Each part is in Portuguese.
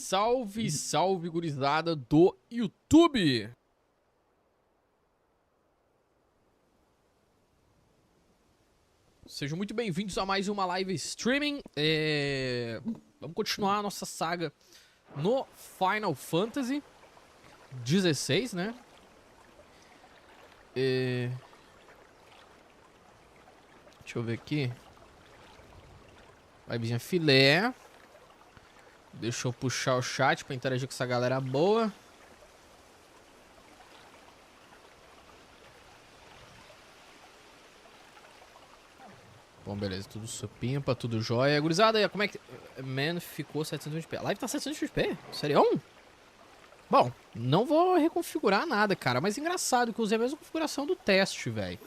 Salve, salve, gurizada do YouTube! Sejam muito bem-vindos a mais uma live streaming. Vamos continuar a nossa saga no Final Fantasy 16, né? Deixa eu ver aqui. Livezinha filé. Deixa eu puxar o chat pra interagir com essa galera boa. Bom, beleza. Tudo supimpa, tudo jóia. Gurizada, como é que... Man, ficou 720 XP. A live tá 720 XP? Sério? Bom, não vou reconfigurar nada, cara. Mas engraçado que eu usei a mesma configuração do teste, velho.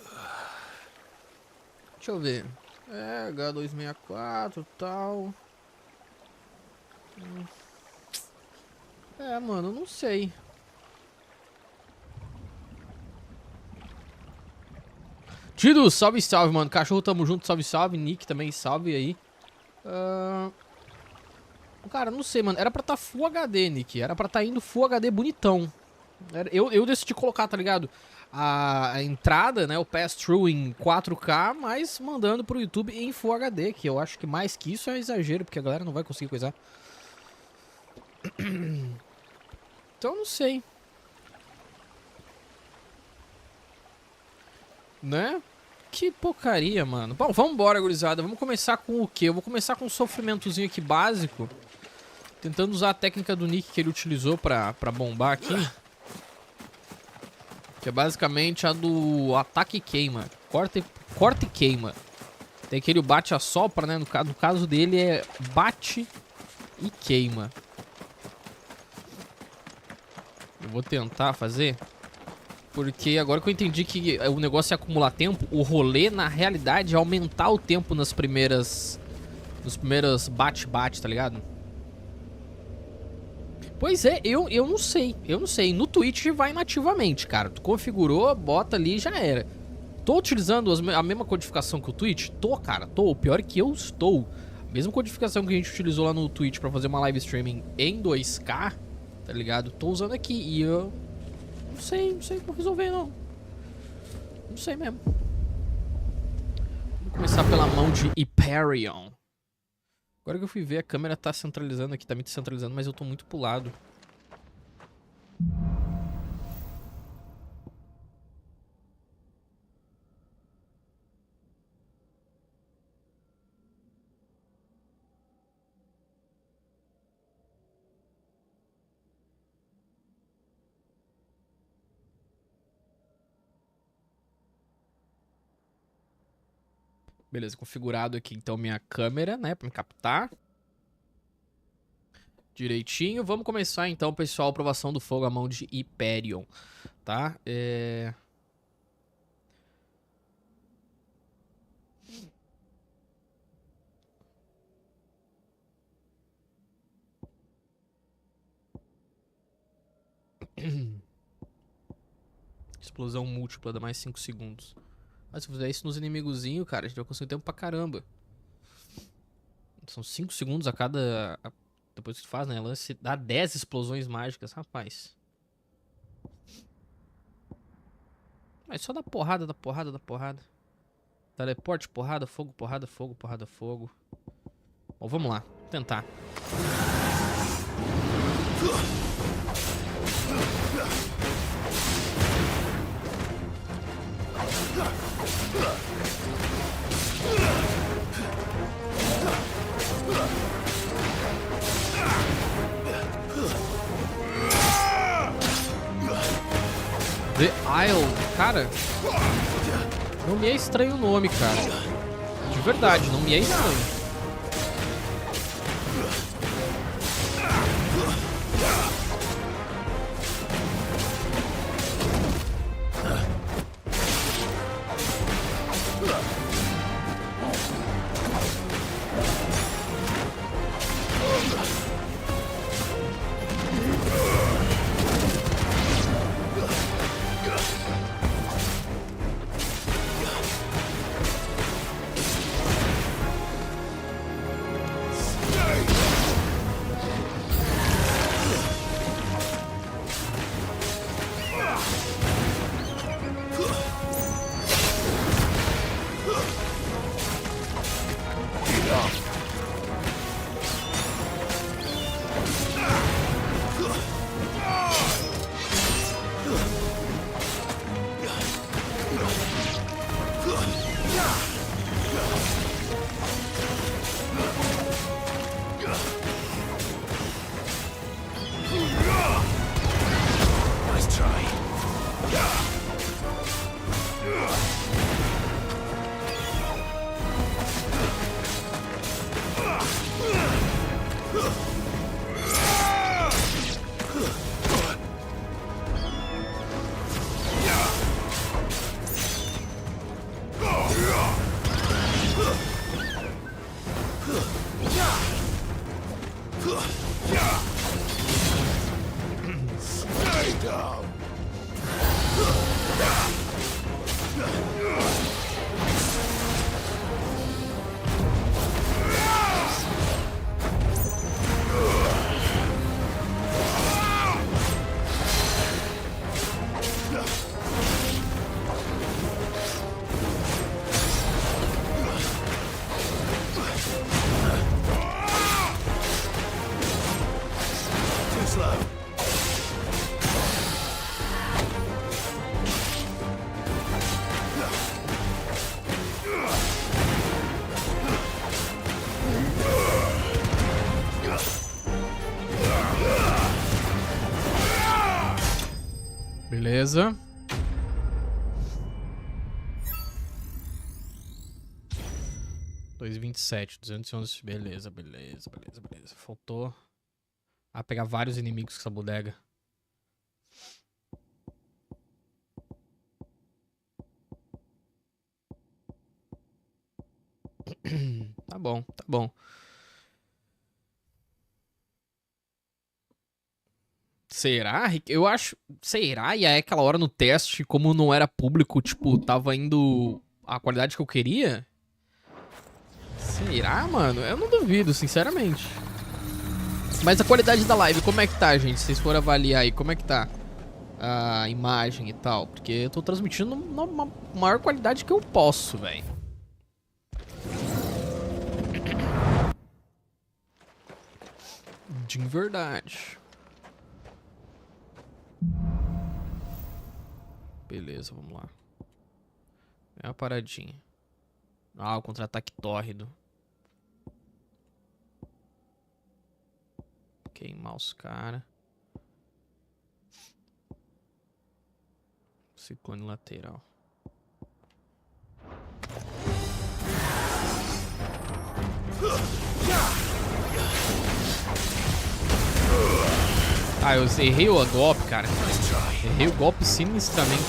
Deixa eu ver. H264 e tal... mano, não sei. Tido, salve, salve, mano. Cachorro, tamo junto, salve, salve. Nick também, salve aí. Cara, não sei, mano. Era pra tá Full HD, Nick. Era pra tá indo Full HD bonitão. Eu decidi colocar, tá ligado? A entrada, né? O pass-through em 4K, mas mandando pro YouTube em Full HD. Que eu acho que mais que isso é exagero, porque a galera não vai conseguir coisar. Então não sei. Né? Que porcaria, mano. Bom, vambora, gurizada. Vamos começar com o quê? Eu vou começar com um sofrimentozinho aqui básico. Tentando usar a técnica do Nick que ele utilizou pra bombar aqui. Que é basicamente a do ataque e queima. Corta e queima. Tem aquele bate a sopra, né? No caso dele é bate e queima. Eu vou tentar fazer. Porque agora que eu entendi que o negócio é acumular tempo, o rolê, na realidade, é aumentar o tempo nas primeiras... Nos primeiros bate-bate, tá ligado? Pois é, eu não sei. Eu não sei. No Twitch vai nativamente, cara. Tu configurou, bota ali e já era. Tô utilizando a mesma codificação que o Twitch? Tô, cara. Tô. O pior é que eu estou. A mesma codificação que a gente utilizou lá no Twitch pra fazer uma live streaming em 2K... Tá ligado? Tô usando aqui e eu... Não sei como resolver, não. Não sei mesmo. Vamos começar pela mão de Hyperion. Agora que eu fui ver, a câmera tá centralizando aqui. Tá me centralizando, mas eu tô muito pro lado. Beleza, configurado aqui então minha câmera, né, pra me captar direitinho. Vamos começar então, pessoal, aprovação do fogo à mão de Hyperion, tá? Explosão múltipla, dá mais 5 segundos. Mas se eu fizer isso nos inimigozinhos, cara, a gente vai conseguir tempo pra caramba. São 5 segundos a cada... Depois que tu faz, né? Lance dá 10 explosões mágicas, rapaz. Mas só dá porrada, dá porrada, dá porrada. Teleporte, porrada, fogo, porrada, fogo, porrada, fogo. Bom, vamos lá. Tentar. The Isle, cara, não me é estranho o nome, cara. De verdade, não me é estranho. Beleza. $2,27, 211. Beleza. Faltou pegar vários inimigos com essa bodega. Tá bom. Será? Eu acho... Será? E aí aquela hora no teste, como não era público, tipo, tava indo a qualidade que eu queria? Será, mano? Eu não duvido, sinceramente. Mas a qualidade da live, como é que tá, gente? Se vocês forem avaliar aí, como é que tá a imagem e tal? Porque eu tô transmitindo numa maior qualidade que eu posso, velho. De verdade. Beleza, vamos lá. É uma paradinha. O contra-ataque tórrido. Queimar os caras. Ciclone lateral. Eu errei o golpe, cara. Errei o golpe sinistramente.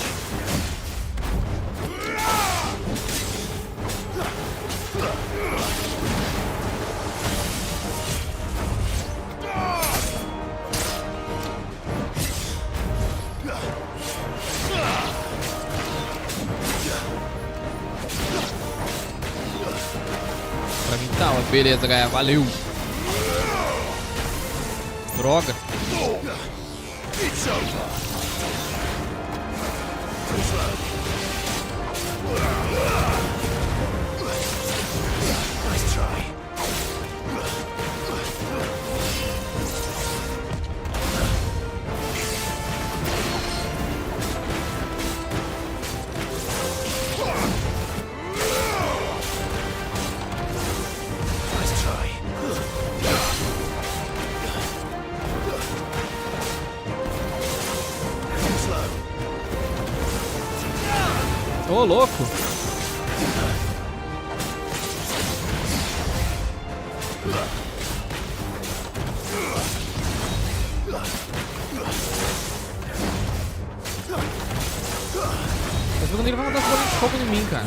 Pra mim tá, ó. Beleza, galera. Valeu. Droga. Ô, louco! Mas quando ele vai mandar bola de fogo em mim, cara.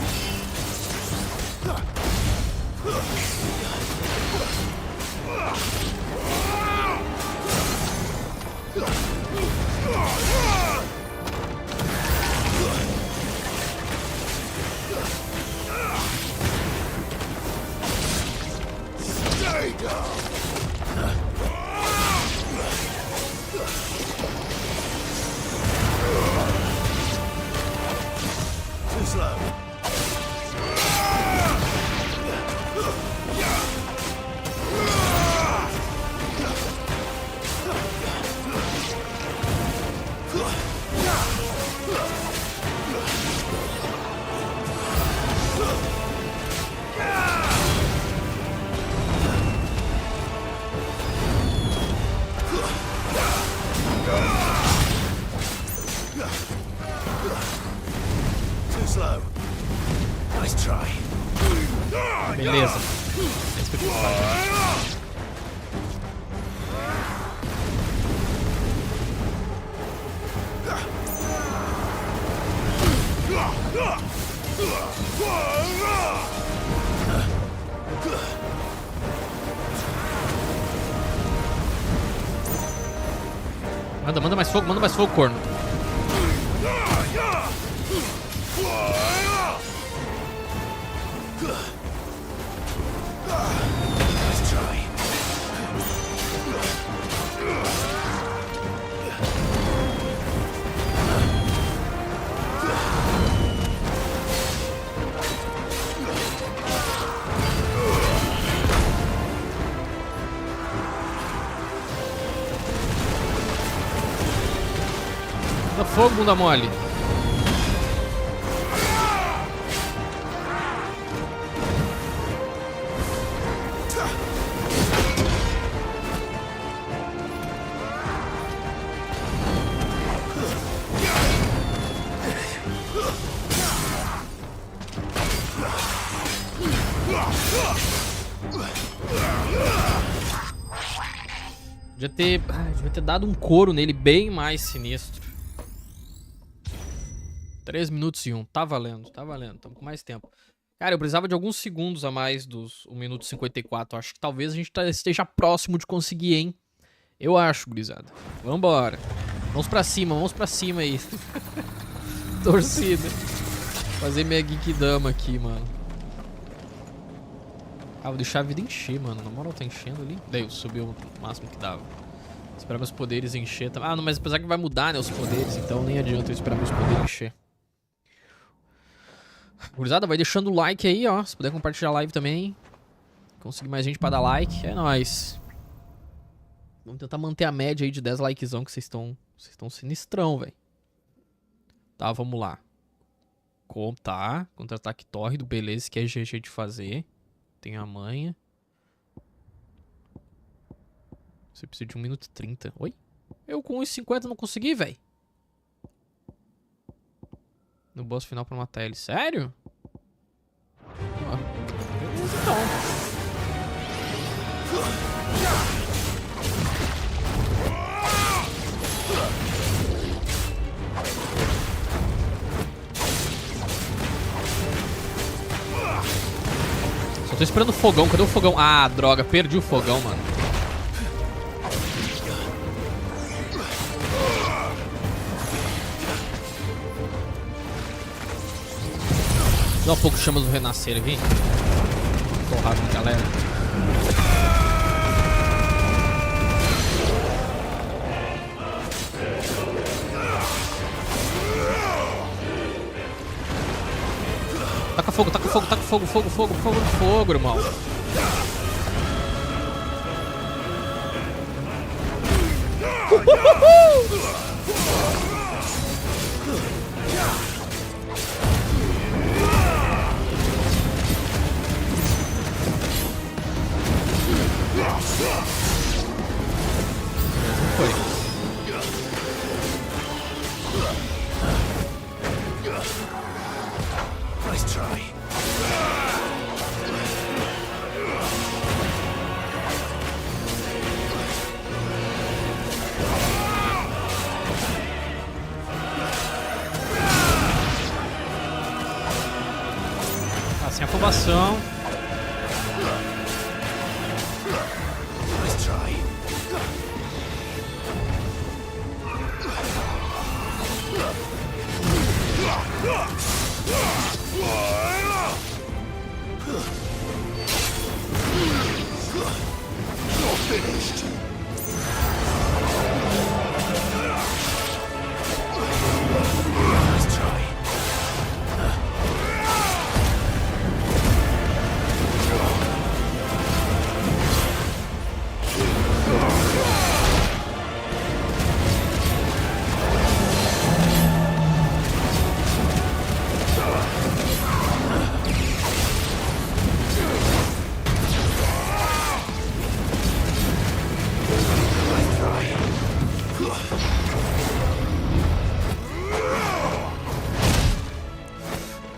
Beleza. Manda mais fogo, corno. Manda fogo, bunda mole. Devia ter dado um couro nele bem mais sinistro. 3 minutos e 1. Tá valendo, tá valendo. Tamo com mais tempo. Cara, eu precisava de alguns segundos a mais dos 1 minuto e 54. Acho que talvez a gente esteja próximo de conseguir, hein? Eu acho, gurizada. Vambora. Vamos pra cima aí. Torcida. Fazer minha geekdama aqui, mano. Ah, vou deixar a vida encher, mano. Na moral, tá enchendo ali. Daí, eu subi o máximo que dava. Esperar meus poderes encher. Ah, não, mas apesar que vai mudar, né, os poderes. Então nem adianta eu esperar meus poderes encher. Gurizada, vai deixando o like aí, ó. Se puder compartilhar a live também. Conseguir mais gente pra dar like. É nóis. Vamos tentar manter a média aí de 10 likezão, que vocês estão sinistrão, velho. Tá, vamos lá. Tá. Contra-ataque tórrido, beleza. Isso que é GG de fazer. Tem a manha. Você precisa de 1 minuto e 30. Oi? Eu com 1,50 não consegui, velho. No boss final pra matar ele. Sério? Ah, beleza, então. Só tô esperando o fogão. Cadê o fogão? Ah, droga. Perdi o fogão, mano. Dá um pouco chamas do renascer aqui. Porrada, galera. Taca fogo, fogo, irmão. Foi. Nice try. Tá sem afobação.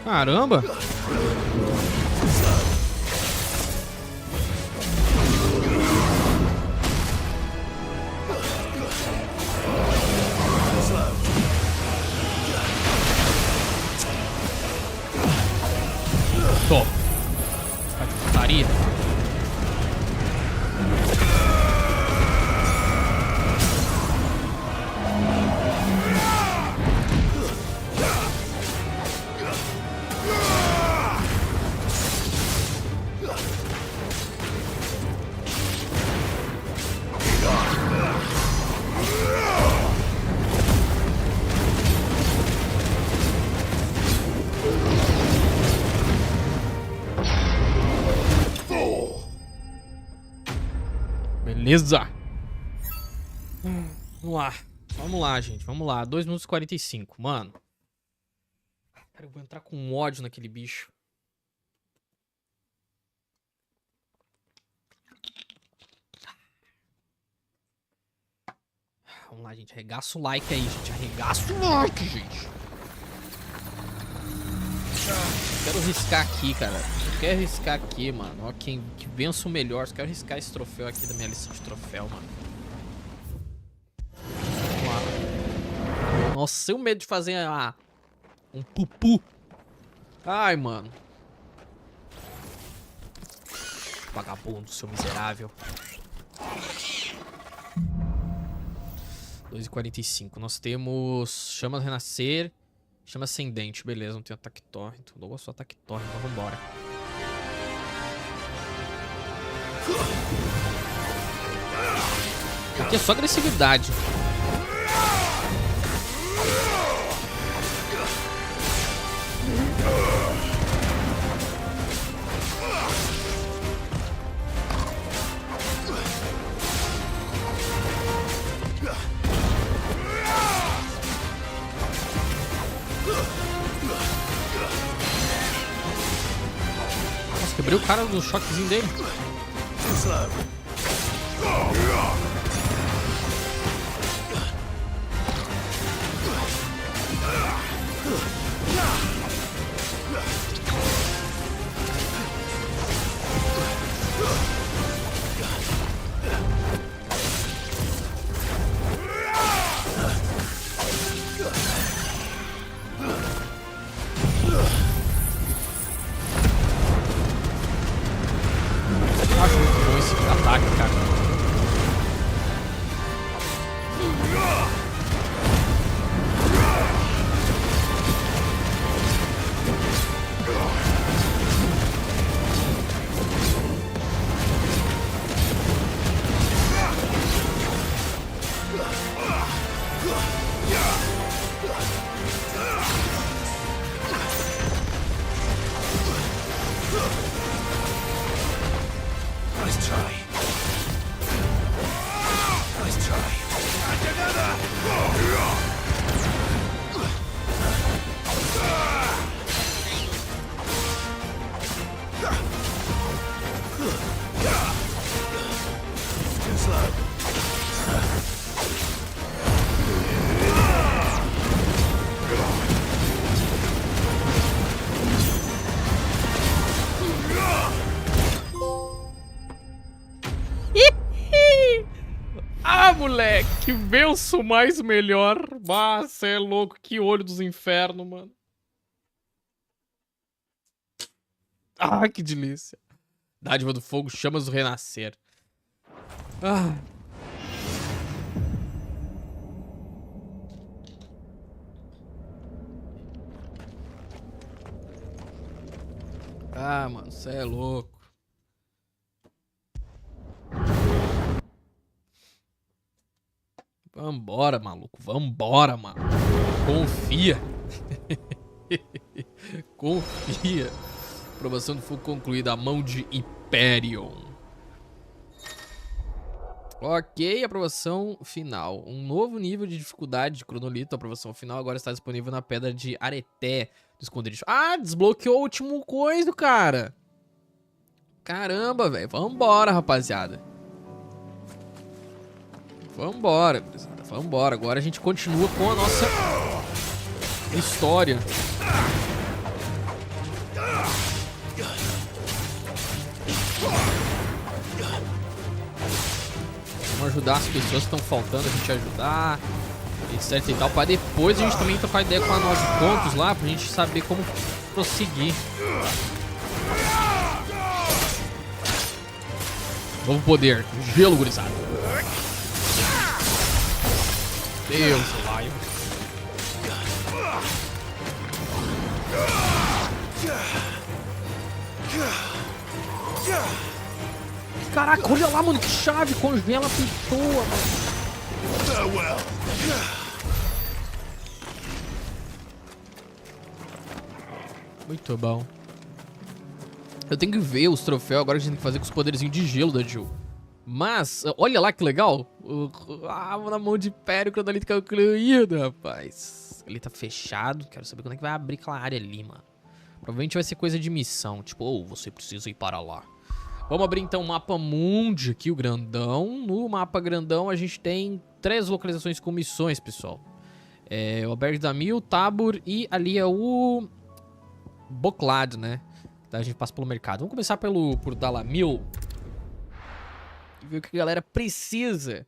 Caramba! Tô. Tá de putaria. Beleza. Vamos lá. Vamos lá, gente. Vamos lá. 2 minutos e 45. Mano. Cara, eu vou entrar com ódio naquele bicho. Vamos lá, gente. Arregaça o like aí, gente. Arregaça o like, gente. Quero riscar aqui, cara. Eu quero riscar aqui, mano. Ó, que benção melhor. Eu quero riscar esse troféu aqui da minha lista de troféu, mano. Vamos lá. Nossa, eu medo de fazer um pupu. Ai, mano. Vagabundo, seu miserável. 2h45. Nós temos chama renascer, chama ascendente. Beleza, não tem ataque torre. Então eu gosto do ataque torre, então vambora. Aqui é só agressividade. Nossa, quebrei o cara no choquezinho dele. Acho muito bom esse ataque, cara. Moleque, que benção mais melhor. Cê é louco, que olho dos infernos, mano. Ah, que delícia. Dádiva do fogo, chamas do renascer. Ah. Ah, mano, cê é louco. Vambora, maluco. Vambora, mano. Confia. Confia. Aprovação do fogo concluída. A mão de Hyperion. Ok, aprovação final. Um novo nível de dificuldade de cronolito. A aprovação final agora está disponível na pedra de Areté do esconderijo. Ah, desbloqueou o último coisa, cara. Caramba, velho. Vambora, rapaziada. Vambora, gurizada. Vambora. Agora a gente continua com a nossa história. Vamos ajudar as pessoas que estão faltando a gente ajudar, etc e tal, pra depois a gente também trocar ideia com a nós de pontos lá, pra gente saber como prosseguir. Novo poder, gelo, gurizada. Deus, Lion. Caraca, olha lá, mano, que chave, congela a pessoa, mano. Muito bom. Eu tenho que ver os troféus agora que a gente tem que fazer com os poderzinhos de gelo da Jill. Mas, olha lá que legal. Na mão de Pério, cronolito concluído, rapaz. Ele tá fechado. Quero saber quando é que vai abrir aquela área ali, mano. Provavelmente vai ser coisa de missão. Tipo, você precisa ir para lá. Vamos abrir então o mapa mundo aqui, o grandão. No mapa grandão a gente tem 3 localizações com missões, pessoal. O Albergue da Mil, Tabor e ali é o Boclad, né? Daí a gente passa pelo mercado. Vamos começar por Dalamil. E ver o que a galera precisa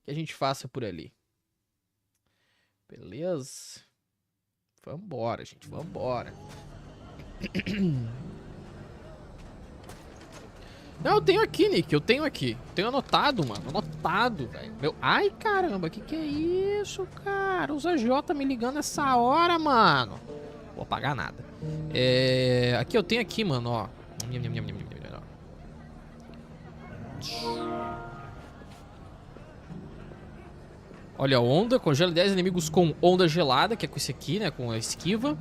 que a gente faça por ali. Beleza? Vambora, gente. Vambora. Não, eu tenho aqui, Nick. Eu tenho aqui. Tenho anotado, mano. Anotado, velho. Ai, caramba. Que é isso, cara? Os AJ me ligando essa hora, mano. Vou apagar nada. Aqui eu tenho aqui, mano, ó. Olha, onda. Congela 10 inimigos com onda gelada, que é com esse aqui, né? Com a esquiva.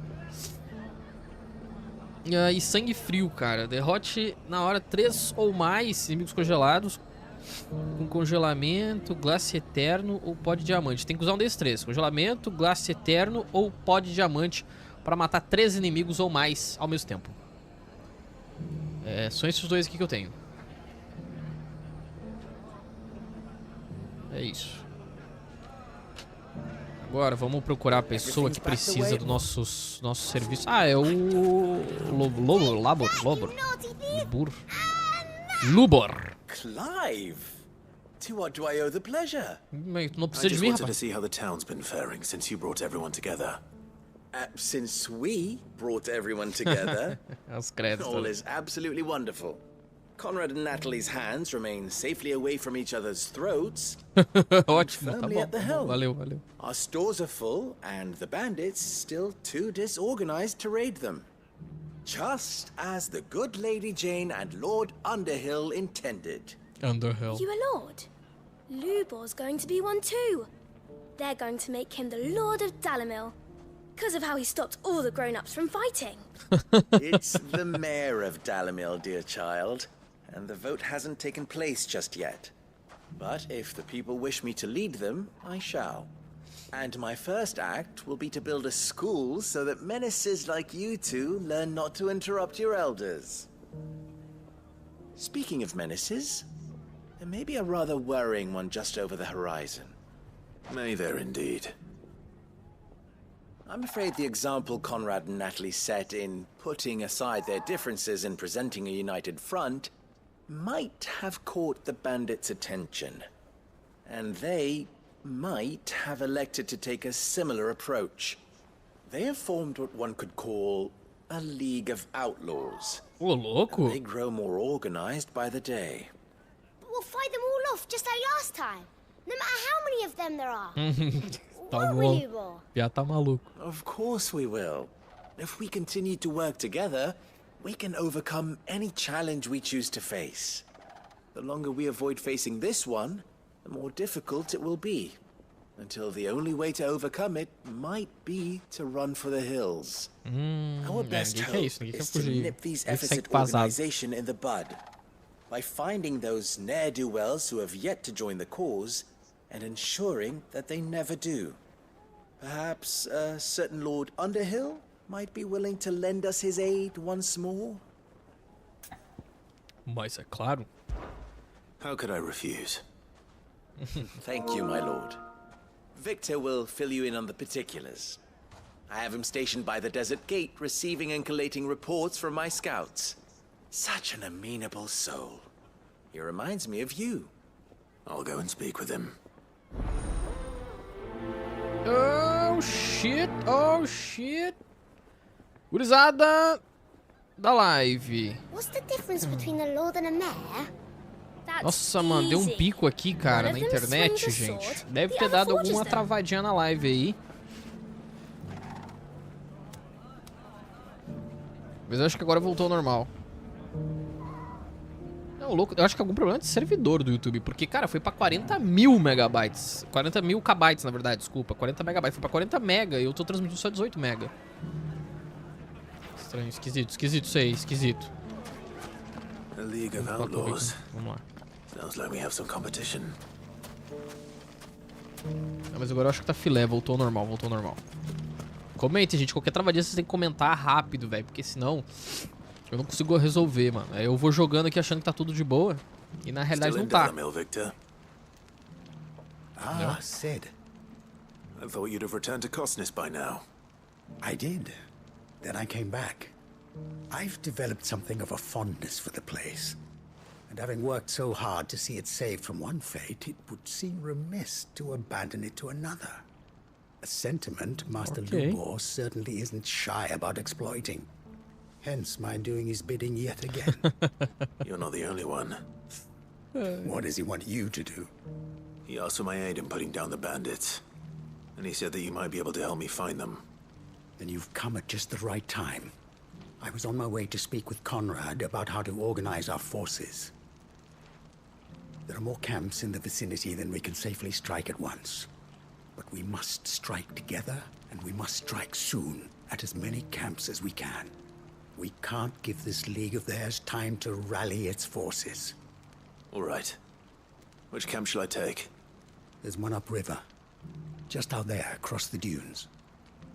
E sangue frio, cara. Derrote na hora 3 ou mais inimigos congelados com congelamento, glace eterno ou pó de diamante. Tem que usar um desses 3. Congelamento, glace eterno ou pó de diamante para matar 3 inimigos ou mais ao mesmo tempo. São esses 2 aqui que eu tenho. É isso. Agora vamos procurar a pessoa que precisa do nosso serviço. Ah, é o Lubor. Clive, to what do I owe the pleasure? Não precisa de mim, rapaz. To see how the town's been faring since you brought everyone together. Since we brought everyone together, all is absolutely wonderful. Conrad and Natalie's hands remain safely away from each other's throats. Ótimo, tá bom. At the helm. Valeu, valeu. Our stores are full, and the bandits still too disorganized to raid them. Just as the good Lady Jane and Lord Underhill intended. Underhill. You a lord? Lubor's going to be one too. They're going to make him the Lord of Dalamil. Because of how he stopped all the grown-ups from fighting. It's the mayor of Dalamil, dear child. And the vote hasn't taken place just yet. But if the people wish me to lead them, I shall. And my first act will be to build a school so that menaces like you two learn not to interrupt your elders. Speaking of menaces, there may be a rather worrying one just over the horizon. May there indeed. I'm afraid the example Conrad and Natalie set in putting aside their differences and presenting a united front might have caught the bandits' attention. And they might have elected to take a similar approach. They have formed what one could call a League of Outlaws. Ô, louco! And they grow more organized by the day. But we'll fight them all off just like last time. No matter how many of them there are. Tá bom. Já tá maluco. Of course we will. If we continue to work together, we can overcome any challenge we choose to face. The longer we avoid facing this one, the more difficult it will be. Until the only way to overcome it might be to run for the hills. Our best hope is to nip these Ephesus organization in the bud. By finding those ne'er-do-wells who have yet to join the cause, and ensuring that they never do. Perhaps a certain Lord Underhill might be willing to lend us his aid once more? Mas é claro. How could I refuse? Thank you, my lord. Victor will fill you in on the particulars. I have him stationed by the desert gate, receiving and collating reports from my scouts. Such an amenable soul. He reminds me of you. I'll go and speak with him. Oh, shit. Oh, shit. Gurizada da live. What's the difference between a lord and a mayor? Nossa, mano, deu um pico aqui, cara, na internet, gente. Deve ter dado alguma travadinha na live aí. Mas eu acho que agora voltou ao normal. Não, louco, eu acho que é algum problema de servidor do YouTube. Porque, cara, foi pra 40 mil megabytes. 40 mil kbytes, na verdade, desculpa. 40 megabytes, foi pra 40 mega e eu tô transmitindo só 18 mega. Estranho, esquisito, esquisito isso aí, esquisito. A League of Outlaws. Vamos lá. Sounds like we have some competition. Mas agora eu acho que tá filé, voltou ao normal, voltou ao normal. Comente, gente, qualquer travadinha vocês têm que comentar rápido, velho, porque senão eu não consigo resolver, mano. Aí eu vou jogando aqui achando que tá tudo de boa e na realidade não tá. Ah, Sid. I thought you'd have returned to Cosness by now. I did. Then I came back. I've developed something of a fondness for the place. And having worked so hard to see it saved from one fate, it would seem remiss to abandon it to another. A sentiment Master Lubor certainly isn't shy about exploiting. Hence my doing his bidding yet again. You're not the only one. What does he want you to do? He asked for my aid in putting down the bandits. And he said that you might be able to help me find them. Then you've come at just the right time. I was on my way to speak with Conrad about how to organize our forces. There are more camps in the vicinity than we can safely strike at once. But we must strike together, and we must strike soon at as many camps as we can. We can't give this league of theirs time to rally its forces. All right. Which camp shall I take? There's one upriver. Just out there, across the dunes.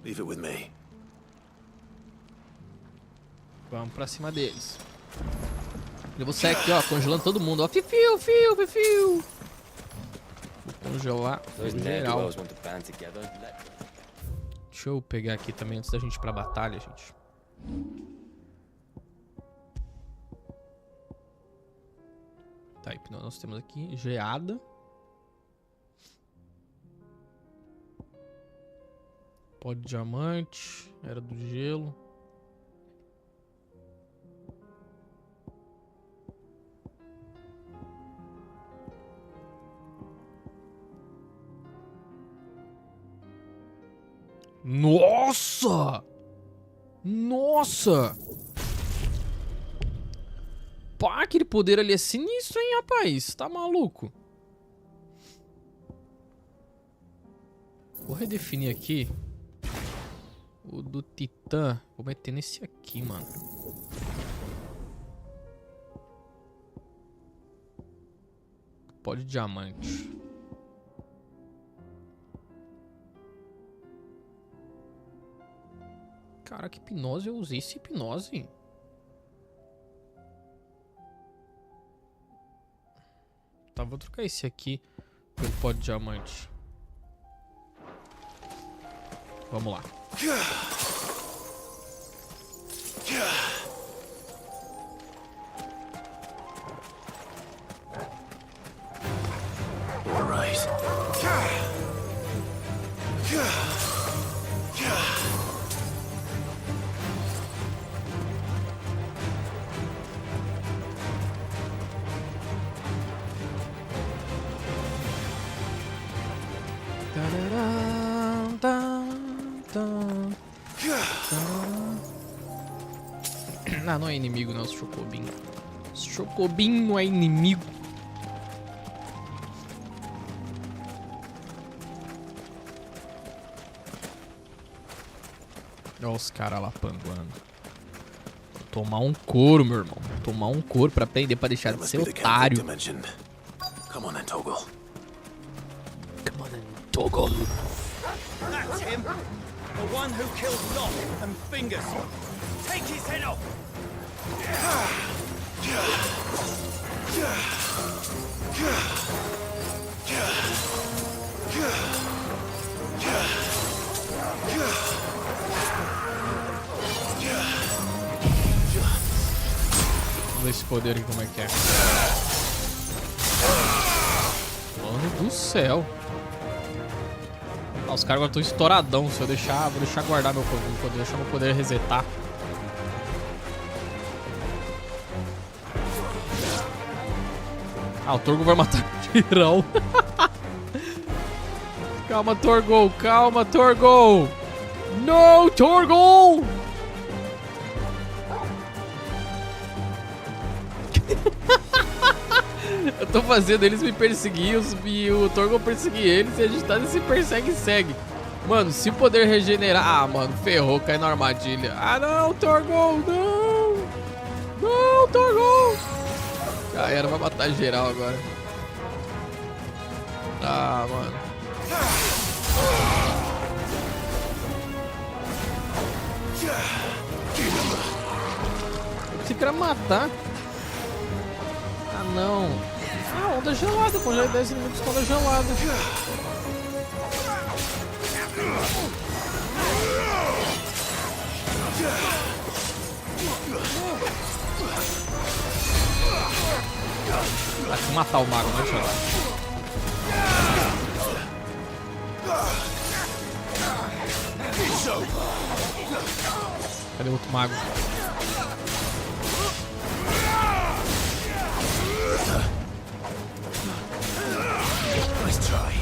Leave it with me. Vamos pra cima deles. Eu vou sair aqui, ó, congelando todo mundo, ó. Fiu, fiu, fiu. Vou congelar geral. Deixa eu pegar aqui também antes da gente ir pra batalha, gente. Tá, então nós temos aqui geada. Pó de diamante, era do gelo. Nossa! Nossa! Pá, aquele poder ali é sinistro, hein, rapaz? Tá maluco? Vou redefinir aqui. O do Titã. Vou meter nesse aqui, mano. Pó de diamante. Cara, que hipnose eu usei essa hipnose. Tá, vou trocar esse aqui pelo pó de diamante. Vamos lá. All right. Ah, não é inimigo, não, os chocobinho. Os chocobinho não é inimigo. Olha os caras lá panguando. Vou tomar um couro, meu irmão. Vou tomar um couro pra aprender, pra deixar de ser otário. Come on then, Toggle. Come on then, Toggle. That's him! The one who killed Locke and Fingers! Take his head off! Vamos ver esse poder aqui como é que é. Mano do céu. Ah, os caras agora estão estouradão. Se eu deixar, vou deixar guardar meu poder, deixar meu poder resetar. Ah, o Torgo vai matar geral. Calma, Torgo, calma, Torgo. No, Torgo! Eu tô fazendo eles me perseguir e o Torgo perseguir eles e a gente tá nesse persegue e segue. Mano, se poder regenerar... Ah, mano, ferrou, cai na armadilha. Ah, não, Torgo, não! Não, Torgo! Já era, vai matar geral agora. Ah, mano. Você quer matar? Ah, não. Ah, onda gelada. Congelar 10 minutos com onda gelada. Vai se matar o mago, né, Xará? Cadê o outro mago? Nice try.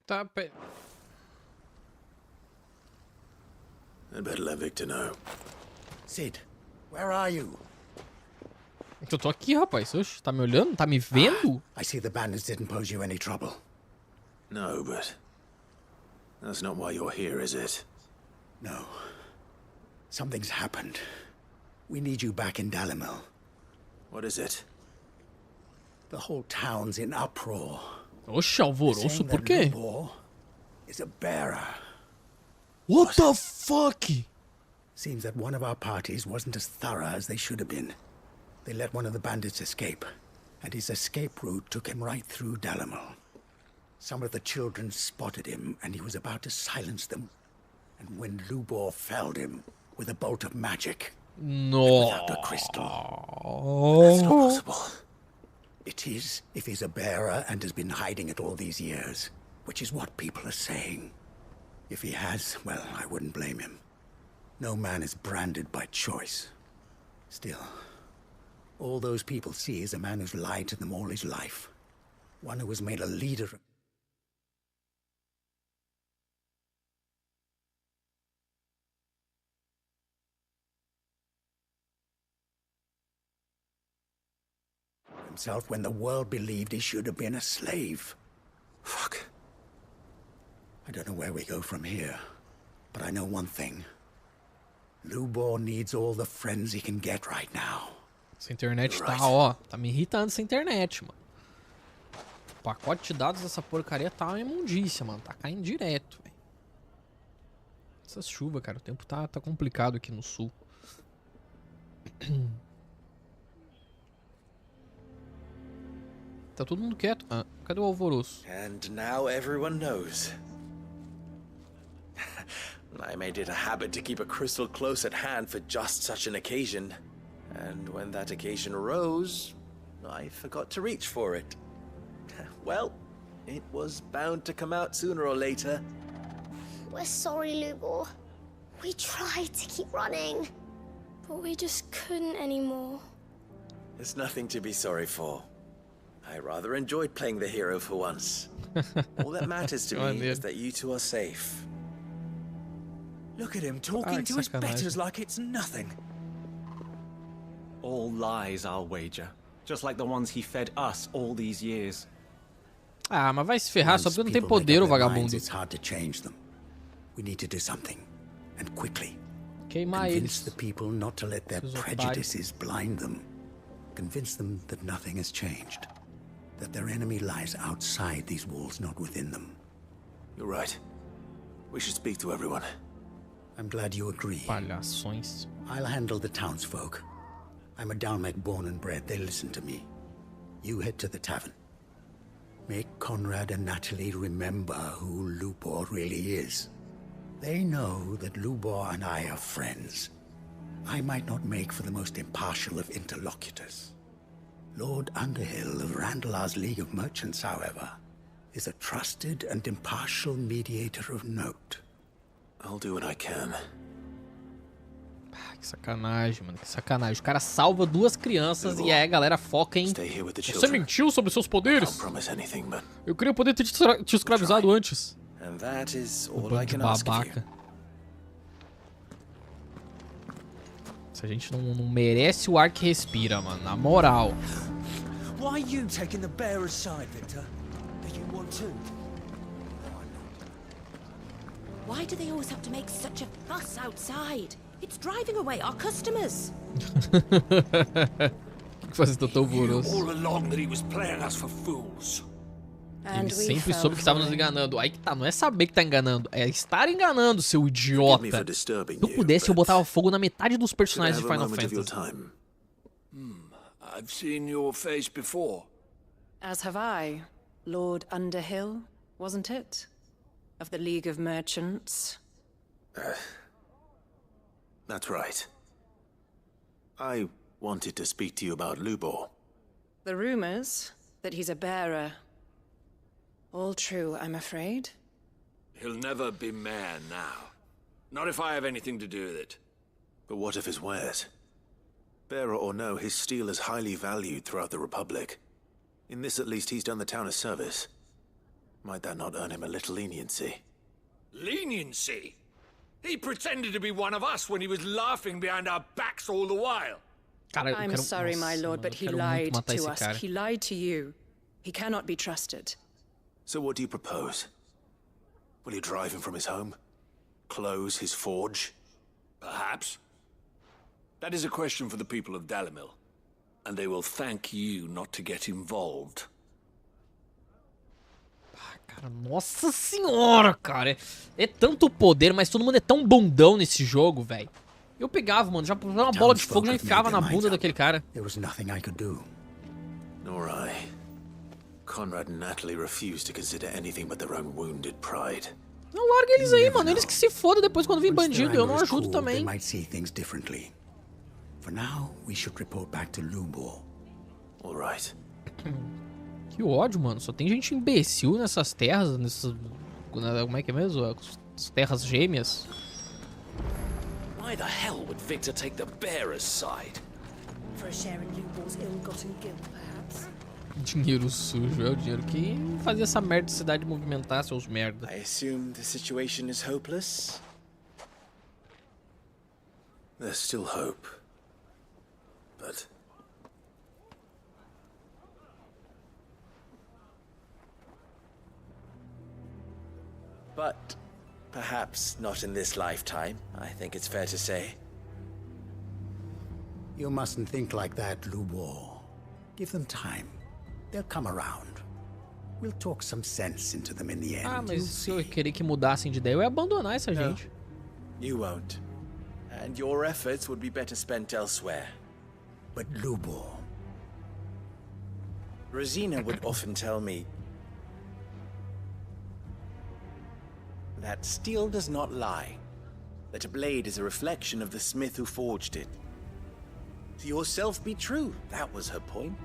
Tá, I'd better let Victor know. Sid, where are you? eu tô aqui, rapaz. Oxe, tá me olhando? Tá me vendo? I see the bandits didn't pose you any trouble. No, but that's not why you're here, is it? No. Something's happened. We need you back in Dalimil. What is it? The whole town's in uproar. Oxe, alvoroço, Saying por that quê? Lubor is a bearer. What the fuck? Seems that one of our parties wasn't as thorough as they should have been. They let one of the bandits escape, and his escape route took him right through Dalimil. Some of the children spotted him, and he was about to silence them. And when Lubor felled him with a bolt of magic, No. without a crystal. That's not possible. It is if he's a bearer and has been hiding it all these years, which is what people are saying. If he has, well, I wouldn't blame him. No man is branded by choice. Still, all those people see is a man who's lied to them all his life. One who was made a leader of himself when the world believed he should have been a slave. Fuck. I don't know where we go from here, but I know one thing. Lubor needs all the friends he can get right now. Essa internet tá, ó, tá me irritando essa internet, mano. O pacote de dados dessa porcaria tá uma imundícia, mano. Tá caindo direto, velho. Essas chuvas, cara. O tempo tá complicado aqui no sul. Tá todo mundo quieto. Ah, cadê o alvoroço? And now everyone knows. I made it a habit to keep a crystal close at hand for just such an occasion. And when that occasion arose, I forgot to reach for it. Well, it was bound to come out sooner or later. We're sorry, Lubor. We tried to keep running, but we just couldn't anymore. There's nothing to be sorry for. I rather enjoyed playing the hero for once. All that matters to me is that you two are safe. Look at him talking to his betters like it's nothing. All lies, I'll wager. Just like the ones he fed us all these years. Ah, mas vai se ferrar, só Once porque não tem people make poder up o their vagabundo. minds, it's hard to change them. We need to do something, and quickly. Queimar Convince eles. the people not to let their Esses otários. prejudices blind them. Convince them that nothing has changed. That their enemy lies outside these walls, not within them. You're right. We should speak to everyone. I'm glad you agree. Palhações. I'll handle the townsfolk. I'm a Dalmek born and bred. They listen to me. You head to the tavern. Make Conrad and Natalie remember who Lubor really is. They know that Lubor and I are friends. I might not make for the most impartial of interlocutors. Lord Underhill of Randalar's League of Merchants, however, is a trusted and impartial mediator of note. I'll do what I can. Que sacanagem, mano. Que sacanagem. O cara salva 2 crianças e aí a galera foca em... Você mentiu sobre seus poderes? Eu queria poder ter te escravizado antes. O bando de babaca. Essa gente não merece o ar que respira, mano. Na moral. Why are you taking the bearer's side, Victor? Do you want to? Why do they always have to make such a fuss outside? It's driving away our customers. Que faz esse alvoroço? All along that he was playing us for fools. Ele sempre soube que estava nos enganando. Aí que tá, não é saber que tá enganando, é estar enganando, seu idiota. Se eu pudesse, eu botava fogo na metade dos personagens de Final Fantasy. I've seen your face before. As have I. Lord Underhill, wasn't it? Of the League of Merchants. That's right. I wanted to speak to you about Lubor. The rumors that he's a bearer. All true, I'm afraid. He'll never be mayor now. Not if I have anything to do with it. But what of his wares? Bearer or no, his steel is highly valued throughout the Republic. In this at least he's done the town a service. Might that not earn him a little leniency? Leniency? He pretended to be one of us when he was laughing behind our backs all the while. Cara, I'm sorry, my lord, but he lied to us. He lied to you. He cannot be trusted. So what do you propose? Will you drive him from his home? Close his forge? Perhaps. That is a question for the people of Dalimil. And they will thank you not to get involved. Cara, nossa senhora, cara. É tanto poder, mas todo mundo é tão bundão nesse jogo, velho. Eu pegava, mano, já pegava uma bola de fogo e já enfiava na bunda daquele cara. There was nothing I could do. Nor I. Conrad and Natalie refused to consider anything but their own wounded pride. Não, larga eles aí, mano. Eles que se fodam depois quando vem bandido. Eu não ajudo também. They might see things differently. For now, we should report back to Lubor. All right. Que ódio, mano. Só tem gente imbecil nessas terras, nessas... Como é que é mesmo? As terras gêmeas. Why the hell would Victor take the bearer's side? For a share in Lubor's ill-gotten guilt, perhaps. Dinheiro sujo, é o dinheiro que fazia essa merda de cidade movimentar, seus merda. I assume the situation is hopeless? There's still hope. But... But perhaps not in this lifetime, I think it's fair to say. You mustn't think like that, Lubor. Give them time. They'll come around. We'll talk some sense into them in the end. Ah, mas se eu querer que mudassem de ideia, eu ia abandonar essa gente. You won't. And your efforts would be better spent elsewhere. But Lubor... Rosina would often tell me that steel does not lie, that a blade is a reflection of the smith who forged it. To yourself be true, that was her point.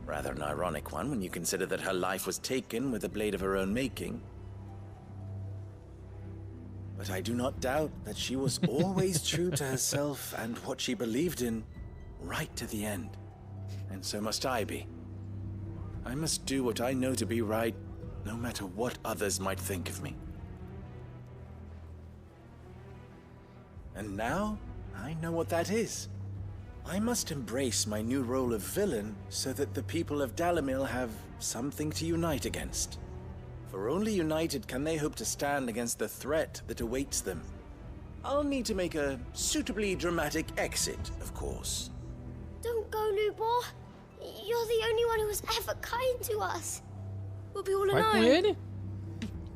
Rather an ironic one when you consider that her life was taken with a blade of her own making. But I do not doubt that she was always true to herself and what she believed in, right to the end. And so must I be. I must do what I know to be right, no matter what others might think of me. And now, I know what that is. I must embrace my new role of villain so that the people of Dalimil have something to unite against. For only united can they hope to stand against the threat that awaits them. I'll need to make a suitably dramatic exit, of course. Don't go, Lubor. You're the only one who was ever kind to us. We'll be all alone. Vai com ele.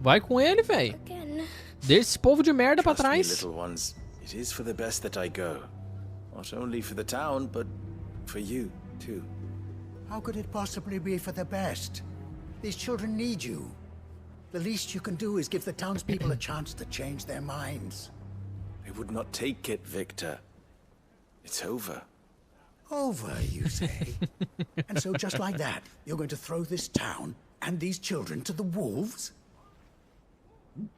Vai com ele, velho. Again. Deixa esse povo de merda pra Trust me, trás. little ones. It is for the best that I go. Not only for the town, but for you, too. How could it possibly be for the best? These children need you. The least you can do is give the townspeople a chance to change their minds. I would not take it, Victor. It's over. Over, you say? And so just like that, you're going to throw this town and these children to the wolves?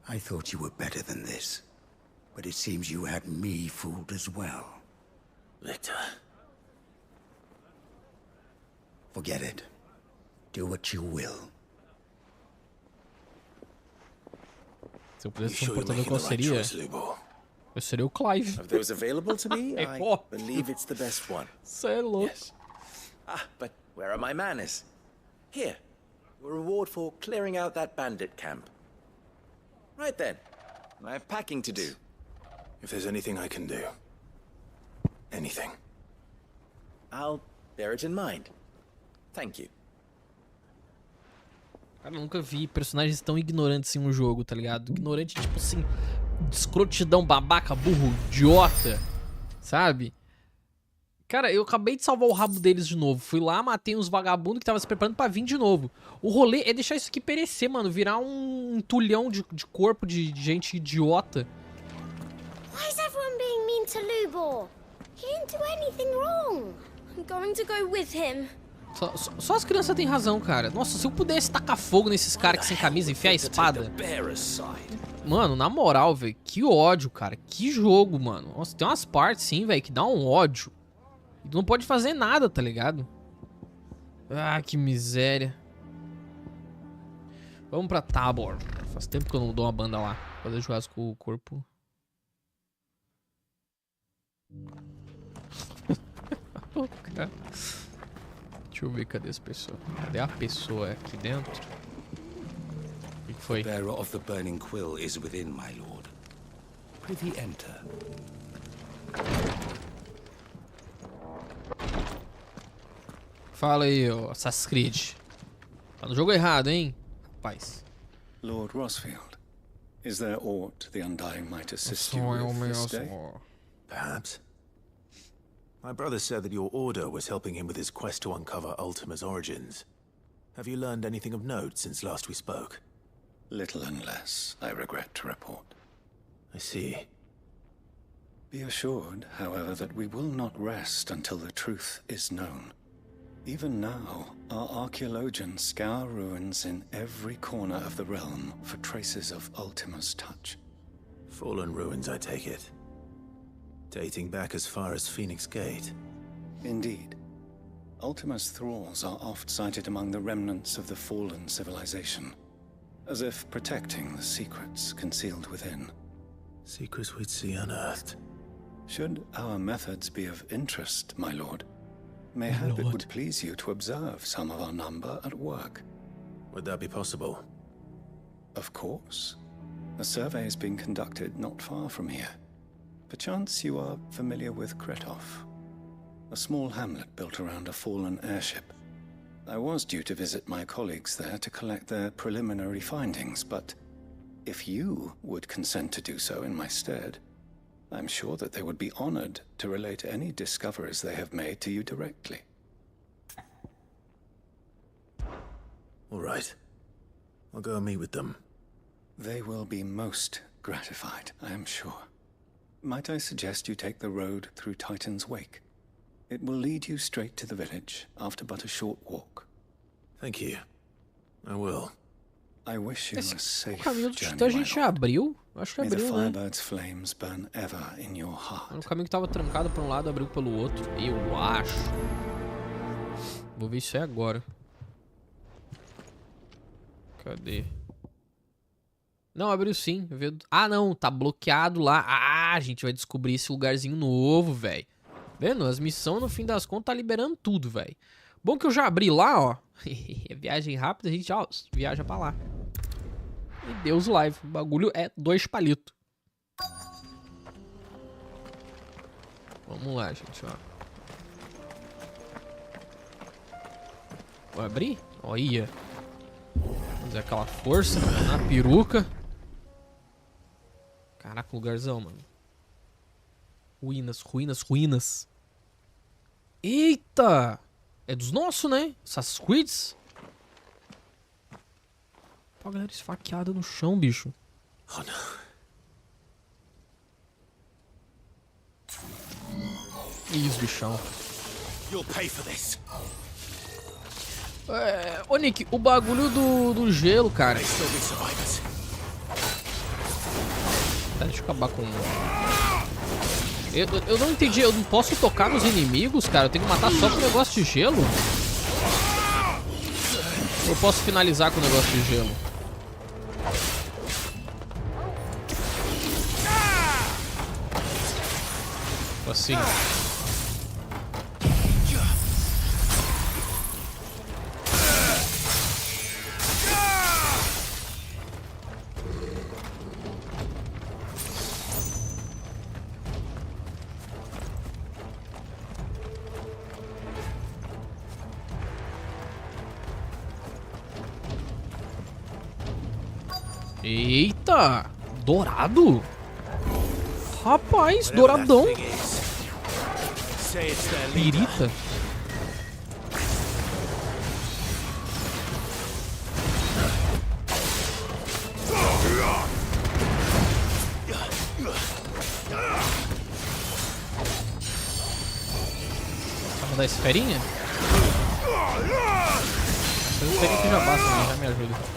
I thought you were better than this. But it seems you had me fooled as well. Victor. Forget it. Do what you will. Se eu pudesse ser um portador, qual seria? Eu seria o Clive. Of those available to me, I believe it's the best one. Cê é louco. Yes. Ah, but where are my manners? Here, your reward for clearing out that bandit camp. Right then, I have packing to do. If there's anything I can do. Anything. I'll bear it in mind. Thank you. Cara, eu nunca vi personagens tão ignorantes em um jogo, tá ligado? Ignorante, tipo assim, escrotidão, babaca, burro, idiota, sabe? Cara, eu acabei de salvar o rabo deles de novo. Fui lá, matei uns vagabundos que estavam se preparando pra vir de novo. O rolê é deixar isso aqui perecer, mano. Virar um entulhão de corpo de gente idiota. Why is everyone being mean to Lubor? He didn't do anything wrong. I'm going to go with him. Só as crianças têm razão, cara. Nossa, se eu pudesse tacar fogo nesses caras que sem camisa e enfiar a espada. Mano, na moral, velho, que ódio, cara. Que jogo, mano. Nossa, tem umas partes, sim, velho, que dá um ódio. E tu não pode fazer nada, tá ligado? Ah, que miséria. Vamos pra Tabor. Faz tempo que eu não dou uma banda lá. Fazer churrasco com o corpo. Cara. Deixa eu ver, cadê essa pessoa? Cadê a pessoa aqui dentro? O que foi? The bearer of the burning quill is within, my lord. Prithee enter. Fala aí, ó, Assassin's Creed. Tá no jogo errado, hein, rapaz. Lord Rosfield, is there aught the Undying might assist you with this day? Perhaps. My brother said that your order was helping him with his quest to uncover Ultima's origins. Have you learned anything of note since last we spoke? Little and less, I regret to report. I see. Be assured, however, that we will not rest until the truth is known. Even now, our archaeologians scour ruins in every corner of the realm for traces of Ultima's touch. Fallen ruins, I take it. Dating back as far as Phoenix Gate. Indeed. Ultima's thralls are oft sighted among the remnants of the fallen civilization, as if protecting the secrets concealed within. Secrets we'd see unearthed. Should our methods be of interest, my lord, mayhap it would please you to observe some of our number at work. Would that be possible? Of course. A survey is being conducted not far from here. Perchance you are familiar with Kretov, a small hamlet built around a fallen airship. I was due to visit my colleagues there to collect their preliminary findings, but if you would consent to do so in my stead, I'm sure that they would be honored to relate any discoveries they have made to you directly. All right. I'll go and meet with them. They will be most gratified, I am sure. Might I suggest you take the road through Titan's Wake? It will lead you straight to the village after but a short walk. Thank you. I will. I wish you a safe caminho journey, a gente abriu? Acho que May the abriu, né? Firebird's flames burn ever in your heart. O caminho que tava trancado por um lado abriu pelo outro. Eu acho. Vou ver isso aí agora. Cadê? Não, abriu sim. Ah, não. Tá bloqueado lá. Ah, a gente vai descobrir esse lugarzinho novo, velho. Vendo? As missões, no fim das contas, tá liberando tudo, velho. Bom que eu já abri lá, ó. Viagem rápida, a gente ó, viaja pra lá. E Deus live. O bagulho é 2 palitos. Vamos lá, gente, ó. Vou abrir? Olha. Fazer aquela força na peruca. Caraca, lugarzão, mano. Ruínas, ruínas, ruínas. Eita! É dos nossos, né? Essas Creeds. Pô, a galera esfaqueada no chão, bicho. Oh, não. Isso, bichão. You'll pay for this. Ô, Nick, o bagulho do gelo, cara. Tá, deixa eu acabar com... Eu não entendi, eu não posso tocar nos inimigos, cara? Eu tenho que matar só com o negócio de gelo? Ou eu posso finalizar com o negócio de gelo? Assim. Eita! Dourado? Rapaz, douradão. Pirita. Vai mandar esferinha? Essa esferinha que já basta, né? Já me ajuda.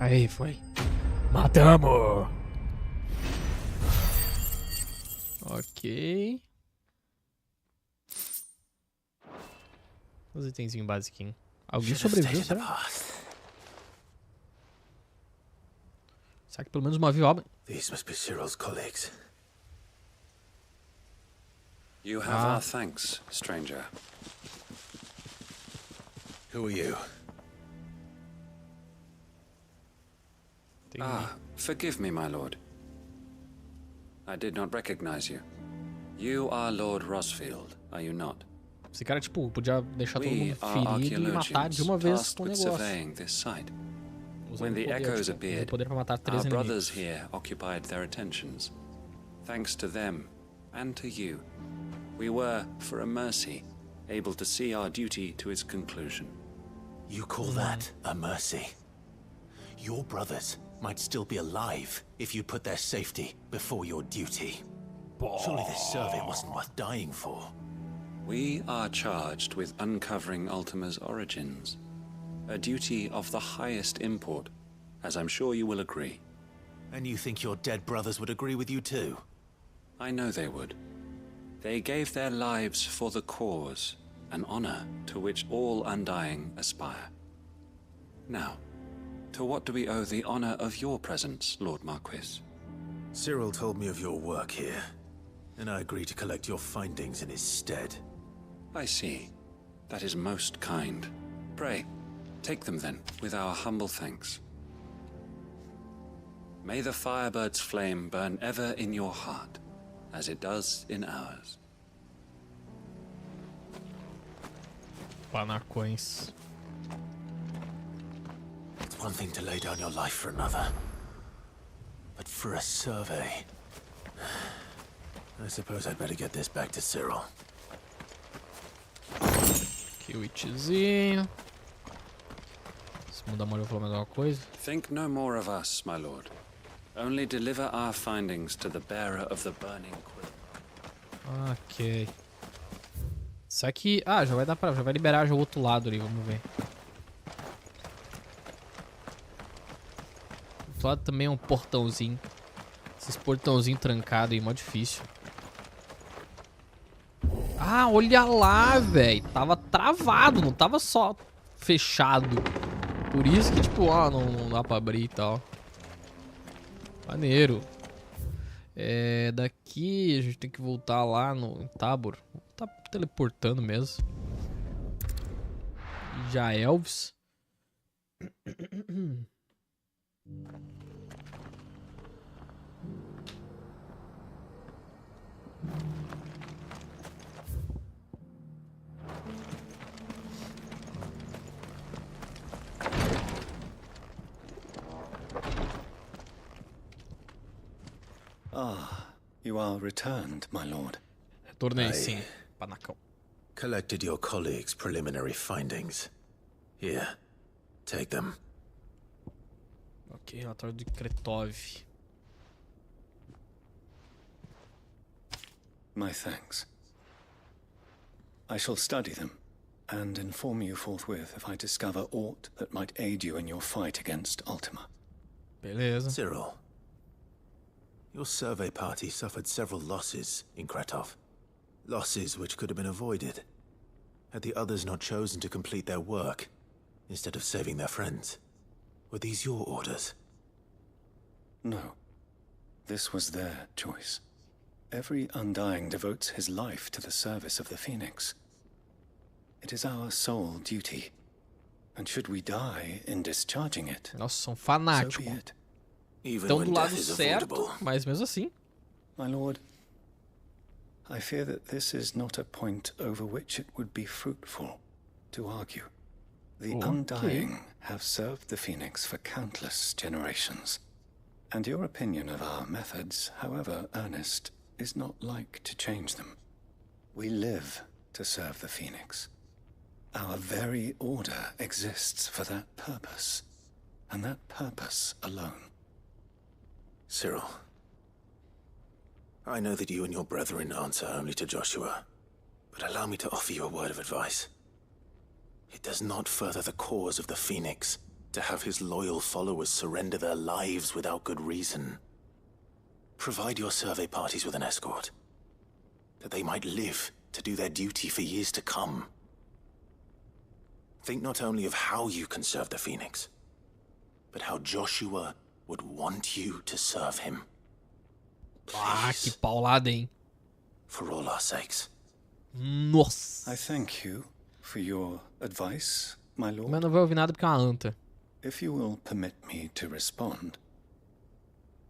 Aí, foi. Matamos! Ok. Os itenzinhos basiquinhos. Alguém sobreviveu, será? Será que pelo menos uma viu? These must be Cyril's colleagues. You have our thanks, stranger. Who are you? Forgive me, my lord. I did not recognize you. You are Lord Rosfield, are you not? Esse cara, tipo, podia deixar todo mundo ferido e matar de uma vez com o negócio. When the echoes o appeared, poder pra matar 3 our brothers inimigos. here occupied their attentions. Thanks to them, and to you, we were, for a mercy, able to see our duty to its conclusion. You call that a mercy? Your brothers might still be alive if you put their safety before your duty. Surely this survey wasn't worth dying for. We are charged with uncovering Ultima's origins. A duty of the highest import, as I'm sure you will agree. And you think your dead brothers would agree with you too? I know they would. They gave their lives for the cause, an honor to which all undying aspire. Now, to what do we owe the honor of your presence, Lord Marquis? Cyril told me of your work here, and I agree to collect your findings in his stead. I see. That is most kind. Pray, take them then, with our humble thanks. May the Firebird's flame burn ever in your heart, as it does in ours. Panacões. It's one thing to lay down your life for another, but for a survey... I suppose I'd better get this back to Cyril. Aqui o itzinho. Se mudar uma olhada, falar mais alguma coisa. Think no more of us, my lord. Only deliver our findings to the bearer of the burning quill. Ok. Isso aqui... Ah, já vai dar pra... Já vai liberar já o outro lado ali, vamos ver. O outro lado também é um portãozinho. Esses portãozinhos trancados aí, mó difícil. Ah, olha lá, velho. Tava travado, não tava só fechado. Por isso que, tipo, não dá pra abrir e tal. Maneiro. Daqui a gente tem que voltar lá no Tabor. Tá teleportando mesmo. Já Elves. Ah, you are returned, my lord. Retornei sim, panacão. Collected your colleagues' preliminary findings. Here, take them. Ok, relatório de Kretov. My thanks. I shall study them, and inform you forthwith if I discover aught that might aid you in your fight against Ultima. Beleza. Cyril, your survey party suffered several losses in Kretov. Losses which could have been avoided, had the others not chosen to complete their work, instead of saving their friends. Were these your orders? No. This was their choice. Every Undying devotes his life to the service of the Phoenix. It is our sole duty. And should we die in discharging it, Nossa, são so fanáticos. be it. Even Estão do when lado death is certo, avoidable. mas mesmo assim. My lord, I fear that this is not a point over which it would be fruitful to argue. The Undying have served the Phoenix for countless generations, and your opinion of our methods, however earnest, is not like to change them. We live to serve the Phoenix. Our very order exists for that purpose, and that purpose alone. Cyril, I know that you and your brethren answer only to Joshua, but allow me to offer you a word of advice. It does not further the cause of the Phoenix to have his loyal followers surrender their lives without good reason. Provide your survey parties with an escort, that they might live to do their duty for years to come. Think not only of how you can serve the Phoenix, but how Joshua would want you to serve him. Ah, que paulada, hein? For all our sakes. Nossa. I thank you for your advice, my lord. Mas não vai ouvir nada porque é uma anta. If you will permit me to respond,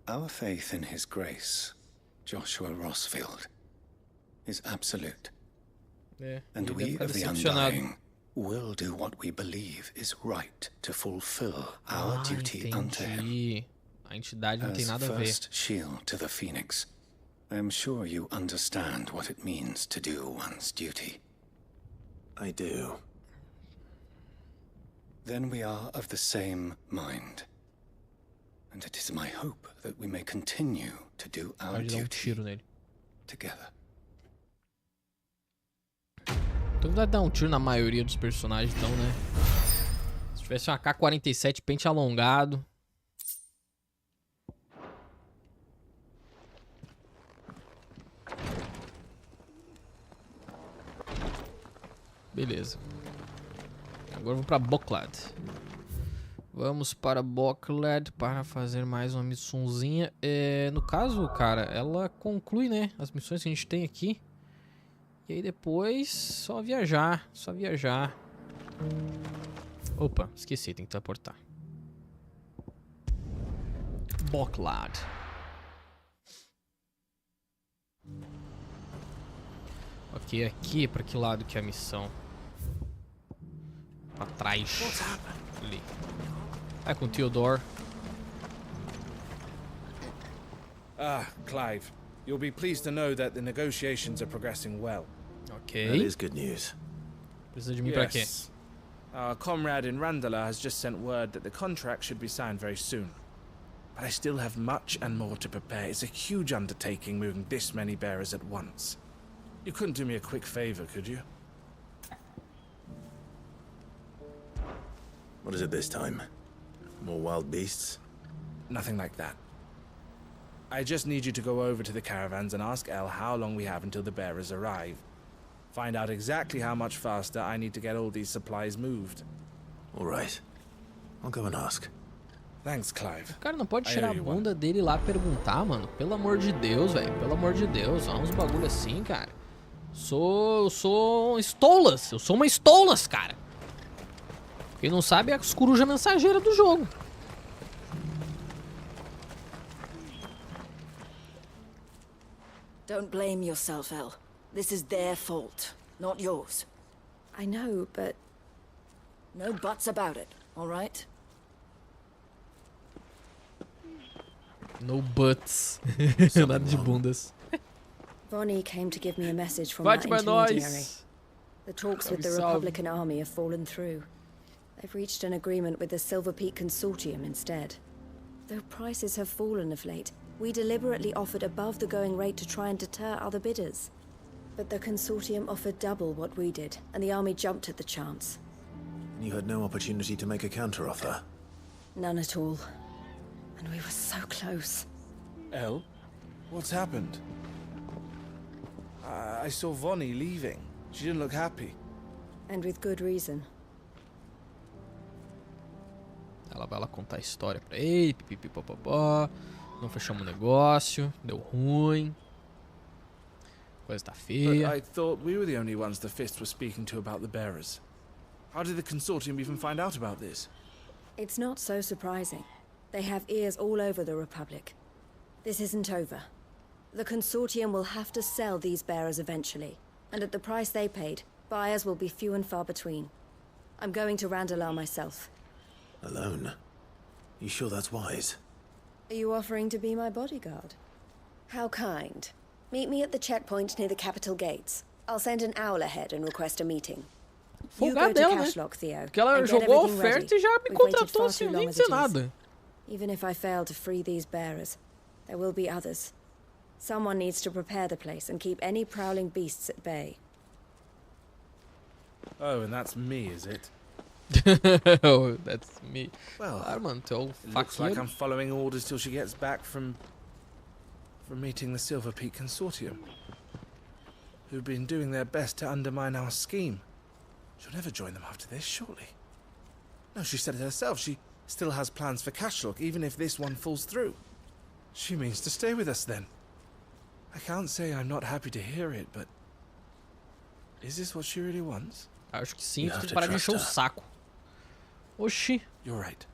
our faith in his grace, Joshua Rosfield, is absolute. And ele we deve ficar of the decepcionado. Undying will do what we believe is right to fulfill our duty unto him. Entendi. A entidade não tem As nada a ver. first shield to the Phoenix, I am sure you understand what it means to do one's duty. I do. Then we are of the same mind. And it is my hope that we may continue to do our Pode dar um duty tiro nele. together. Então vai dar um tiro na maioria dos personagens, então, né? Se tivesse uma K-47 pente alongado. Beleza. Agora vamos para Boklad. Vamos para Boklad para fazer mais uma missãozinha. No caso, cara, ela conclui, né, as missões que a gente tem aqui. E aí depois, só viajar, só viajar. Opa, esqueci, tem que teleportar. Boklad. Ok, aqui, pra que lado que é a missão? Pra trás. Ali. É com o Theodore. Clive. You'll be pleased to know that the negotiations are progressing well. Ok. That is good news. Precisa de mim pra quê? Yes. Our comrade in Randala has just sent word that the contract should be signed very soon. But I still have much and more to prepare. It's a huge undertaking moving this many bearers at once. You couldn't do me a quick favor, could you? What is it this time? More wild beasts? Nothing like that. I just need you to go over to the caravans and ask El how long we have until the bearers arrive. Find out exactly how much faster I need to get all these supplies moved. All right. I'll go and ask. Thanks, Clive. O cara não pode tirar a bunda dele lá perguntar, mano. Pelo amor de Deus, velho. Pelo amor de Deus. Olha uns bagulho assim, cara. Eu sou Stolas. Eu sou uma Stolas, cara. Quem não sabe é as coruja mensageira do jogo. Don't blame yourself, El. This is their fault, not yours. I know, but... No buts about it, all right? No buts. Nada de bundas. Bonnie came to give me a message from Bate that pra intermediary. nós. The talks with the Republican army have fallen through. They've reached an agreement with the Silver Peak Consortium instead. Though prices have fallen of late, we deliberately offered above the going rate to try and deter other bidders. But the Consortium offered double what we did, and the army jumped at the chance. You had no opportunity to make a counteroffer? None at all. And we were so close. El? What's happened? I saw Vonnie leaving. She didn't look happy. And with good reason. Ela vai lá contar a história pra ele, pipipipopopó. Não fechamos o negócio, deu ruim. Coisa tá But feia. I thought we were the only ones the Fist were speaking to about the bearers. How did the Consortium even find out about this? It's not so surprising. They have ears all over the Republic. This isn't over. The Consortium will have to sell these bearers eventually, and at the price they paid, buyers will be few and far between. I'm going to Randalar myself. Alone? You sure that's wise? Are you offering to be my bodyguard? How kind. Meet me at the checkpoint near the capital gates. I'll send an owl ahead and request a meeting. You go to Cashlock, Theo. Porque ela and get jogou a everything ready. oferta e já me We've waited contratou far sem too long nem as dizer it is. nada. Even if I fail to free these bearers, there will be others. Someone needs to prepare the place and keep any prowling beasts at bay. Oh, and that's me, is it? Oh, that's me. Well, Claro, mano, tu é o it looks like faqueiro. I'm following orders till she gets back from meeting the Silver Peak Consortium, who've been doing their best to undermine our scheme. She'll never join them after this, surely. No, she said it herself. She still has plans for Cashlock, even if this one falls through. She means to stay with us, then. I can't say I'm not happy to hear it, but... Is this what she really wants? Acho que sim, tu tem que parar de encher o saco. Oxi. You're right.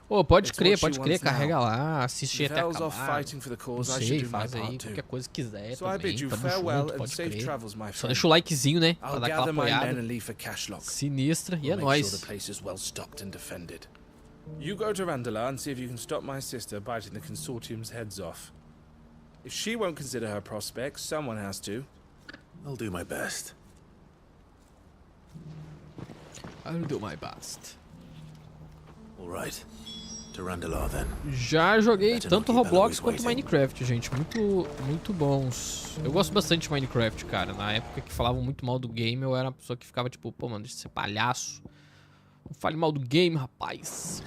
Ô, pode It's crer, what she pode crer, wants now. carrega lá, assiste If até El's off acabar. fighting for the Não cause, I sei, should do my faz aí part too. qualquer coisa que quiser So I também, bid you tamo farewell junto, and pode safe crer. travels, my Só friend. deixa o likezinho, né, pra I'll dar aquela gather my men apoiada and leave for Cashlock. sinistra, e é We'll make sure nóis. the place is well stocked and defended. You go to Randalar and see if you can stop my sister biting the Consortium's heads off. If she won't consider her prospects, someone has to. I'll do my best. I'll do my best. All right. To Randalar, then. Já joguei Better tanto not keep Roblox Eloise quanto waiting. Minecraft, gente. Muito bons. Eu gosto bastante de Minecraft, cara. Na época que falavam muito mal do game, eu era uma pessoa que ficava tipo, pô, mano, deixa de ser palhaço. Não fale mal do game, rapaz.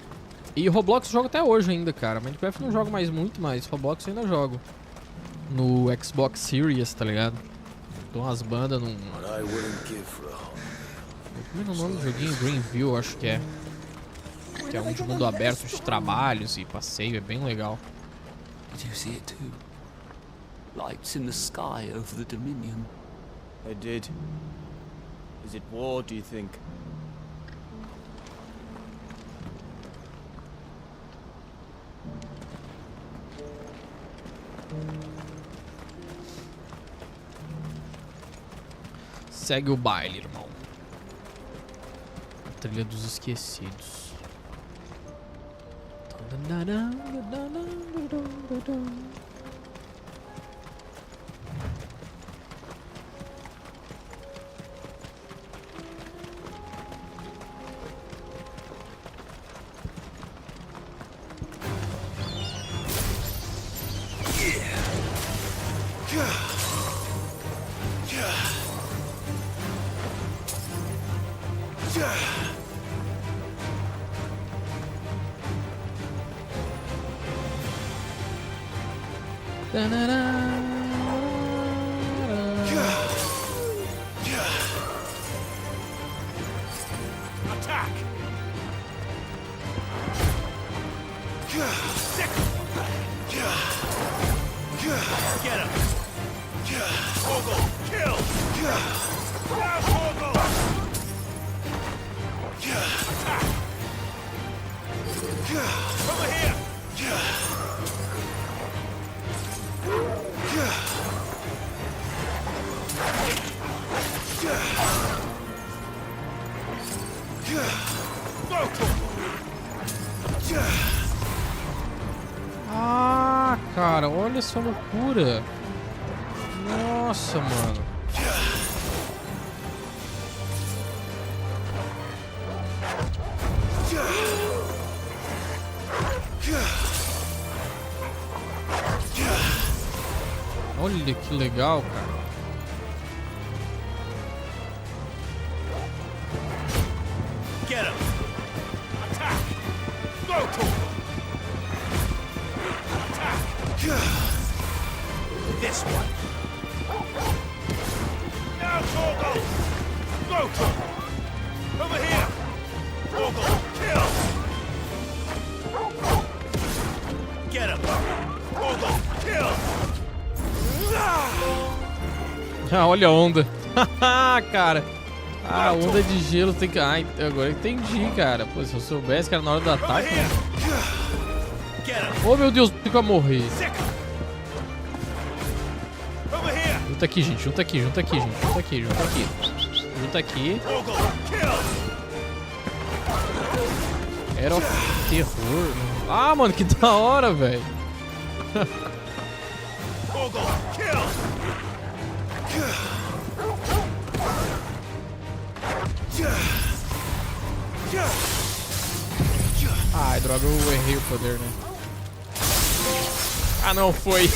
E Roblox eu jogo até hoje ainda, cara. Minecraft eu não jogo mais muito, mas Roblox eu ainda jogo. No Xbox Series, tá ligado? Dou umas bandas num... What I wouldn't give for a home. Como é o nome do joguinho? Greenville, acho que é. Que é um de mundo aberto de trabalhos e passeio, é bem legal. Did you see it too? Lights in the sky over the Dominion. I did. Is it war, do you think? Segue o baile, irmão. A trilha dos esquecidos. Ah, cara, olha essa loucura. Nossa, mano. Olha que legal, cara. Get him. Attack. Go to him. This one. Now, Torgal! Go to him! Over here! Torgal, kill! Get him! Torgal, kill! Ah, olha a onda. Cara. Ah, a onda de gelo tem que... Ah, agora eu entendi, cara. Pô, se eu soubesse que era na hora do ataque... Oh, meu Deus, fica a morrer. Junta aqui, gente. Junta aqui, junta aqui, gente. Junta aqui, junta aqui. Junta aqui. Era terror. Ah, mano, que da hora, velho. Ai, droga, eu errei o poder, né? Ah, não, foi.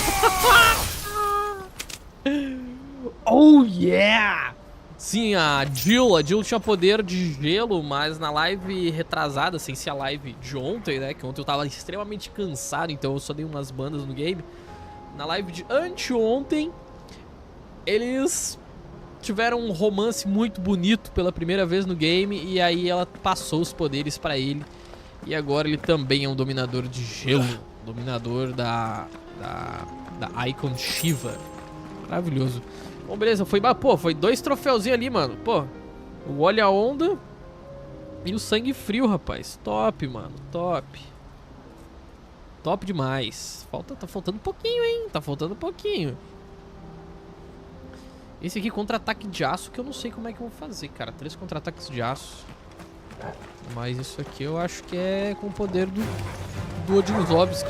Oh, yeah! Sim, a Jill tinha poder de gelo, mas na live retrasada, sem ser a live de ontem, né? Que ontem eu tava extremamente cansado, então eu só dei umas bandas no game. Na live de anteontem, eles tiveram um romance muito bonito pela primeira vez no game, e aí ela passou os poderes pra ele. E agora ele também é um dominador de gelo, dominador da Eikon Shiva. Maravilhoso. Bom, beleza, foi 2 troféuzinhos ali, mano. Pô, o olho a onda e o sangue frio, rapaz. Top, mano, top. Top demais. Tá faltando um pouquinho, hein? Tá faltando um pouquinho. Esse aqui contra-ataque de aço que eu não sei como é que eu vou fazer, cara. 3 contra-ataques de aço. Mas isso aqui eu acho que é com o poder do Odinzovski.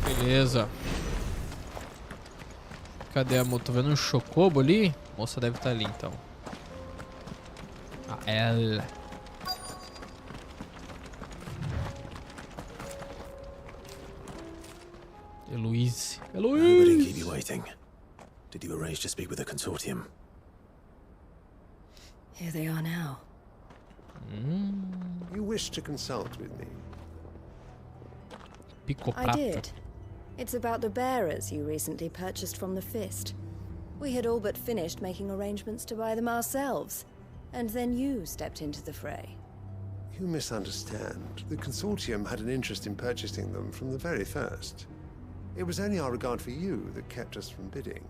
Beleza. Cadê a moça? Tô vendo um chocobo ali? A moça deve estar ali, então. Ah, ela. Eloise. Nobody keep you waiting. Did you arrange to speak with the consortium? Here they are now. You wish to consult with me? I did. It's about the bearers you recently purchased from the Fist. We had all but finished making arrangements to buy them ourselves, and then you stepped into the fray. You misunderstand. The consortium had an interest in purchasing them from the very first. It was only our regard for you that kept us from bidding.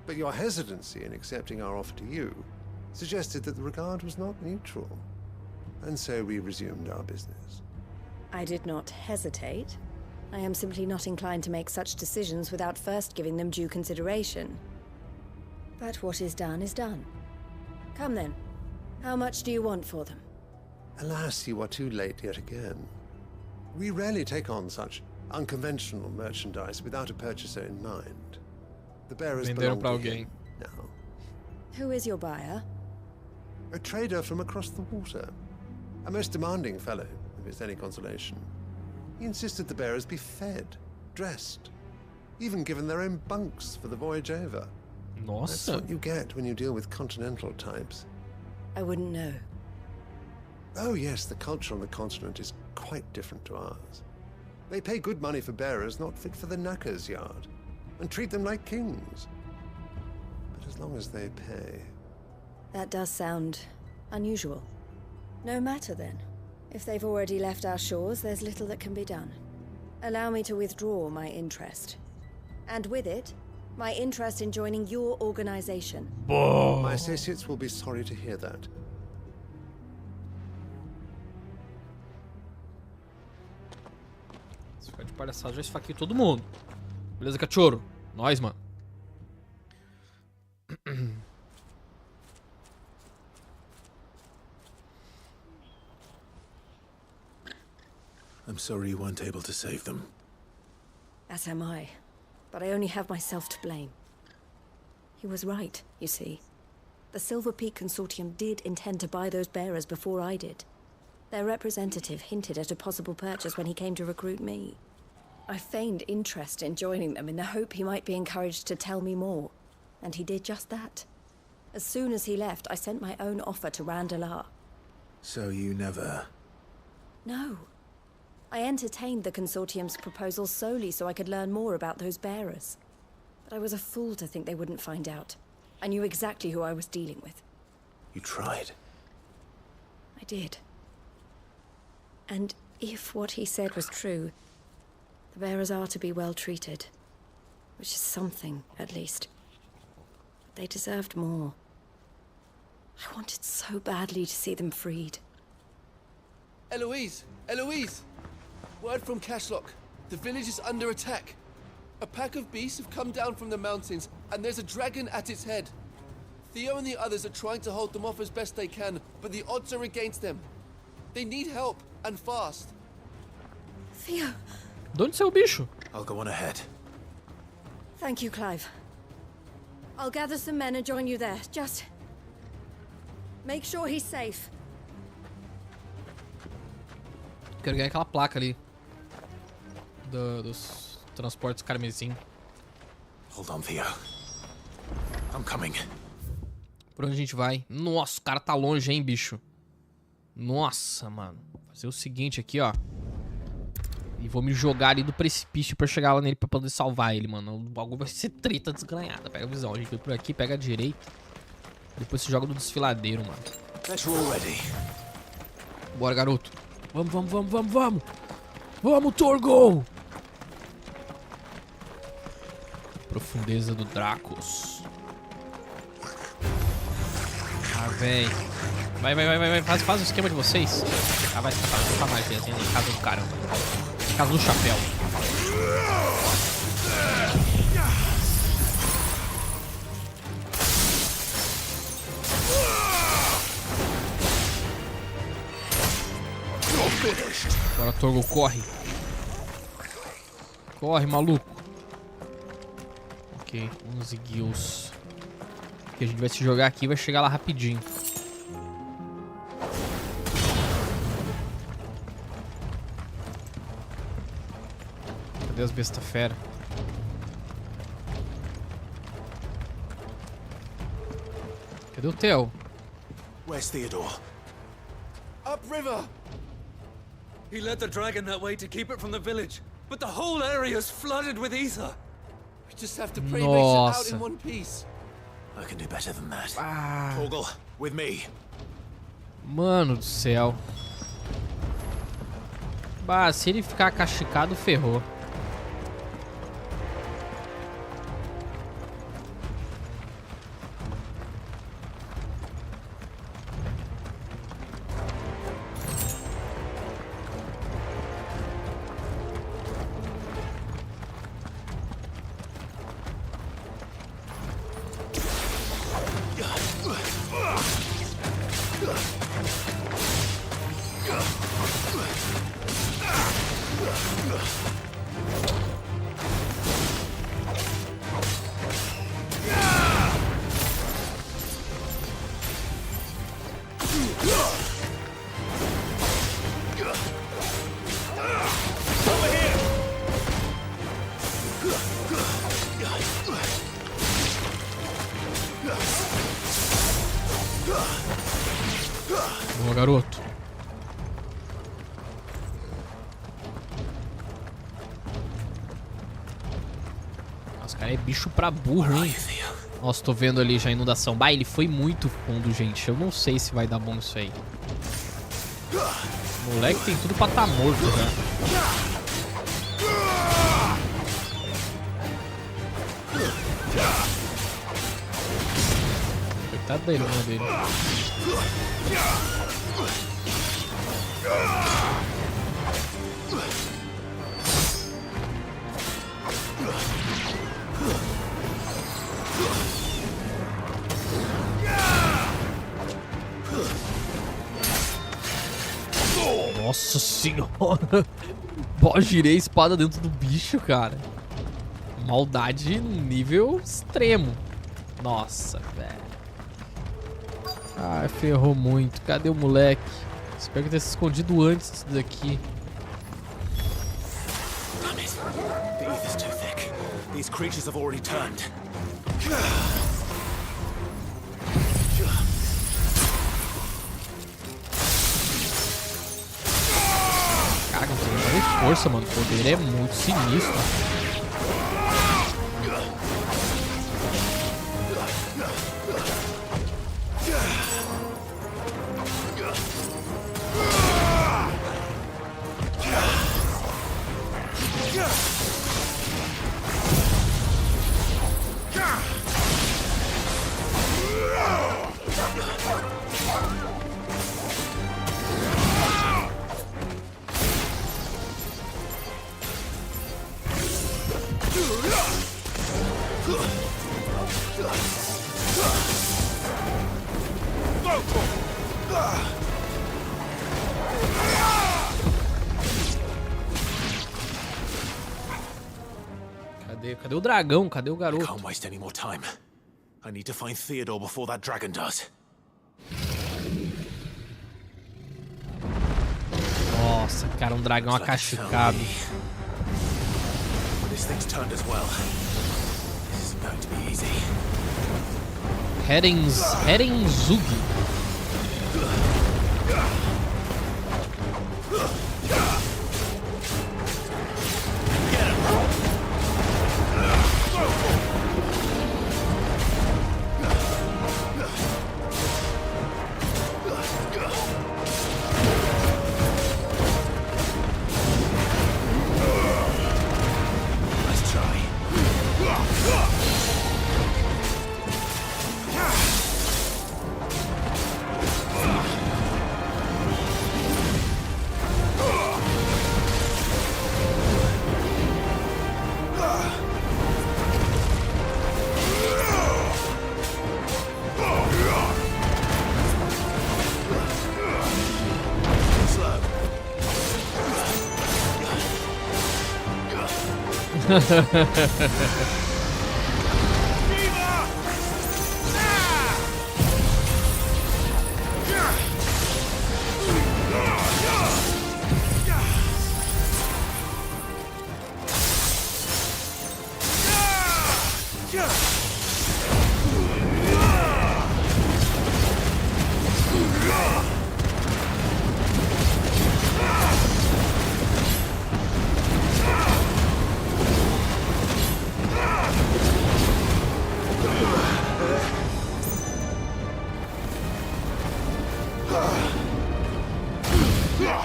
But your hesitancy in accepting our offer to you suggested that the regard was not mutual. And so we resumed our business. I did not hesitate. I am simply not inclined to make such decisions without first giving them due consideration. But what is done is done. Come then. How much do you want for them? Alas, you are too late yet again. We rarely take on such unconventional merchandise without a purchaser in mind. The bearers belong to him now. Who is your buyer? A trader from across the water. A most demanding fellow, if it's any consolation. He insisted the bearers be fed, dressed, even given their own bunks for the voyage over. That's Nossa. what you get when you deal with continental types. I wouldn't know. Oh yes, the culture on the continent is quite different to ours. They pay good money for bearers not fit for the knacker's yard, and treat them like kings. But as long as they pay... That does sound unusual. No matter then. If they've already left our shores, there's little that can be done. Allow me to withdraw my interest. And with it, my interest in joining your organization. My associates will be sorry to hear that. Se ficar de palhaçada, já esfaquei todo mundo. Beleza, cachorro? Nós, mano. I'm sorry you weren't able to save them. As am I. But I only have myself to blame. He was right, you see. The Silver Peak Consortium did intend to buy those bearers before I did. Their representative hinted at a possible purchase when he came to recruit me. I feigned interest in joining them in the hope he might be encouraged to tell me more. And he did just that. As soon as he left, I sent my own offer to Randalar. So you never... No. I entertained the Consortium's proposal solely so I could learn more about those bearers. But I was a fool to think they wouldn't find out. I knew exactly who I was dealing with. You tried. I did. And if what he said was true, the bearers are to be well treated. Which is something, at least. But they deserved more. I wanted so badly to see them freed. Eloise! Eloise! Word from Cashlock. The village is under attack. A pack of beasts have come down from the mountains, and there's a dragon at its head. Theo and the others are trying to hold them off as best they can, but the odds are against them. They need help, and fast. Theo! De onde saiu o bicho? I'll go on ahead. Thank you, Clive. I'll gather some men and join you there. Just... make sure he's safe. Quero ganhar aquela placa ali. Dos transportes carmesim. Hold on, Theo. I'm coming. Por onde a gente vai? Nossa, o cara tá longe, hein, bicho. Nossa, mano. Vou fazer o seguinte aqui, ó. E vou me jogar ali do precipício pra chegar lá nele pra poder salvar ele, mano. O bagulho vai ser treta desgranhada. Pega a visão. A gente vai por aqui, pega a direita. Depois se joga do desfiladeiro, mano. Bora, garoto. Vamos, vamos, vamos, vamos, vamos. Vamos, Torgo! Profundeza do Dracos. Ah, véi. Vai. Faz o esquema de vocês. Ah, vai escapar magia, assim, em casa do caramba. Em casa do chapéu. Bora, Torgo, corre. Corre, maluco. Ok, 11 guilds. Que a gente vai se jogar aqui e vai chegar lá rapidinho. Cadê as besta fera? Cadê o Theo? Where's Theodore? Upriver! He led the dragon that way to keep it from the village, but the whole area is flooded with ether. We just have to pray it makes it out in one piece. I can do better than that. Torgal, with me. Mano do céu. Bah, se ele ficar castigado, ferrou. Calma, garoto. Nossa, cara, é bicho pra burro, hein? Nossa, tô vendo ali já a inundação. Bah, ele foi muito fundo, gente. Eu não sei se vai dar bom isso aí. O moleque tem tudo pra tá morto já. Coitado da irmã dele. Nossa senhora. Pô, girei a espada dentro do bicho, cara. Maldade nível extremo. Nossa, velho. Ah, ferrou muito. Cadê o moleque? Espero que tenha se escondido antes disso daqui. Damn it. The ether's too thick. These creatures have already turned. Cara, não tem nada de força, mano. O poder é muito sinistro. Cadê o dragão? Cadê o garoto? Can't waste any more time. I need to find Theodore before that dragon does. Nossa, cara, um dragão acachucado. This thing's turned as well. This is going to be easy. Herenzug.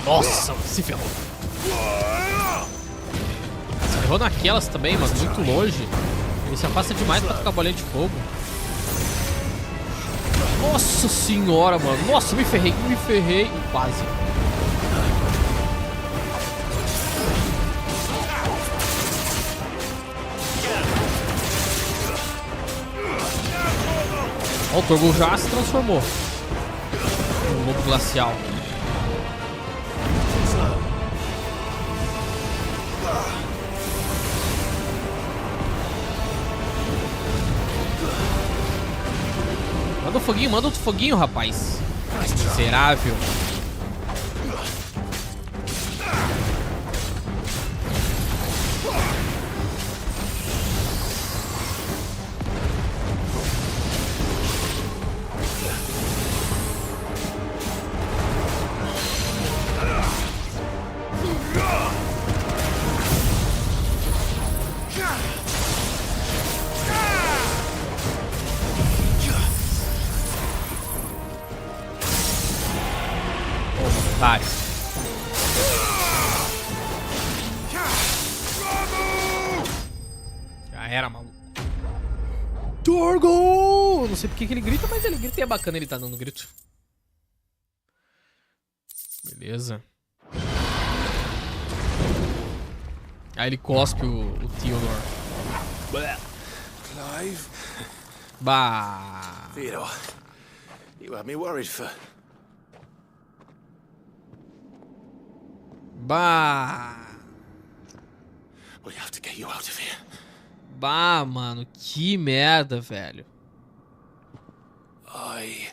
Nossa, se ferrou. Se ferrou naquelas também, mano, muito longe. Ele se afasta demais pra tocar bolinha de fogo. Nossa senhora, mano. Nossa, me ferrei. Quase. Ó, o Torgol já se transformou no lobo glacial. Manda outro foguinho, rapaz. Miserável. Otário. Já era, maluco. Torgo! Não sei porque que ele grita, mas ele grita e é bacana ele tá dando grito. Beleza. Aí ele cospe o Theodore. Clive? Bah. Theodore, you had me worried for... Bah. We have to get you out of here. Bah, mano, que merda, velho. I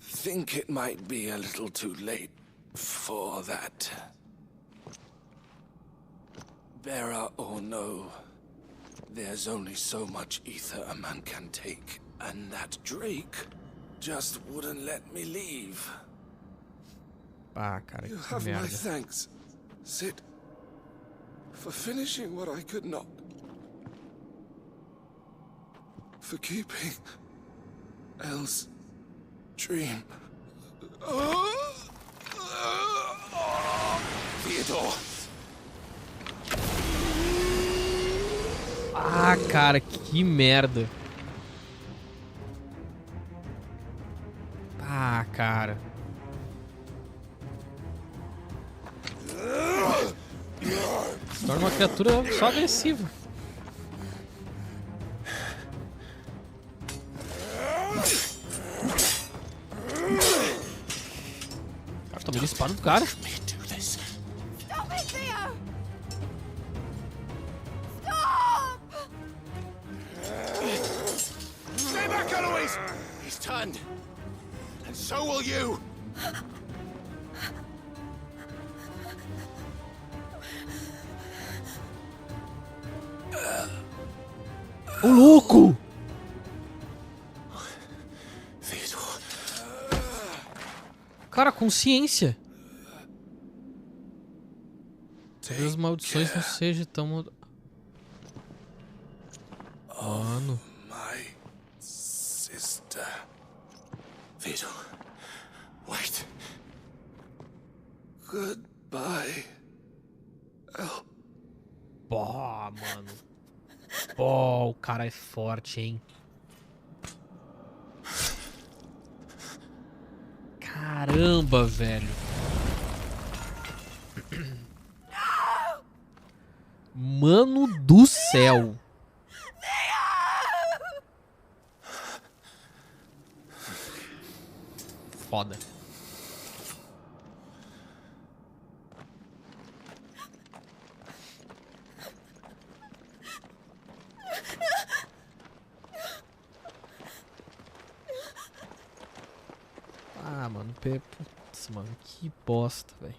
think it might be a little too late for that. Bearer or no, there's only so much ether a man can take, and that Drake just wouldn't let me leave. Ah, cara, You que have my merda. thanks, Sid, for finishing what I could not. For keeping Elle's dream. Theodore. Ah, cara, que merda. Ah, cara. Se torna uma criatura só agressiva. Cara, tomei a espada do cara. Stop it, Theo! Stop! Stay back, Eloise! He's turned. And so will you! Ô, louco! Cara, consciência. Talvez as maldições não sejam tão... Mano. My sister. Theodore. Wait. Goodbye. Oh. Pô, mano. Pô, o cara é forte, hein? Caramba, velho. Mano do céu. Foda. Ah, mano, putz, mano, que bosta, velho.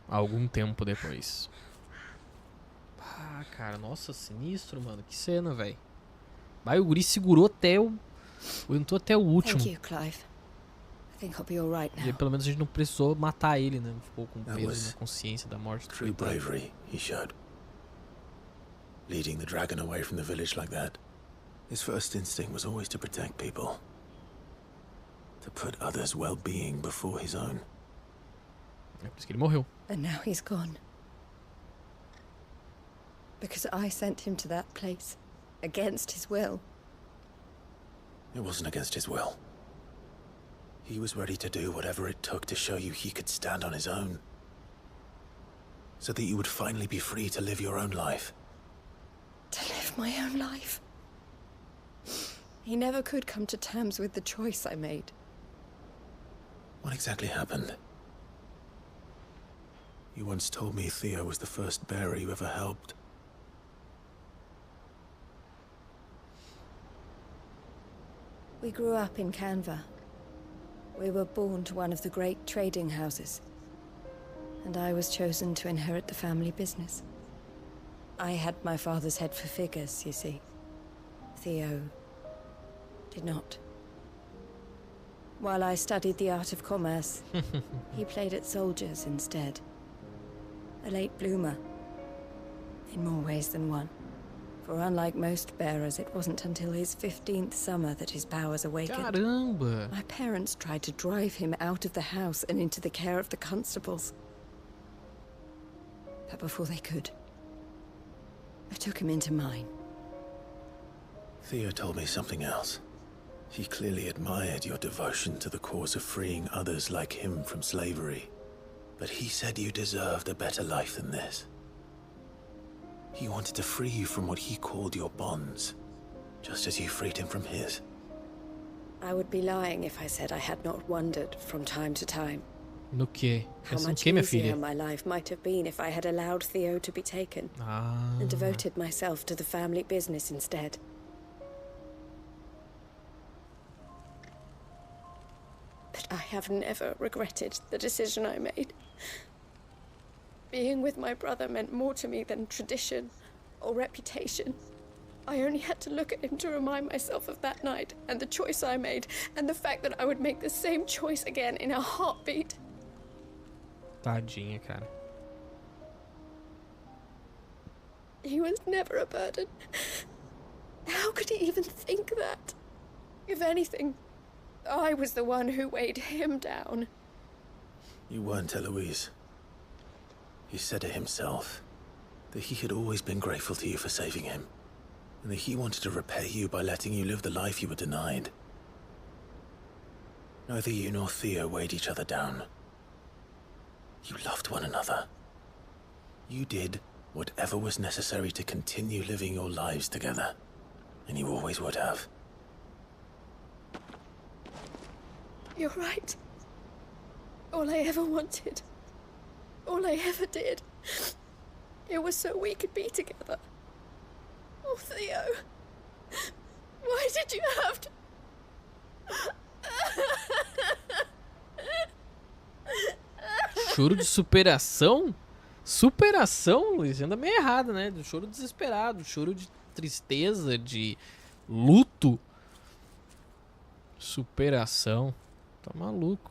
Algum tempo depois. Ah, cara, nossa, sinistro, mano, que cena, velho. Vai, o guri segurou até o... Aguentou até o último. Thank you, Clive. I think I'll be all right now. E aí, pelo menos a gente não precisou matar ele, né? Não ficou com peso na consciência da morte. True bravery he showed. Leading the dragon away from the village like that. His first instinct was always to protect people. To put others' well-being before his own. É por isso que ele morreu. And now he's gone. Because I sent him to that place. Against his will. It wasn't against his will. He was ready to do whatever it took to show you he could stand on his own. So that you would finally be free to live your own life. To live my own life. He never could come to terms with the choice I made. What exactly happened? You once told me Theo was the first bearer you ever helped. We grew up in Canva. We were born to one of the great trading houses. And I was chosen to inherit the family business. I had my father's head for figures, you see. Theo did not. While I studied the art of commerce, he played at soldiers instead. A late bloomer. In more ways than one. For unlike most bearers, it wasn't until his 15th summer that his powers awakened. Caramba! My parents tried to drive him out of the house and into the care of the constables. But before they could, I took him into mine. Theo told me something else. He clearly admired your devotion to the cause of freeing others like him from slavery. But he said you deserved a better life than this. He wanted to free you from what he called your bonds, just as you freed him from his. I would be lying if I said I had not wondered from time to time. No quê? How much easier my life might have been if I had allowed Theo to be taken and devoted myself to the family business instead. But I have never regretted the decision I made. Being with my brother meant more to me than tradition or reputation. I only had to look at him to remind myself of that night and the choice I made and the fact that I would make the same choice again in a heartbeat. Tadinha, cara. He was never a burden. How could he even think that? If anything, I was the one who weighed him down. You weren't, Eloise. He said it himself, that he had always been grateful to you for saving him, and that he wanted to repay you by letting you live the life you were denied. Neither you nor Theo weighed each other down. You loved one another. You did whatever was necessary to continue living your lives together, and you always would have. You're right. All I ever wanted, all I ever did, it was so we could be together. Oh, Theo, why did you have to... Choro de superação? Superação? Legenda meio errada, né? Do choro desesperado, choro de tristeza, de luto. Superação. Tá maluco.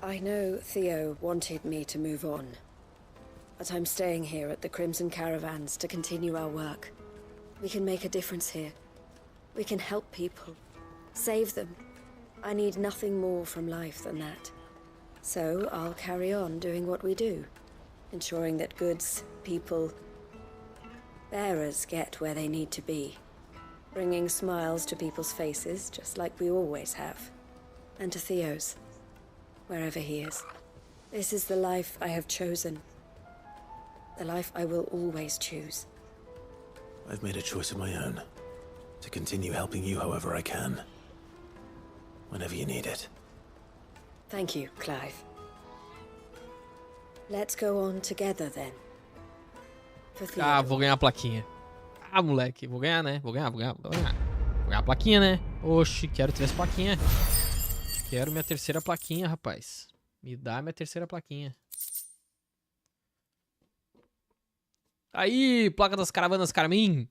I know Theo wanted me to move on, but I'm staying here at the Crimson Caravans to continue our work. We can make a difference here. We can help people, save them. I need nothing more from life than that. So I'll carry on doing what we do, ensuring that goods, people, bearers get where they need to be, bringing smiles to people's faces just like we always have, and to Theo's. Wherever he is. This is the life I have chosen. The life I will always choose. I've made a choice of my own. To continue helping you however I can. Whenever you need it. Thank you, Clive. Let's go on together then. For Theo. Ah, vou ganhar a plaquinha. Ah, moleque. Vou ganhar, né? Vou ganhar. Vou ganhar a plaquinha, né? Oxi, quero ter essa plaquinha. Quero minha terceira plaquinha, rapaz. Me dá minha terceira plaquinha. Aí, placa das caravanas Carmim.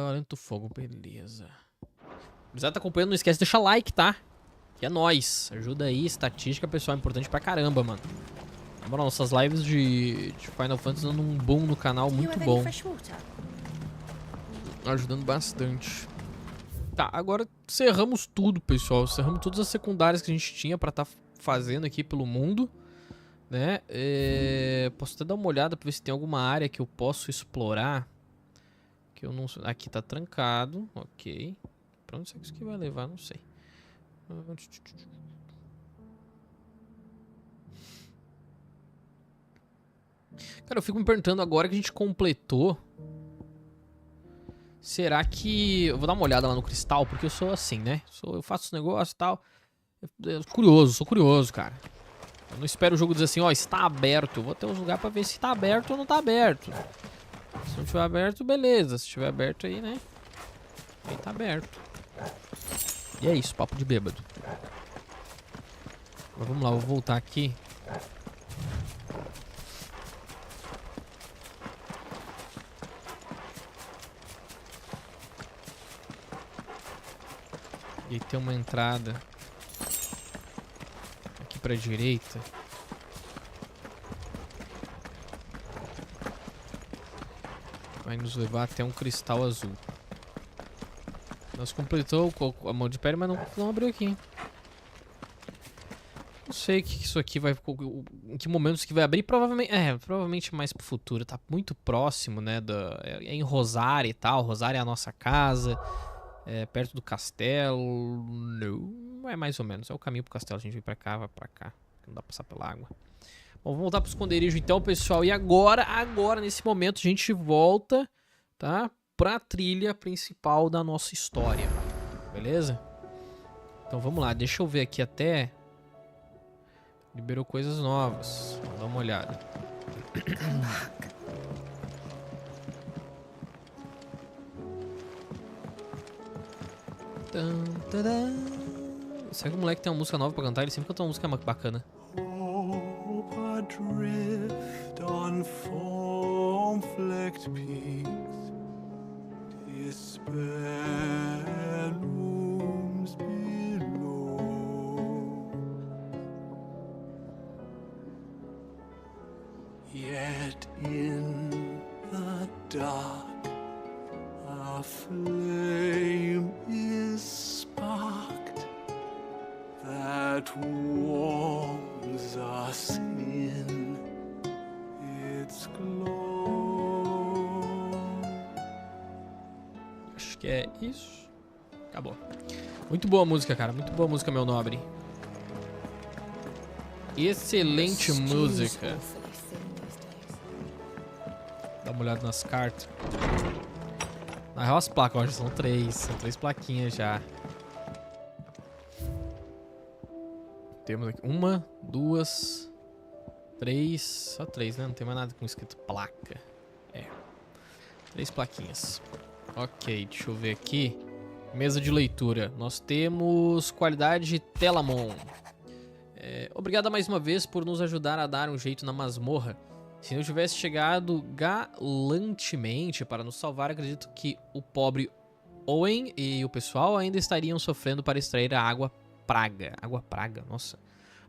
Alento fogo, beleza. Se tá acompanhando, não esquece de deixar like, tá? Que é nóis. Ajuda aí, estatística, pessoal, é importante pra caramba, mano. Na moral, nossas lives de Final Fantasy dando um boom no canal muito bom. Ajudando bastante. Tá, agora cerramos tudo, pessoal. Cerramos todas as secundárias que a gente tinha pra tá fazendo aqui pelo mundo, né? Posso até dar uma olhada pra ver se tem alguma área que eu posso explorar. Que eu não... Aqui tá trancado, ok. Pra onde isso aqui vai levar? Não sei. Cara, eu fico me perguntando agora que a gente completou. Será que... Eu vou dar uma olhada lá no cristal, porque eu sou assim, né? Eu faço os negócios e tal. Sou curioso, cara. Eu não espero o jogo dizer assim, ó, está aberto. Eu vou ter uns lugares pra ver se tá aberto ou não tá aberto. Se não tiver aberto, beleza. Se tiver aberto aí, né? Aí tá aberto. E é isso, papo de bêbado. Mas vamos lá, eu vou voltar aqui. E tem uma entrada aqui pra direita. vai nos levar até um cristal azul. Nós completou a mão de pele, mas não abriu aqui. Não sei o que isso aqui vai... Em que momento isso aqui vai abrir. Provavelmente mais pro futuro. Tá muito próximo, né? É em Rosaria e tal. Rosaria é a nossa casa. É perto do castelo. Não, é mais ou menos. É o caminho pro castelo. A gente vem pra cá, vai pra cá. Não dá pra passar pela água. Bom, vamos voltar pro esconderijo então, pessoal. E agora, nesse momento, a gente volta, tá? Pra trilha principal da nossa história. Beleza? Então vamos lá. Deixa eu ver aqui até... Liberou coisas novas. Vamos dar uma olhada. Será que o moleque tem uma música nova pra cantar? Ele sempre canta uma música bacana. Hope adrift on foam-flecked peaks, despair looms below. Yet in the dark, a flame is sparked that warms us in its glow. Acho que é isso. Acabou. Muito boa música, cara. Muito boa música, meu nobre. Excelente música. Dá uma olhada nas cartas. Na real, as placas, ó, já são três. São 3 plaquinhas já. Temos aqui 1, 2, 3. Só 3, né? Não tem mais nada com escrito placa. 3 plaquinhas. Ok, deixa eu ver aqui. Mesa de leitura. Nós temos qualidade Telamon. Obrigado mais uma vez por nos ajudar a dar um jeito na masmorra. Se não tivesse chegado galantemente para nos salvar, acredito que o pobre Owen e o pessoal ainda estariam sofrendo para extrair a água praga. Água praga, nossa.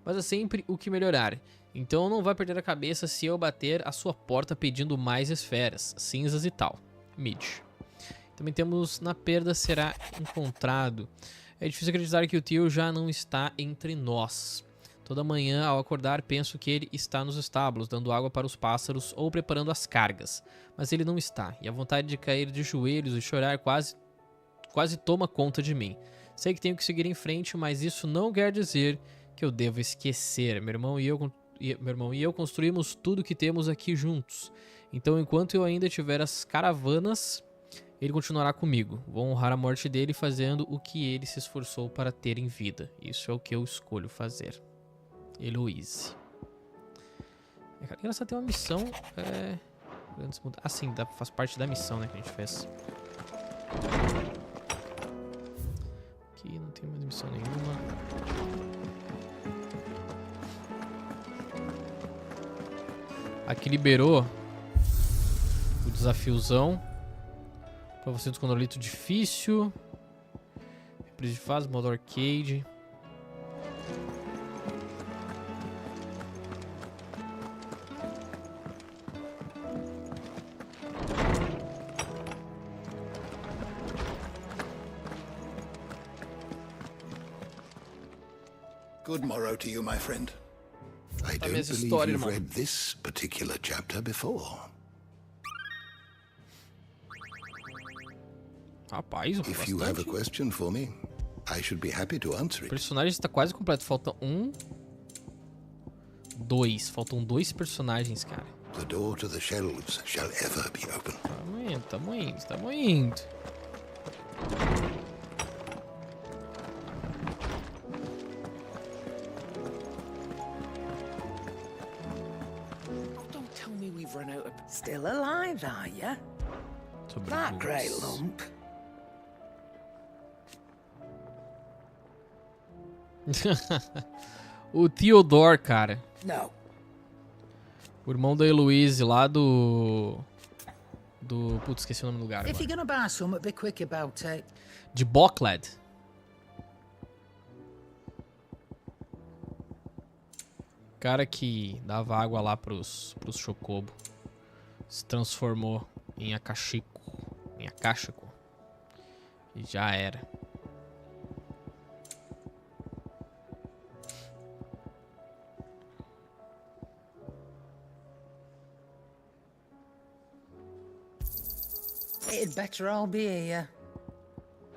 Mas é sempre o que melhorar. Então não vai perder a cabeça se eu bater a sua porta pedindo mais esferas, cinzas e tal. Mid. Também temos na perda será encontrado. É difícil acreditar que o tio já não está entre nós. Toda manhã, ao acordar, penso que ele está nos estábulos, dando água para os pássaros ou preparando as cargas. Mas ele não está, e a vontade de cair de joelhos e chorar quase toma conta de mim. Sei que tenho que seguir em frente, mas isso não quer dizer que eu devo esquecer. Meu irmão e eu construímos tudo que temos aqui juntos. Então, enquanto eu ainda tiver as caravanas, ele continuará comigo. Vou honrar a morte dele fazendo o que ele se esforçou para ter em vida. Isso é o que eu escolho fazer. Heloise. Engraçado, tem uma missão. Ah, sim, faz parte da missão, né, que a gente fez. Aqui não tem mais missão nenhuma. Aqui liberou o desafiozão pra você do controlito difícil. Reprise de fase, modo arcade. Good morrow to you, my friend. I don't believe you've read this particular chapter before. Rapaz, If you have a question for me, I should be happy to answer O it. personagem está quase completo. Falta 2. Faltam 2 personagens, cara. The door to the shelves shall ever be open. Tamo indo. Still alive, are ya? That grey lump. O Theodore, cara. No. O irmão da Heloise lá do... Putz, esqueci o nome do lugar If agora. you're gonna buy some, be quick about it. De Bockled. Cara que dava água lá pros Chocobo. Se transformou. Em Akashico. E já era. It'd better all be here.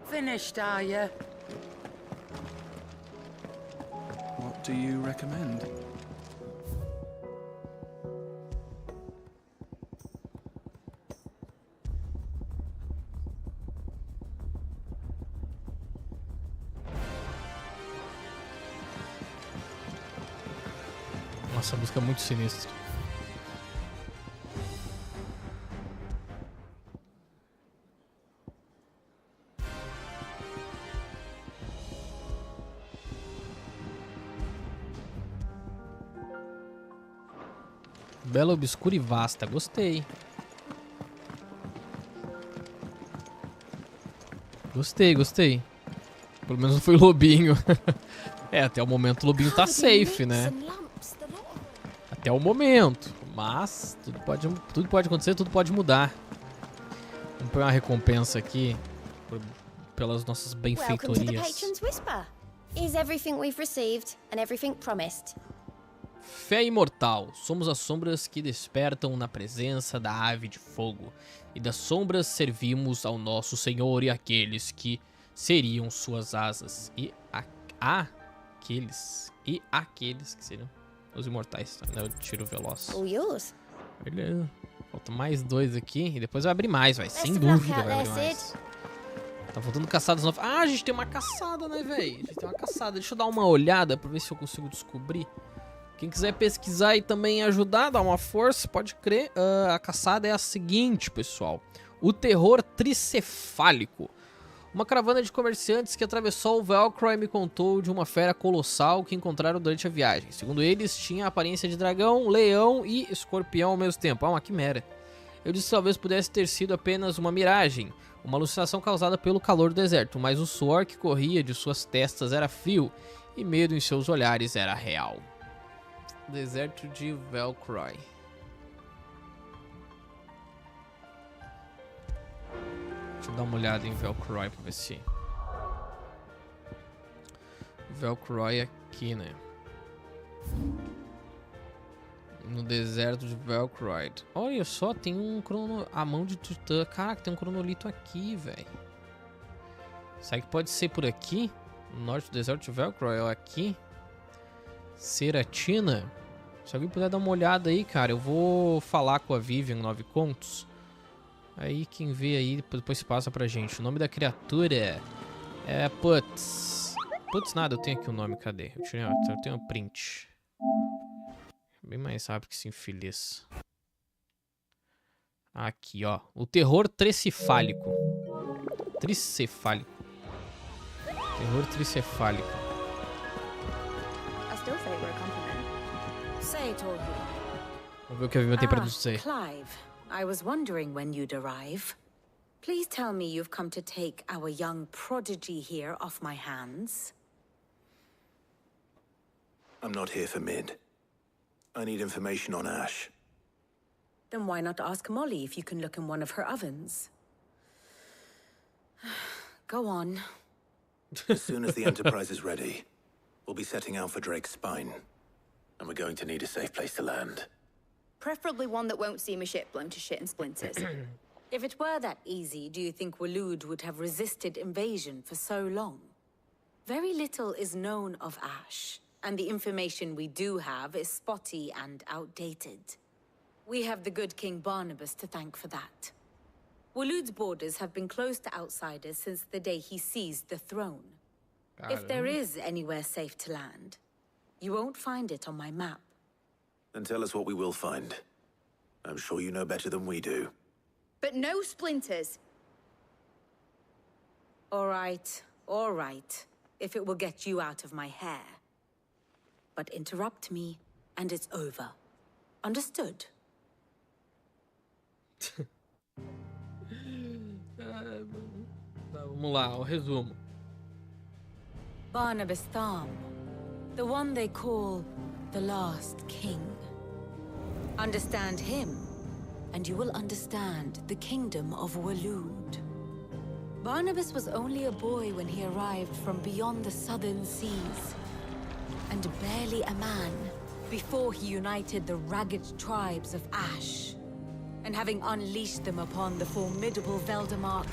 Finished, are you? What do you recommend? Nossa, a música é muito sinistra. Bela, obscura e vasta. Gostei. Gostei. Pelo menos não foi o lobinho. É, até o momento o lobinho tá safe, né? Até o momento. Mas tudo pode acontecer, tudo pode mudar. Vamos pegar uma recompensa aqui pelas nossas benfeitorias. Is everything we've received and everything promised. Fé imortal. Somos as sombras que despertam na presença da ave de fogo. E das sombras servimos ao nosso Senhor e aqueles que seriam suas asas. E aqueles que seriam os imortais. Tá? Eu tiro veloz. Beleza. Falta mais 2 aqui. E depois vai abrir mais, vai. Sem dúvida vai abrir mais. Tá faltando caçadas novas. Ah, a gente tem uma caçada, né, velho? A gente tem uma caçada. Deixa eu dar uma olhada pra ver se eu consigo descobrir. Quem quiser pesquisar e também ajudar, dar uma força, pode crer. A caçada é a seguinte, pessoal. O terror tricefálico. Uma caravana de comerciantes que atravessou o Velcro me contou de uma fera colossal que encontraram durante a viagem. Segundo eles, tinha a aparência de dragão, leão e escorpião ao mesmo tempo. Ah, uma quimera. Eu disse que talvez pudesse ter sido apenas uma miragem, uma alucinação causada pelo calor do deserto, mas o suor que corria de suas testas era frio e medo em seus olhares era real. Deserto de Velcro. Deixa eu dar uma olhada em Velcro pra ver se... Velcro aqui, né? No deserto de Velcro. Olha só, tem um a mão de Tutã. Caraca, tem um cronolito aqui, velho. Será que pode ser por aqui? No norte do deserto de Velcro, aqui. Ceratina. Se alguém puder dar uma olhada aí, cara, eu vou falar com a Vivian 9 Contos. Aí quem vê aí depois passa pra gente. O nome da criatura é Putz. Putz nada, eu tenho aqui o nome, cadê? Eu tenho um print. Bem mais rápido que esse infeliz. Aqui, ó. O terror tricefálico. Terror tricefálico. Vamos ver o que a Vivian tem pra dizer. Clive, I was wondering when you'd arrive. Please tell me you've come to take our young prodigy here off my hands. I'm not here for Mid. I need information on Ash. Then why not ask Molly if you can look in one of her ovens? Go on. As soon as the Enterprise is ready, we'll be setting out for Drake's Spine. And we're going to need a safe place to land. Preferably one that won't see my ship blown to shit and splinters. If it were that easy, do you think Waloed would have resisted invasion for so long? Very little is known of Ash, and the information we do have is spotty and outdated. We have the good King Barnabas to thank for that. Waloed's borders have been closed to outsiders since the day he seized the throne. If there is anywhere safe to land, you won't find it on my map. Then tell us what we will find. I'm sure you know better than we do. But no splinters. All right. If it will get you out of my hair. But interrupt me, and it's over. Understood? Vamos lá, o resumo. Barnabas Thom, the one they call the last king. Understand him, and you will understand the kingdom of Waloed. Barnabas was only a boy when he arrived from beyond the southern seas, and barely a man before he united the ragged tribes of Ash. And having unleashed them upon the formidable Veldamark,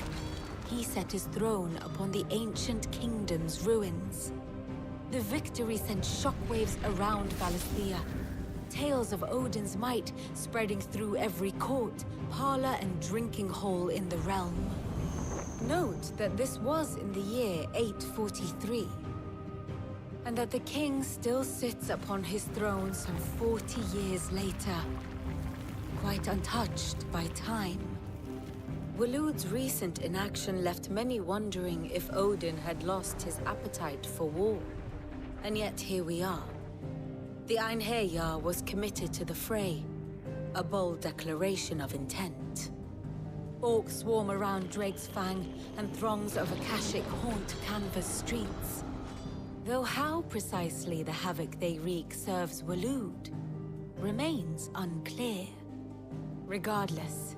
he set his throne upon the ancient kingdom's ruins. The victory sent shockwaves around Valisthea, tales of Odin's might spreading through every court, parlor, and drinking hole in the realm. Note that this was in the year 843, and that the king still sits upon his throne some 40 years later, quite untouched by time. Waloed's recent inaction left many wondering if Odin had lost his appetite for war. And yet here we are. The Einherjar was committed to the fray, a bold declaration of intent. Orcs swarm around Drake's Fang, and throngs of Akashic haunt Canvas streets. Though how precisely the havoc they wreak serves Waloed remains unclear. Regardless,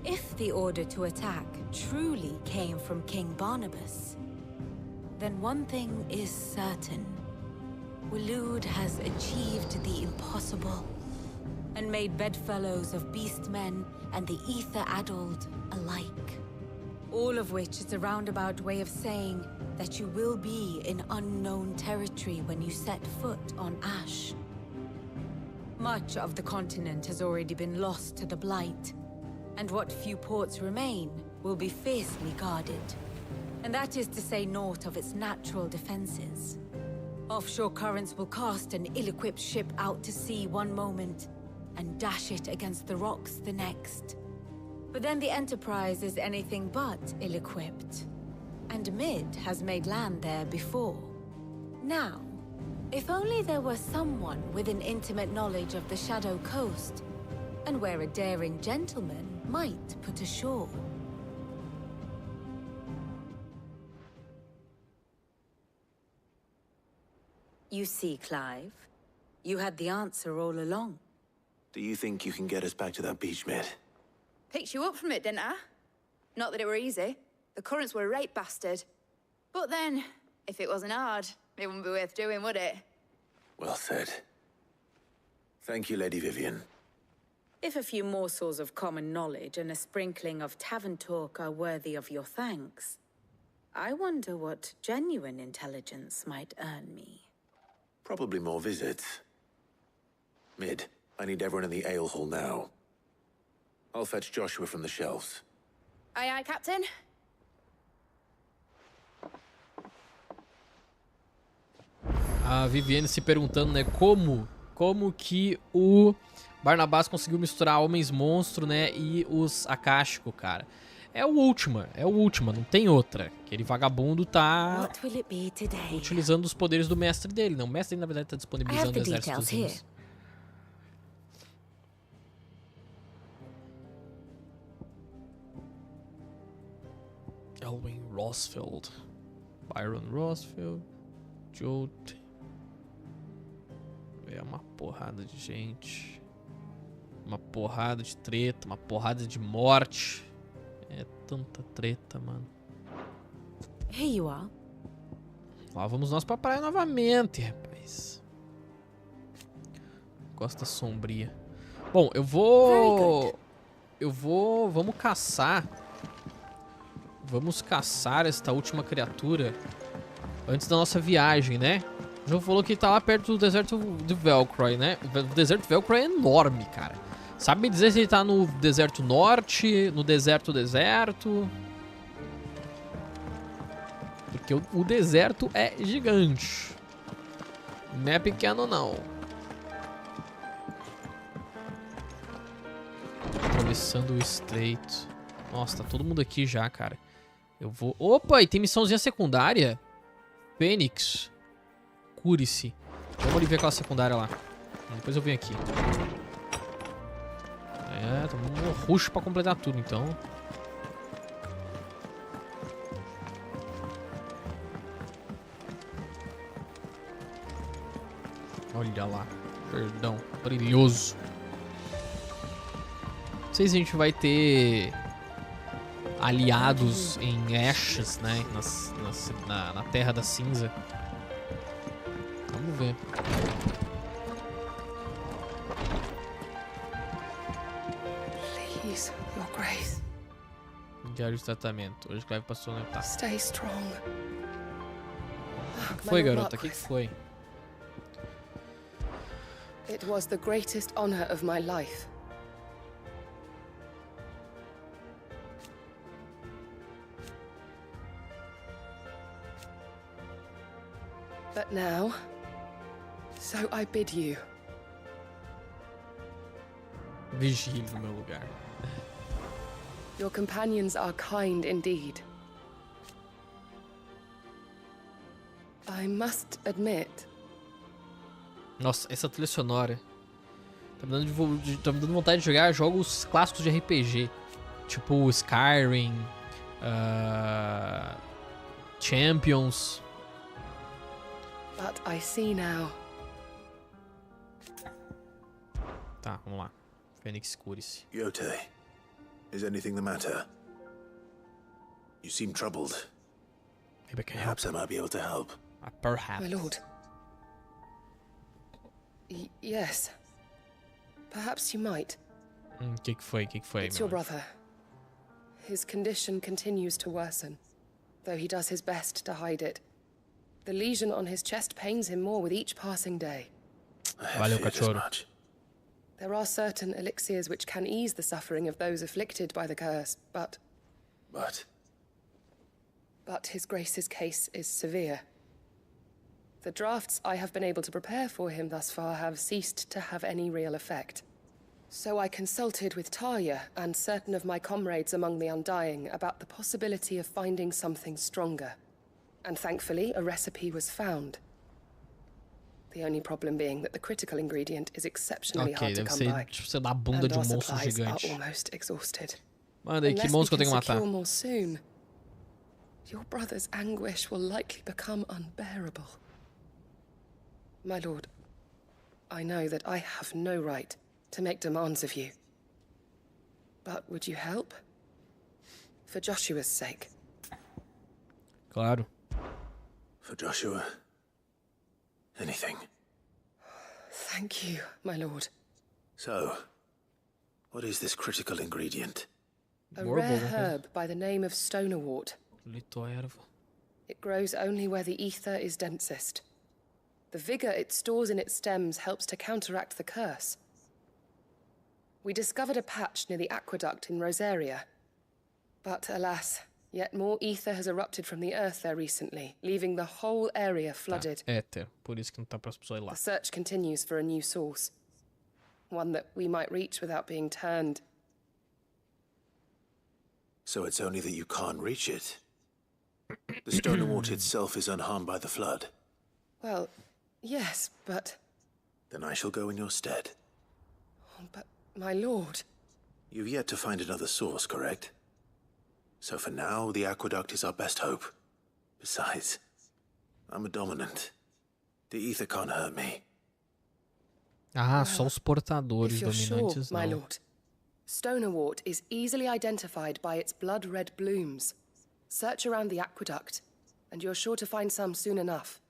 if the order to attack truly came from King Barnabas, then one thing is certain. Waloed has achieved the impossible, and made bedfellows of beastmen and the ether-addled alike. All of which is a roundabout way of saying that you will be in unknown territory when you set foot on Ash. Much of the continent has already been lost to the Blight, and what few ports remain will be fiercely guarded. And that is to say naught of its natural defenses. Offshore currents will cast an ill-equipped ship out to sea one moment, and dash it against the rocks the next. But then the Enterprise is anything but ill-equipped, and Mid has made land there before. Now, if only there were someone with an intimate knowledge of the Shadow Coast, and where a daring gentleman might put ashore. You see, Clive, you had the answer all along. Do you think you can get us back to that beach, Mid? Picked you up from it, didn't I? Not that it were easy. The currents were a right bastard. But then, if it wasn't hard, it wouldn't be worth doing, would it? Well said. Thank you, Lady Vivian. If a few morsels of common knowledge and a sprinkling of tavern talk are worthy of your thanks, I wonder what genuine intelligence might earn me. Probably more visits. Mid, I need everyone in the ale hall now. I'll fetch Joshua from the shelves. Aye, aye, Captain. A Viviane se perguntando, né, como que o Barnabás conseguiu misturar homens monstro, né, e os Akashico, cara. É o Ultima, não tem outra. Aquele vagabundo tá utilizando os poderes do mestre dele, né? O mestre dele, na verdade, tá disponibilizando exércitos. Elwin Rosfield, Byron Rosfield, Joe. É uma porrada de gente, uma porrada de treta, uma porrada de morte. É tanta treta, mano. Here you are. Lá vamos nós pra praia novamente, rapaz. Costa Sombria. Bom, vamos caçar. Vamos caçar esta última criatura antes da nossa viagem, né? O jogo falou que tá lá perto do deserto de Velcroy, né? O deserto de Velcroy é enorme, cara. Sabe me dizer se ele tá no deserto norte, no deserto? Porque o deserto é gigante. Não é pequeno, não. Atravessando o estreito. Nossa, tá todo mundo aqui já, cara. Eu vou... Opa, e tem missãozinha secundária. Fênix. Cure-se. Vamos ali ver aquela secundária lá. Depois eu venho aqui. É, tomamos um rush pra completar tudo, então. Olha lá. Perdão. Brilhoso. sei se a gente vai ter aliados em Ashes, né? Na Terra da Cinza. Vamos ver. Please, Your Grace. Diário de tratamento. Hoje o Clive passou no tá. Stay strong. O que foi, garota? O que foi? It was the greatest honor of my life. But now, so I bid you. Vigile no meu lugar. Your companions are kind indeed. I must admit. Nossa, essa trilha sonora tá me dando vontade de jogar jogos clássicos de RPG, tipo Skyrim, Champions. But I see now. Tá, vamos lá. Fênix, cure-se. Yote, is anything the matter? You seem troubled. Maybe I can Perhaps I might be able to help. Perhaps. My lord. Yes. Perhaps you might. Que foi? It's your brother. His condition continues to worsen, though he does his best to hide it. The lesion on his chest pains him more with each passing day. Valeu, cachorro. There are certain elixirs which can ease the suffering of those afflicted by the curse, but his grace's case is severe. The drafts I have been able to prepare for him thus far have ceased to have any real effect. So I consulted with Tarja and certain of my comrades among the Undying about the possibility of finding something stronger. And thankfully, a recipe was found. The only problem being that the critical ingredient is exceptionally hard to come by. Sei lá, a bunda de monstro gigante. Are almost exhausted. Manda aí, que monstro que eu tenho que matar? More soon, your brother's anguish will likely become unbearable. My lord, I know that I have no right to make demands of you. But would you help? For Joshua's sake. Claro. For Joshua, anything. Thank you, my lord. So, what is this critical ingredient? A rare herb by the name of stonerwort. It grows only where the ether is densest. The vigor it stores in its stems helps to counteract the curse. We discovered a patch near the aqueduct in Rosaria. But alas, yet more ether has erupted from the earth there recently, leaving the whole area flooded. Éter, por isso que não tá para as pessoas ir lá. The search continues for a new source. One that we might reach without being turned. So it's only that you can't reach it. The stonerwort itself is unharmed by the flood. Well, yes, but... Then I shall go in your stead. But, my lord... You've yet to find another source, correct? So for now, the aqueduct is our best hope. Besides, I'm a dominant. The ether can't hurt me. Ah, só os portadores dominantes, my lord. Stonerwort is easily identified by its blood-red blooms. Search around the aqueduct, and you're sure to find some soon enough.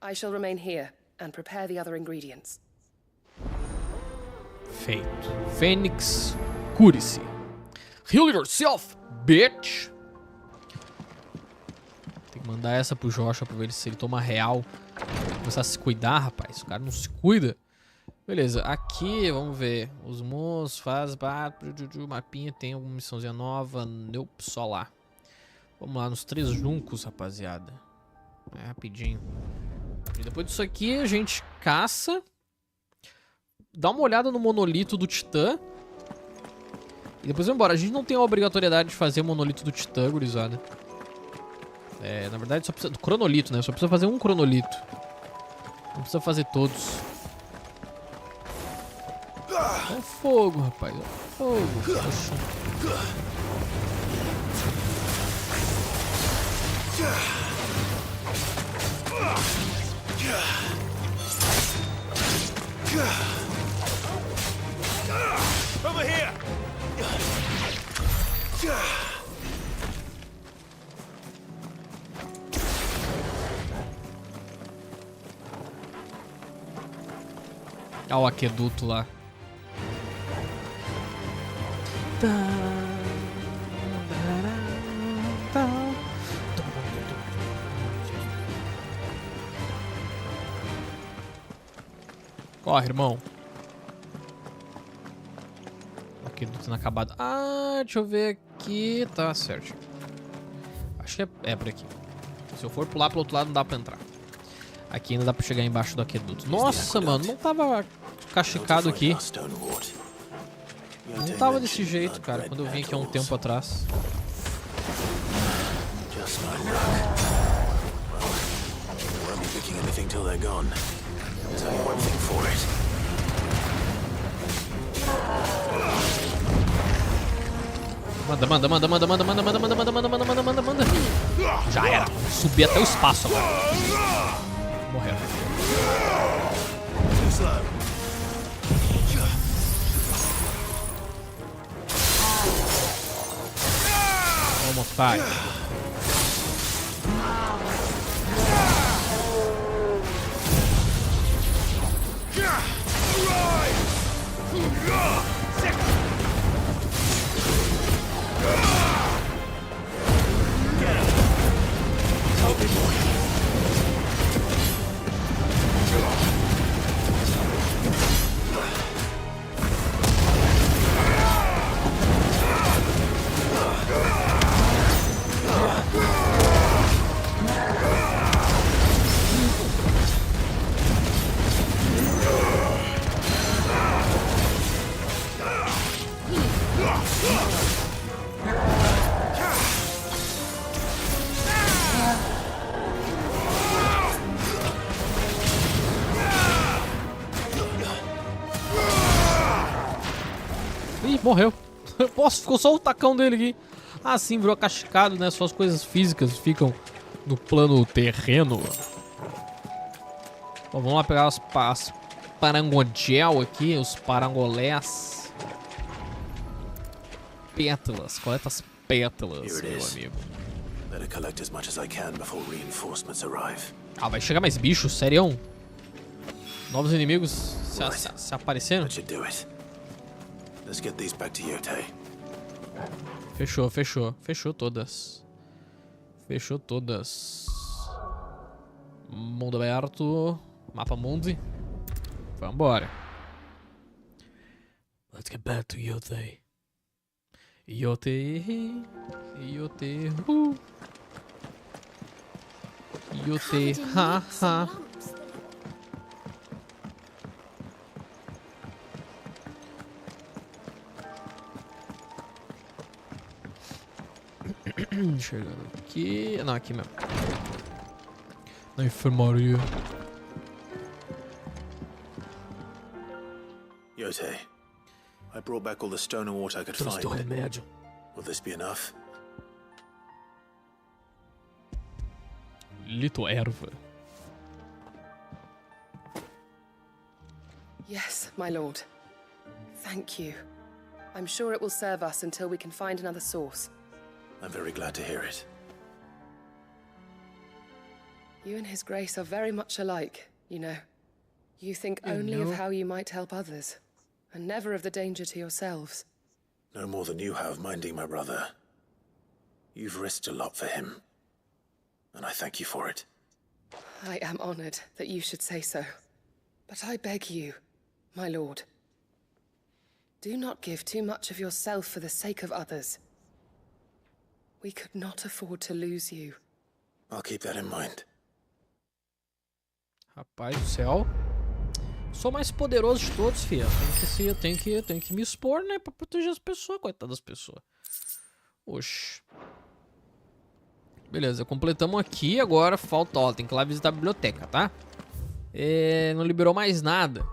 I shall remain here and prepare the other ingredients. Feito. Fênix, cure-se. Heal yourself, bitch! Tem que mandar essa pro Joshua pra ver se ele toma real. Começar a se cuidar, rapaz. O cara não se cuida. Beleza, aqui, vamos ver. Os moços faz mapinha, tem alguma missãozinha nova? Nope, só lá. Vamos lá, nos 3 juncos, rapaziada. É rapidinho. E depois disso aqui, a gente caça. Dá uma olhada no monolito do Titã. E depois vamos embora. A gente não tem a obrigatoriedade de fazer o monolito do Titã, gurizada. É, na verdade, só precisa do cronolito, né? Só precisa fazer um cronolito. Não precisa fazer todos. Olha o fogo, rapaz. Olha o fogo. Poxa. Over here! Olha o aqueduto lá. Corre, irmão. Aqueduto inacabado. Ah, deixa eu ver aqui. Tá certo. Acho que é por aqui. Se eu for pular pro outro lado, não dá pra entrar. Aqui ainda dá pra chegar embaixo do aqueduto. Nossa, mano, não tava cachecado aqui. Não tava desse jeito, cara, quando eu vim aqui há um tempo atrás. Manda. Já era. Subi até o espaço agora. Morreu. Vamos, pai. Ih, morreu. Poxa, ficou só o tacão dele aqui. Ah, sim, virou cachecado, né? Só as coisas físicas ficam no plano terreno. Bom, vamos lá pegar as parangogel aqui, os parangolés. Pétalas, coleta as pétalas, meu amigo. Ah, vai chegar mais bichos, sério? Novos inimigos se apareceram? Fechou todas. Mundo aberto. Mapa mundo. Vambora. Let's get back to Yotei. Yotei. Yotei, ha. Chegando aqui. Não, aqui mesmo. Na enfermaria. Yotei, I brought back all the stone and water I could find. Remédio. Will this be enough? Lito erva. Yes, my lord. Thank you. I'm sure it will serve us until we can find another source. I'm very glad to hear it. You and His Grace are very much alike, you know. You think only of how you might help others, and never of the danger to yourselves. No more than you have minding my brother. You've risked a lot for him, and I thank you for it. I am honored that you should say so. But I beg you, my lord, do not give too much of yourself for the sake of others. We could not afford to lose you. I'll keep that in mind. Rapaz do céu. Sou mais poderoso de todos, filha. Tenho que me expor, né? Pra proteger as pessoas, coitadas das pessoas. Oxi. Beleza, completamos aqui. Agora falta, ó, tem que ir lá visitar a biblioteca, tá? Não liberou mais nada.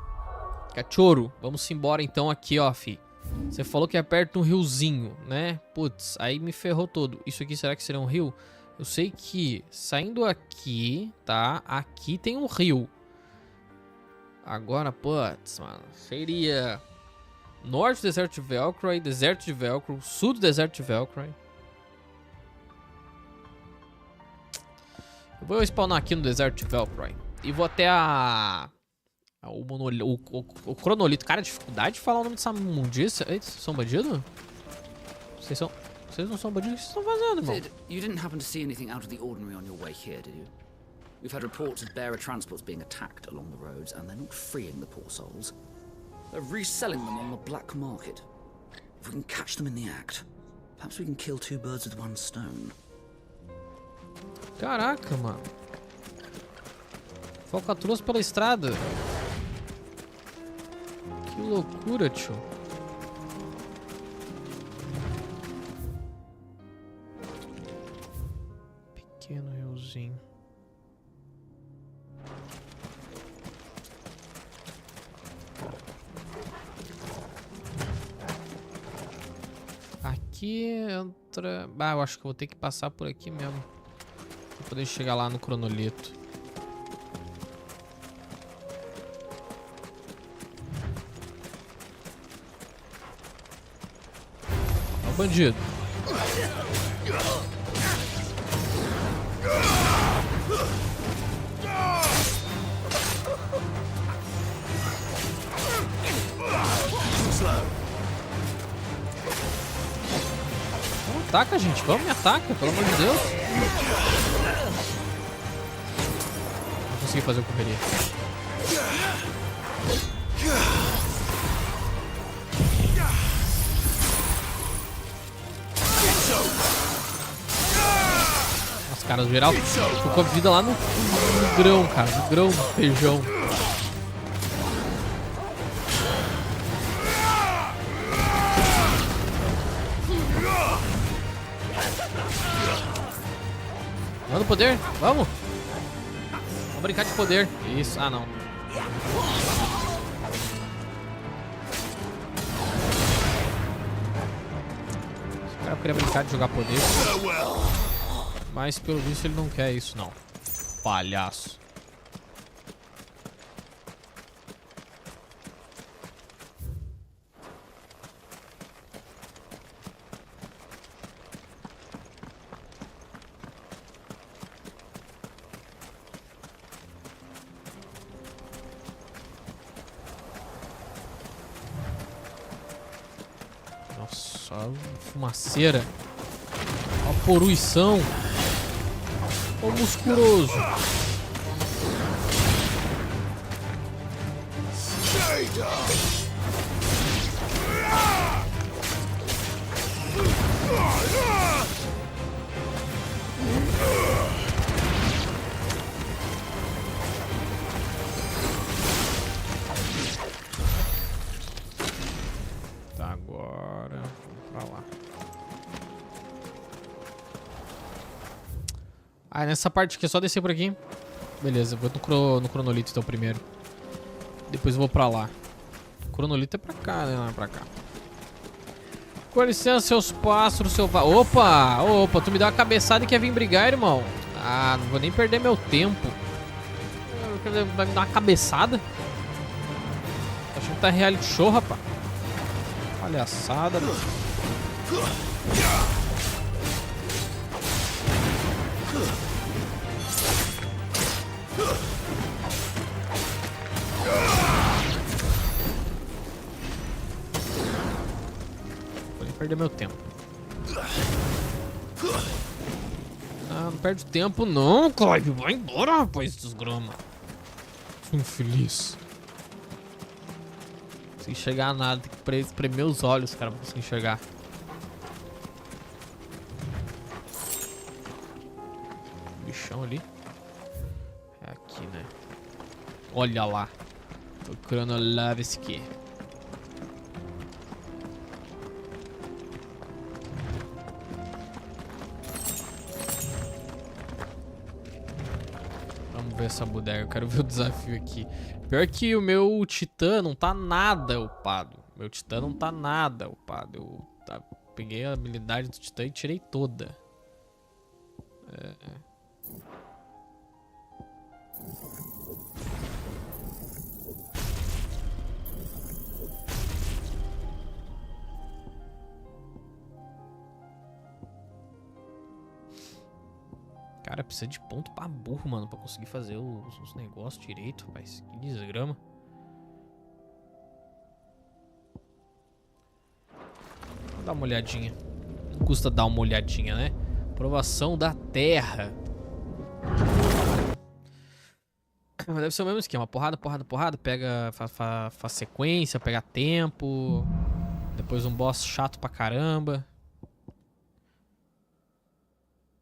Cachorro, vamos embora então aqui, ó, fi. Você falou que é perto de um riozinho, né? Putz, aí me ferrou todo. Isso aqui, será que seria um rio? Eu sei que saindo aqui, tá? Aqui tem um rio. Agora, putz, mano. Seria norte do deserto de Velcro, deserto de Velcro, sul do deserto de Velcro. Eu vou spawnar aqui no deserto de Velcro. E vou até a O cronolito. Cara, dificuldade de falar o nome dessa mundiça. Ei, vocês são bandido? Vocês não são bandidos? O que vocês estão fazendo, irmão? Sid, you didn't happen to see anything out of the ordinary on your way here, did you? We've had reports of bearer transports being attacked along the roads, and they're not freeing the poor souls. They're reselling them on the black market. If we can catch them in the act, perhaps we can kill two birds with one stone. Caraca, mano. Falcatruas pela estrada. Que loucura, tio. Pequeno riozinho. Aqui entra... Ah, eu acho que eu vou ter que passar por aqui mesmo. Pra poder chegar lá no cronolito. Ó o bandido. Vamos, ataca, gente. Vamos, me ataca, pelo amor de Deus. Não consegui fazer o correria. Os caras geral ficou com a vida lá no grão, cara. No grão, no feijão. Manda o poder, vamos. Vamos brincar de poder. Isso, ah não. Esse cara queria brincar de jogar poder. Mas pelo visto ele não quer isso não. Palhaço. Nossa, a fumaceira. A poluição. O musculoso. Tá, agora vamos pra lá. Ah, nessa parte aqui é só descer por aqui. Beleza, vou no cronolito então primeiro. Depois eu vou pra lá. O cronolito é pra cá, né? Não é pra cá. Com licença, seus pássaros, Opa! Opa, tu me deu uma cabeçada e quer vir brigar, irmão? Ah, não vou nem perder meu tempo. Vai me dar uma cabeçada? Tô achando que tá reality show, rapaz. Palhaçada, mano. Vou nem perder meu tempo. Ah, não perde tempo não, Clive. Vai embora, rapaz, desgrama. Sou infeliz. Não consegui enxergar nada, tem que espremer os olhos, cara, pra conseguir enxergar. Bichão ali. É aqui, né? Olha lá. O Kronolavski. Vamos ver essa bodega. Eu quero ver o desafio aqui. Pior que o meu titã não tá nada upado. Meu titã não tá nada upado. Eu peguei a habilidade do titã e tirei toda. Cara, precisa de ponto pra burro, mano, pra conseguir fazer os negócios direito, rapaz. Que desgrama. Vou dar uma olhadinha. Não custa dar uma olhadinha, né? Provação da terra. Deve ser o mesmo esquema. Porrada, porrada, porrada. Pega, faz sequência, pega tempo. Depois um boss chato pra caramba.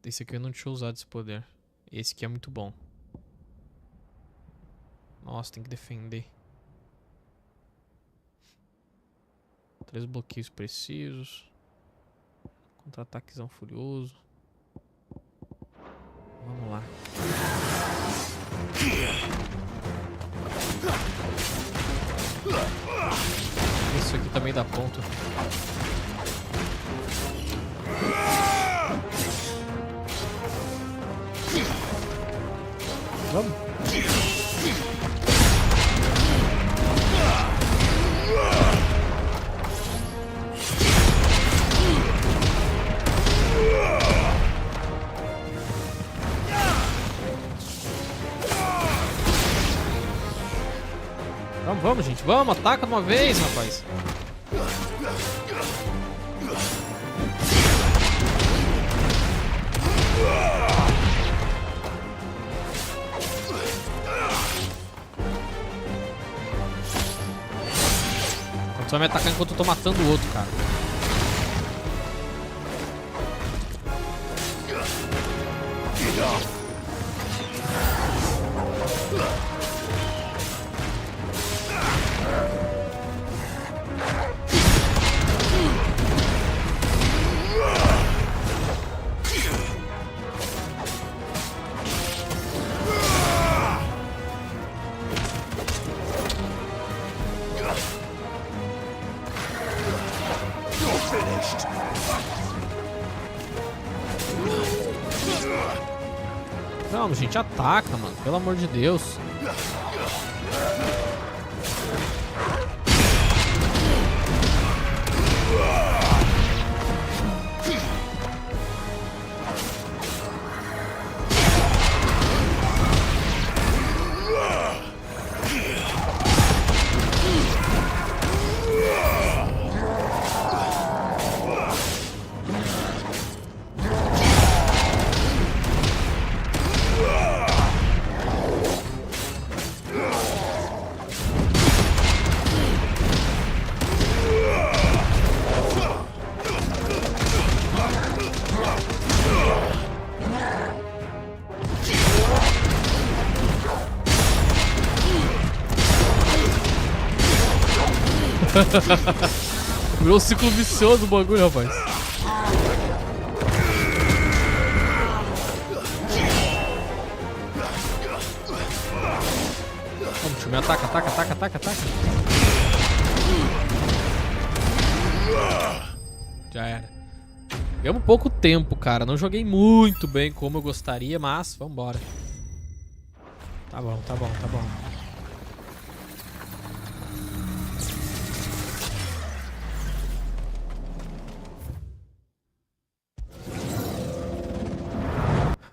Esse aqui eu não tinha usado esse poder. Esse aqui é muito bom. Nossa, tem que defender. 3 bloqueios precisos. Contra-ataquezão furioso. Vamos lá. Isso aqui também dá ponto. Vamos. Vamos, gente. Vamos, ataca de uma vez, rapaz. Você vai me atacar enquanto eu tô matando o outro, cara. Não, gente, ataca, mano. Pelo amor de Deus. Virou um ciclo vicioso o bagulho, rapaz. Vamos, time, ataca, ataca, ataca, ataca, ataca. Já era. Ganhamos pouco tempo, cara. Não joguei muito bem como eu gostaria, mas vambora. Tá bom, tá bom, tá bom.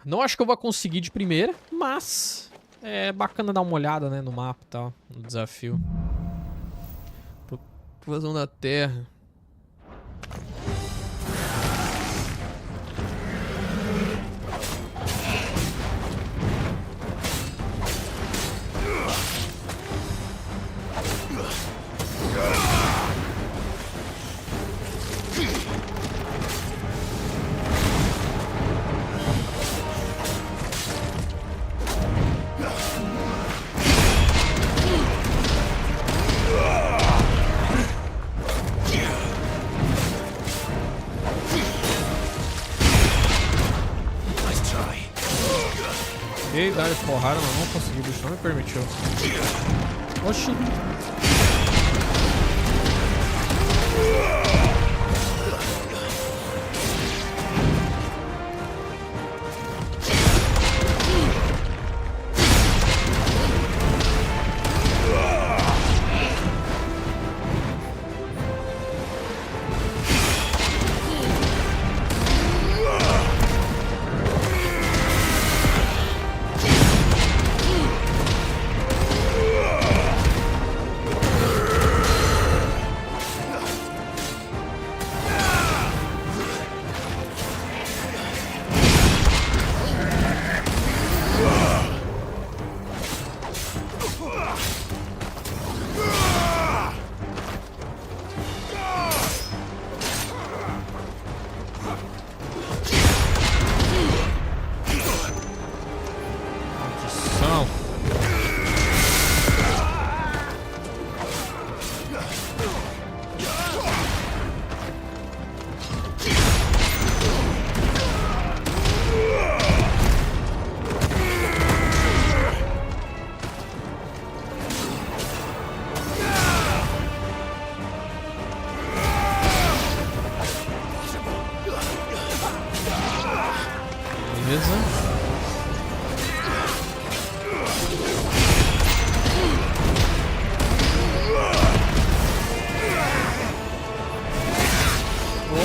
Não acho que eu vou conseguir de primeira, mas é bacana dar uma olhada, né, no mapa e tal, no desafio. Provação da terra. Tentei dar porrada, mas não consegui, o bicho não me permitiu. Oxi.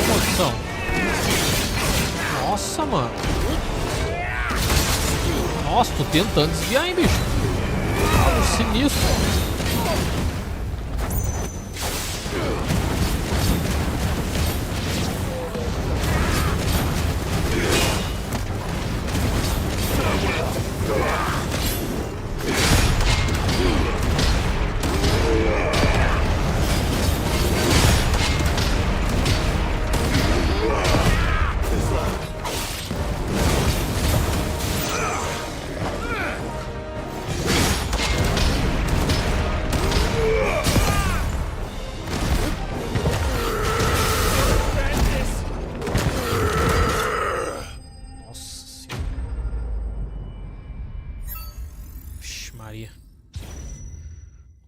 Maldição. Nossa, mano. Nossa, tô tentando desviar, hein, bicho. Algo sinistro.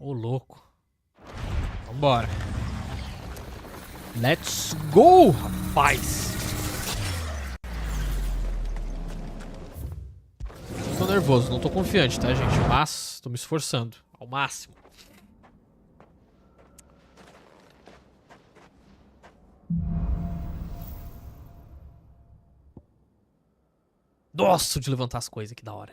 Ô, louco. Vambora. Let's go, rapaz. Tô nervoso, não tô confiante, tá, gente? Mas tô me esforçando ao máximo. Nossa, de levantar as coisas, que da hora.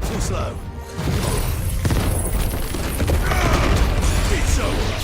Too slow. It's over.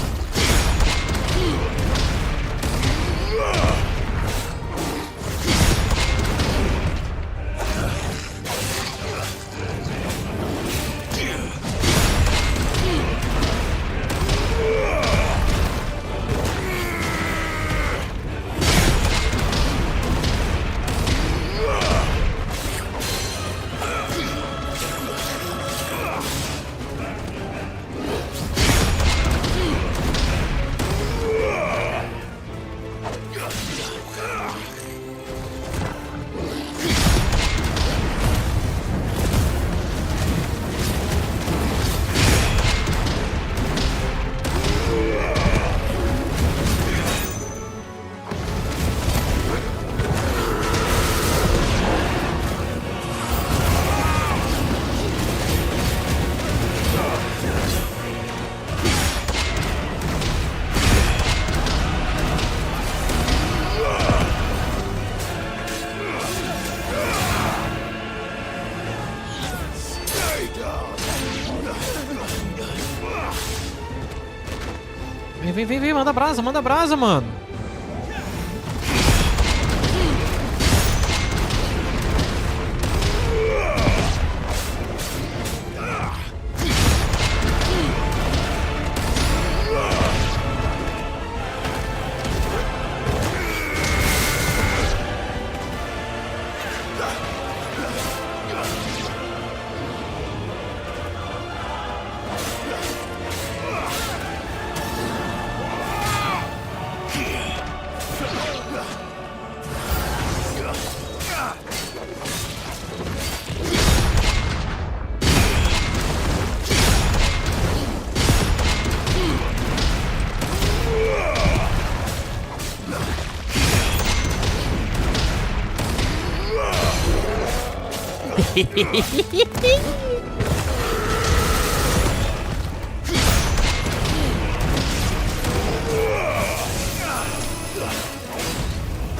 Vem, manda brasa, mano.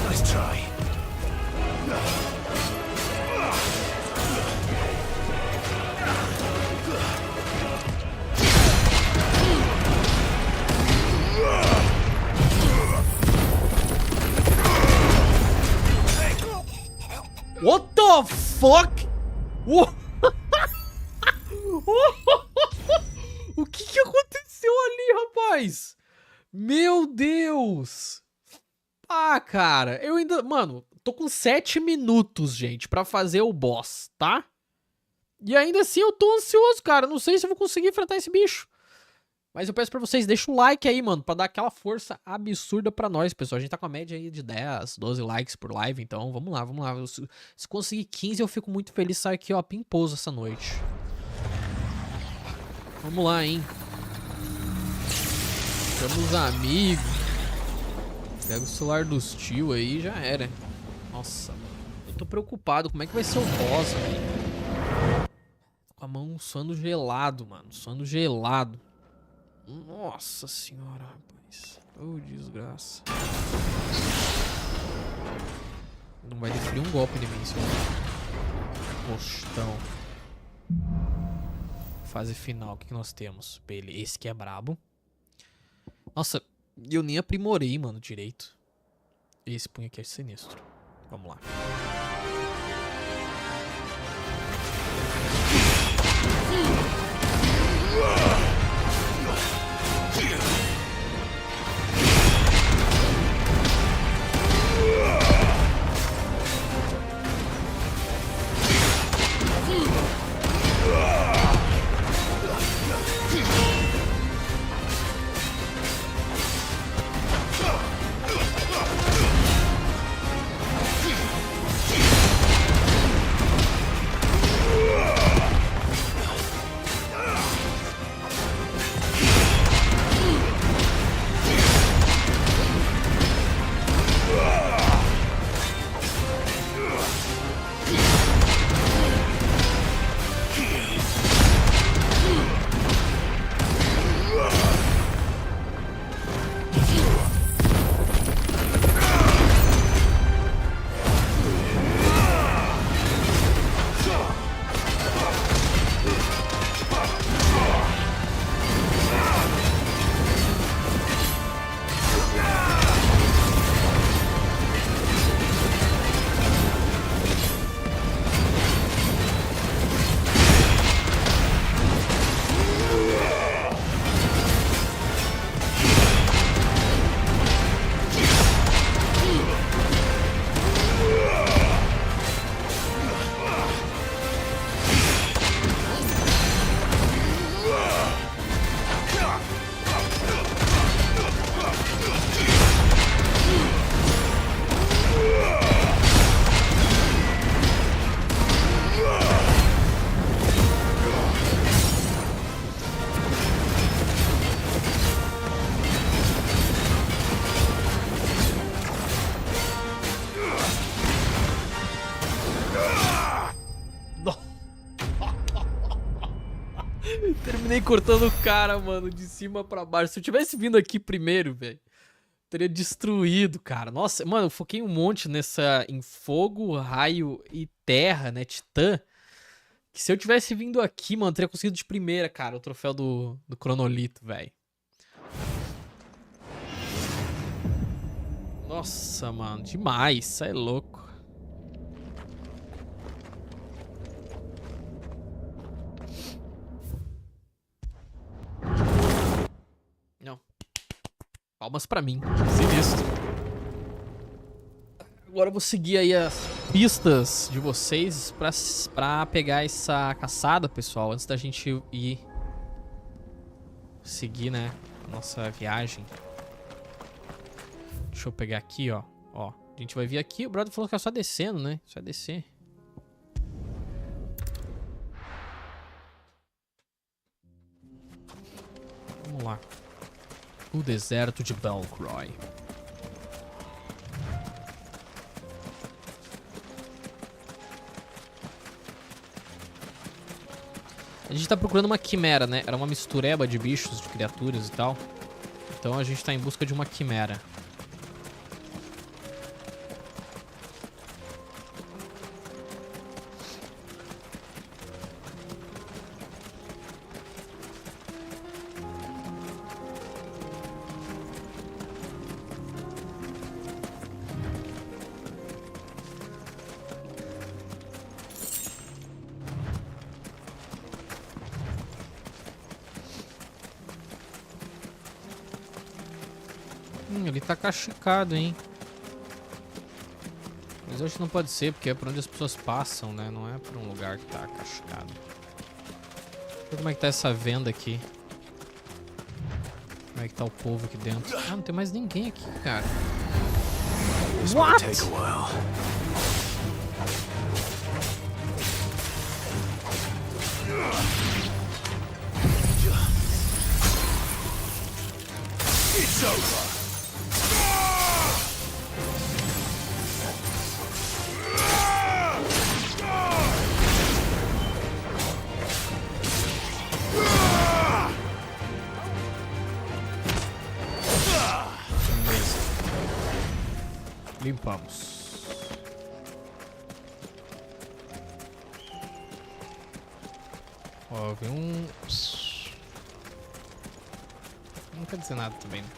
Nice try. fuck? O que aconteceu ali, rapaz? Meu Deus. Ah, cara, eu ainda... Mano, tô com 7 minutos, gente, pra fazer o boss, tá? E ainda assim eu tô ansioso, cara. Não sei se eu vou conseguir enfrentar esse bicho. Mas eu peço pra vocês, deixa o like aí, mano, pra dar aquela força absurda pra nós, pessoal. A gente tá com a média aí de 10, 12 likes por live, então vamos lá, vamos lá. Se conseguir 15, eu fico muito feliz. Sair aqui, ó, pimposo essa noite. Vamos lá, hein. Chama os amigos. Pega o celular dos tio aí, já era. Nossa, mano. Eu tô preocupado. Como é que vai ser o boss, velho? Com a mão suando gelado, mano. Suando gelado. Nossa senhora, rapaz. Oh, desgraça. Não vai definir um golpe de mim, seu postão. Fase final, o que nós temos? Beleza, esse que é brabo. Nossa, eu nem aprimorei, mano, direito. Esse punho aqui é sinistro. Vamos lá. Terminei cortando o cara, mano, de cima pra baixo. Se eu tivesse vindo aqui primeiro, velho, teria destruído, cara. Nossa, mano, eu foquei um monte nessa em fogo, raio e terra, né, titã. Que se eu tivesse vindo aqui, mano, teria conseguido de primeira, cara, o troféu do cronolito, velho. Nossa, mano, demais, isso é louco. Não. Palmas pra mim. Sinistro. Agora eu vou seguir aí as pistas de vocês pra pegar essa caçada, pessoal. Antes da gente ir seguir, né, a nossa viagem. Deixa eu pegar aqui, ó. Ó, a gente vai vir aqui. O brother falou que é só descendo, né? Só descer. Vamos lá. O deserto de Belcroy. A gente tá procurando uma quimera, né? Era uma mistureba de bichos, de criaturas e tal. Então a gente tá em busca de uma quimera. Ele tá castigado, hein? Mas hoje não pode ser, porque é por onde as pessoas passam, né? Não é por um lugar que tá castigado. Deixa eu ver como é que tá essa venda aqui. Como é que tá o povo aqui dentro. Ah, não tem mais ninguém aqui, cara. What? It's over. Beleza. Limpamos. Ó, vi um... Não quer dizer nada também, né?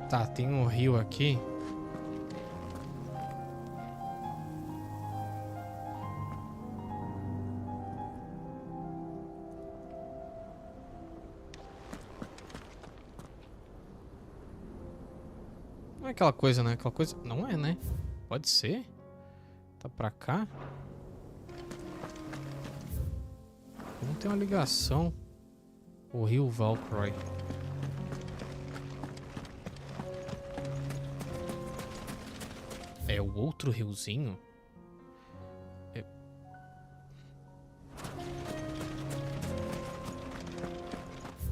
Tá, tem um rio aqui. Não é aquela coisa, né? Aquela coisa... Não é, né? Pode ser? Tá pra cá? Não tem uma ligação. O rio Valkyrie. É o outro riozinho? É...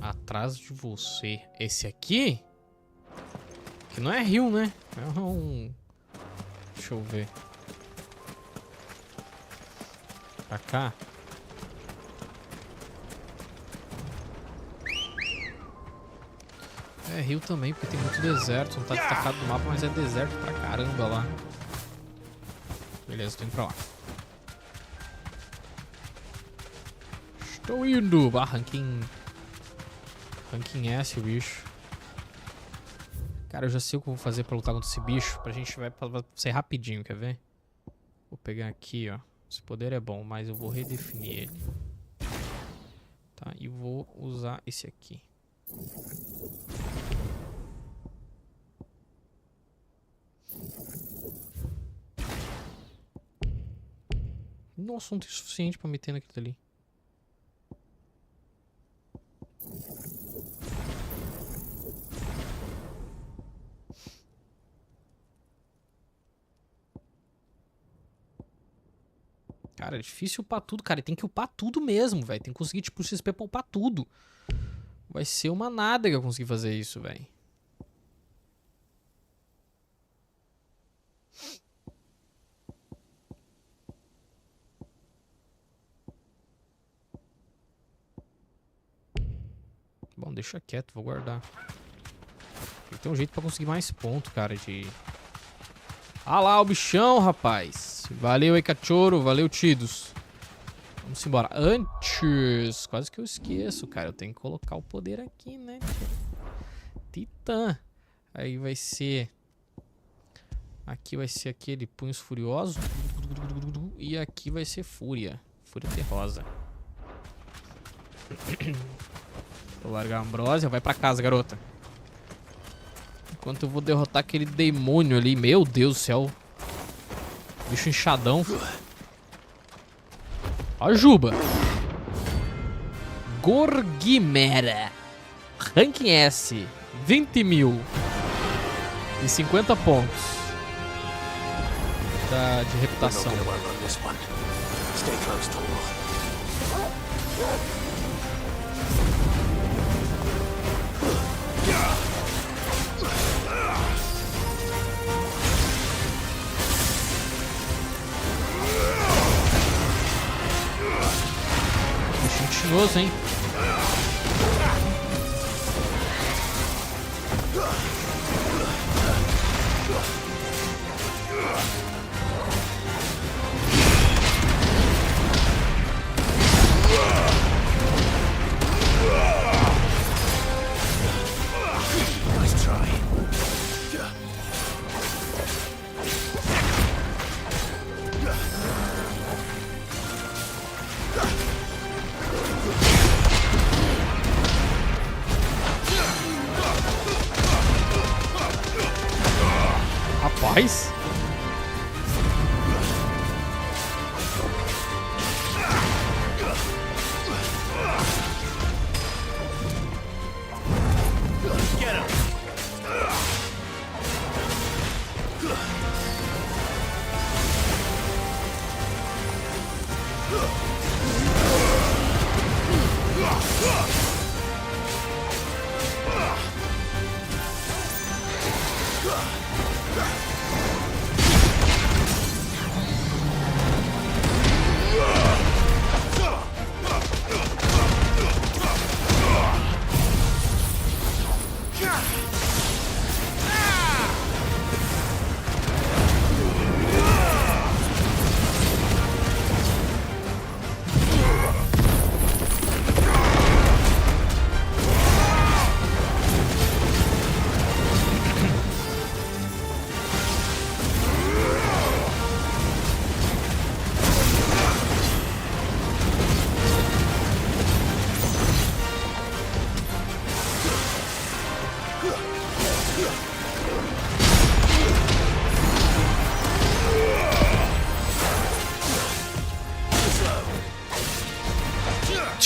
Atrás de você. Esse aqui? Que não é rio, né? É um... Deixa eu ver. Pra cá. É rio também, porque tem muito deserto. Não tá destacado no mapa, mas é deserto pra caramba lá. Beleza, tô indo pra lá. Estou indo! Ah, ranking S, bicho. Cara, eu já sei o que eu vou fazer pra lutar contra esse bicho. Pra gente vai ser rapidinho, quer ver? Vou pegar aqui, ó. Esse poder é bom, mas eu vou redefinir ele. Tá, e vou usar esse aqui. Nossa, não tem suficiente pra meter naquilo ali. Cara, é difícil upar tudo, cara. Tem que upar tudo mesmo, velho. Tem que conseguir, tipo, XP pra upar tudo. Vai ser uma nada que eu conseguir fazer isso, velho. Bom, deixa quieto, vou guardar. Tem que ter um jeito pra conseguir mais ponto, cara, de... Ah lá, o bichão, rapaz. Valeu aí, cachorro. Valeu, tidos. Vamos embora. Antes, quase que eu esqueço, cara. Eu tenho que colocar o poder aqui, né? Titã. Aí vai ser... Aqui vai ser aquele punhos furiosos. E aqui vai ser fúria. Fúria terrosa. Vou largar a Ambrósia. Vai pra casa, garota. Enquanto eu vou derrotar aquele demônio ali. Meu Deus do céu. Bicho inchadão. Ó a Juba. Gorgimera. Ranking S. 20 mil. E 50 pontos. De reputação. Tinhoso, hein? Rapaz.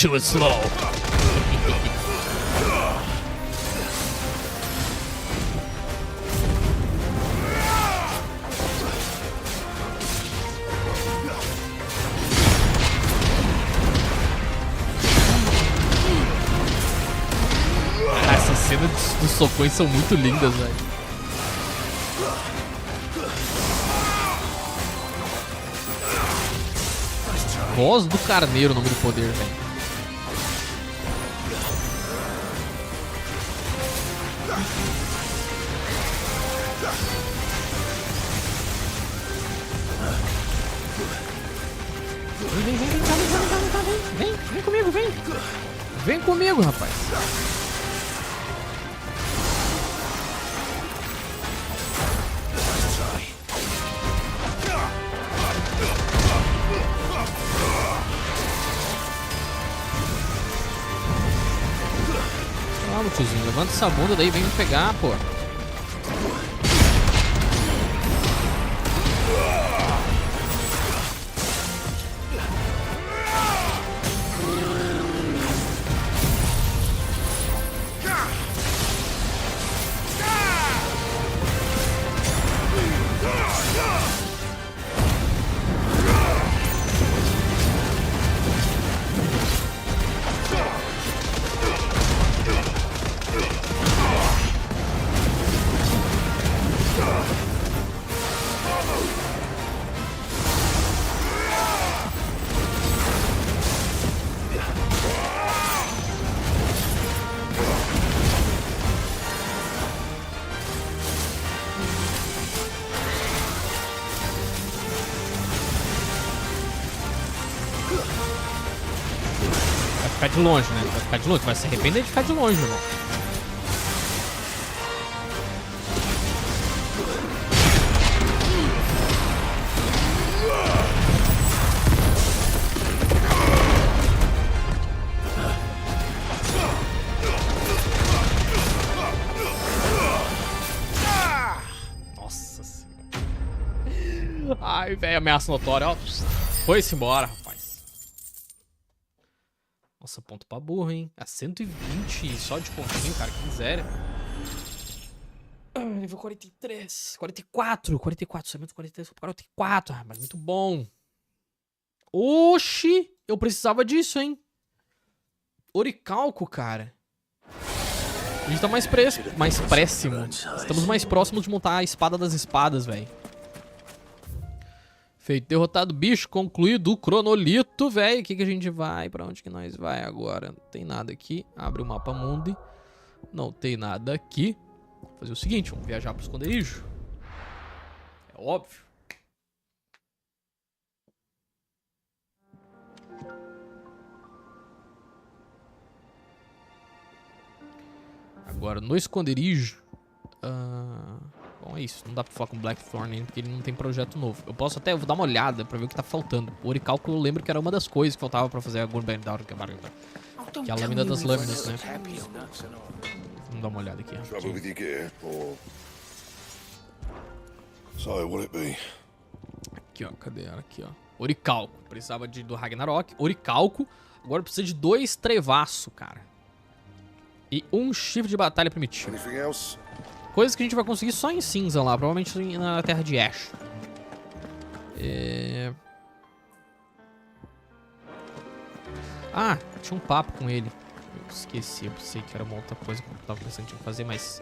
Too slow. Essas cenas dos socões são muito lindas, velho. Voz do Carneiro, o nome do poder, velho. Vem comigo, vem. Vem comigo, rapaz. Vamos, tiozinho, levanta essa bunda daí, vem me pegar, pô. Vai ficar de longe, né? Vai ficar de longe. Vai se arrepender de ficar de longe, irmão. Nossa senhora. Ai, velho, ameaça notória, ó. Foi-se embora, rapaz. Nossa, ponto pra burro, hein? A 120 só de pontinho, cara, que miséria. Nível 43, 44, somente 43, 44, mas muito bom. Oxi, eu precisava disso, hein? Oricalco, cara. A gente tá mais próximo. Estamos mais próximos de montar a espada das espadas, velho. Feito, derrotado bicho, concluído o cronolito, velho. O que a gente vai? Pra onde que nós vai agora? Não tem nada aqui. Abre o mapa mundo. Não tem nada aqui. Vou fazer o seguinte, vamos viajar pro esconderijo. É óbvio. Agora, no esconderijo... Bom, é isso. Não dá pra falar com o Blackthorn ainda, porque ele não tem projeto novo. Eu posso até dar uma olhada pra ver o que tá faltando. O oricalco eu lembro que era uma das coisas que faltava pra fazer a Gunband, que é a lâmina das lâminas, né? Vamos dar uma olhada aqui. So, what it be? Aqui, ó. Cadê ela? Aqui, ó. Oricalco. Precisava do Ragnarok. Oricalco. Agora precisa de 2 trevaço, cara. E 1 chifre de batalha primitivo. Coisas que a gente vai conseguir só em cinza lá. Provavelmente na terra de Ash. Ah, tinha um papo com ele. Eu esqueci, eu pensei que era uma outra coisa que eu tava pensando em fazer, mas...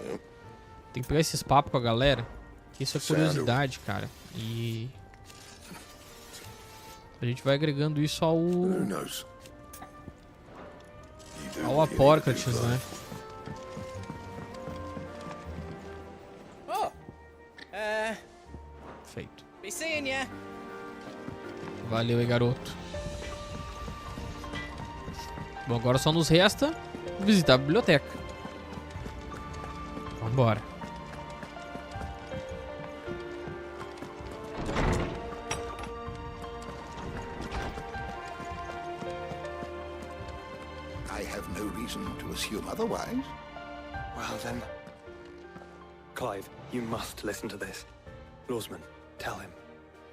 Tem que pegar esses papos com a galera. Que isso é curiosidade, cara. E... a gente vai agregando isso ao Apócrates, né? Feito. Be seeing ya. Valeu aí, garoto. Bom, agora só nos resta visitar a biblioteca. Vambora. I have no reason to assume otherwise. Well then, Clive, you must listen to this. Lawsman, tell him.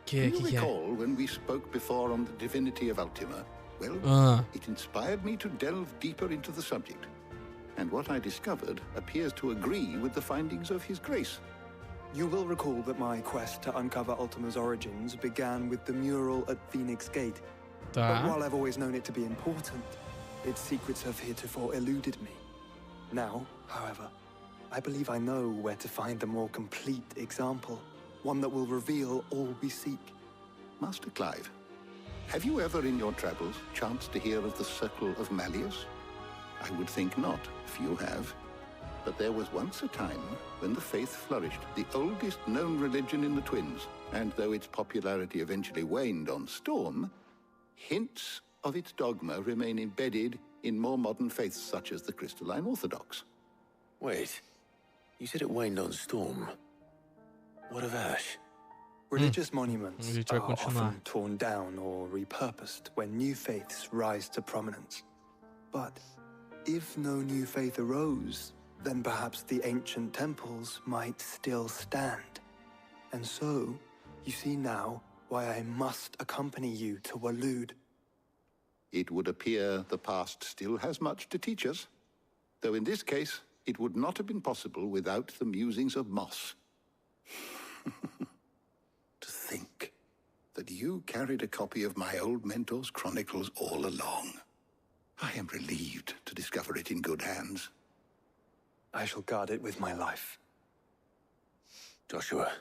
Do you recall when we spoke before on the divinity of Ultima? Well, it inspired me to delve deeper into the subject. And what I discovered appears to agree with the findings of His Grace. You will recall that my quest to uncover Ultima's origins began with the mural at Phoenix Gate. But while I've always known it to be important, its secrets have heretofore eluded me. Now, however, I believe I know where to find the more complete example. One that will reveal all we seek. Master Clive, have you ever in your travels chanced to hear of the Circle of Malleus? I would think not, if you have. But there was once a time when the faith flourished, the oldest known religion in the Twins. And though its popularity eventually waned on Storm, hints of its dogma remain embedded in more modern faiths such as the Crystalline Orthodox. Wait, you said it waned on Storm. What of Ash? Religious monuments are often torn down or repurposed when new faiths rise to prominence. But if no new faith arose, then perhaps the ancient temples might still stand. And so, you see now why I must accompany you to Waloed. It would appear the past still has much to teach us, though in this case, it would not have been possible without the musings of Moss. To think that you carried a copy of my old mentor's chronicles all along. I am relieved to discover it in good hands. I shall guard it with my life. Joshua,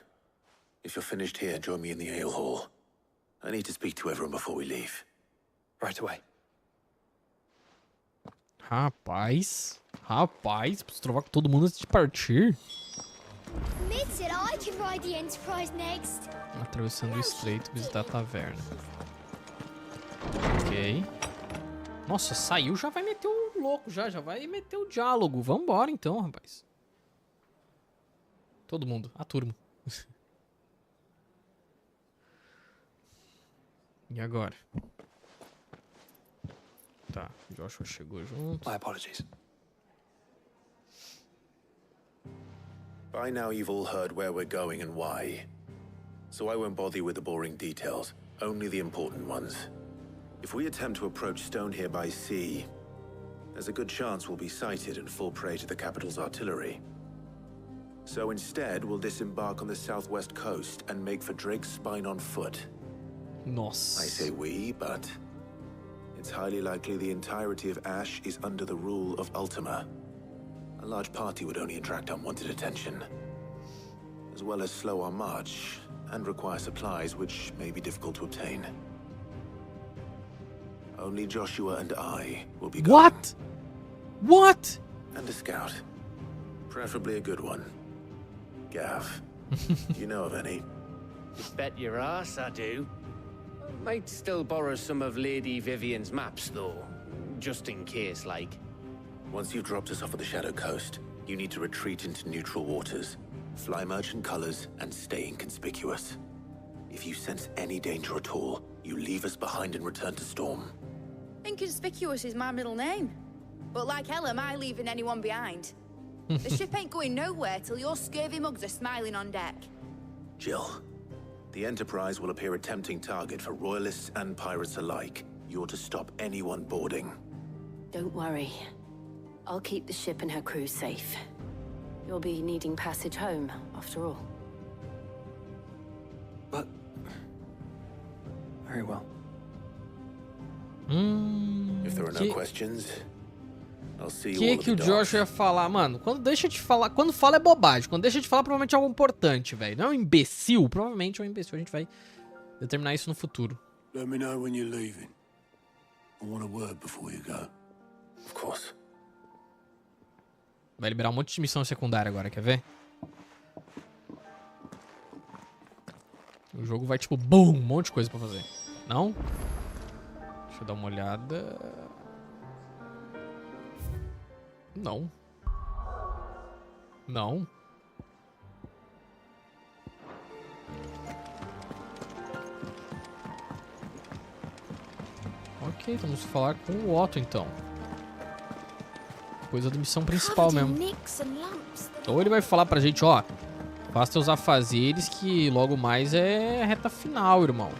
if you're finished here, join me in the ale hall. I need to speak to everyone before we leave. Right away. Rapaz, preciso trovar com todo mundo antes de partir. Admit it, I can ride the Enterprise next. Atravessando o estreito, visitar a taverna. Ok. Nossa, saiu, já vai meter o louco, já vai meter o diálogo. Vambora então, rapaz. Todo mundo, a turma. E agora? Tá, Joshua chegou junto. My apologies. By now you've all heard where we're going and why. So I won't bother you with the boring details, only the important ones. If we attempt to approach Stone here by sea, there's a good chance we'll be sighted and fall prey to the capital's artillery. So instead, we'll disembark on the southwest coast and make for Drake's Spine on foot. Nossa. I say we, but it's highly likely the entirety of Ash is under the rule of Ultima. A large party would only attract unwanted attention, as well as slow our march and require supplies which may be difficult to obtain. Only Joshua and I will be going. What? And a scout. Preferably a good one. Gav. You know of any? You bet your ass I do. Might still borrow some of Lady Vivian's maps, though. Just in case, like. Once you've dropped us off at the Shadow Coast, you need to retreat into neutral waters, fly merchant colors, and stay inconspicuous. If you sense any danger at all, you leave us behind and return to Storm. Inconspicuous is my middle name. But like hell am I leaving anyone behind. The ship ain't going nowhere till your scurvy mugs are smiling on deck. Jill, the Enterprise will appear a tempting target for royalists and pirates alike. You're to stop anyone boarding. Don't worry. I'll keep the ship and her crew safe. You'll be needing passage home, after all. But... Very well. If there are no questions, I'll see you all Que at que o the Josh ia falar? Mano, quando deixa de falar... Quando fala é bobagem. Quando deixa de falar, provavelmente é algo importante, velho. Não é um imbecil. Provavelmente é um imbecil. A gente vai determinar isso no futuro. Let me know when you're leaving. I want a word before you go. Of course. Vai liberar um monte de missão secundária agora, quer ver? O jogo vai tipo, BUM! Um monte de coisa pra fazer. Não? Deixa eu dar uma olhada. Não. Não. Ok, vamos falar com o Otto então. Coisa da missão principal mesmo. Ou ele vai falar pra gente, ó, faça teus afazeres que logo mais é reta final, irmão.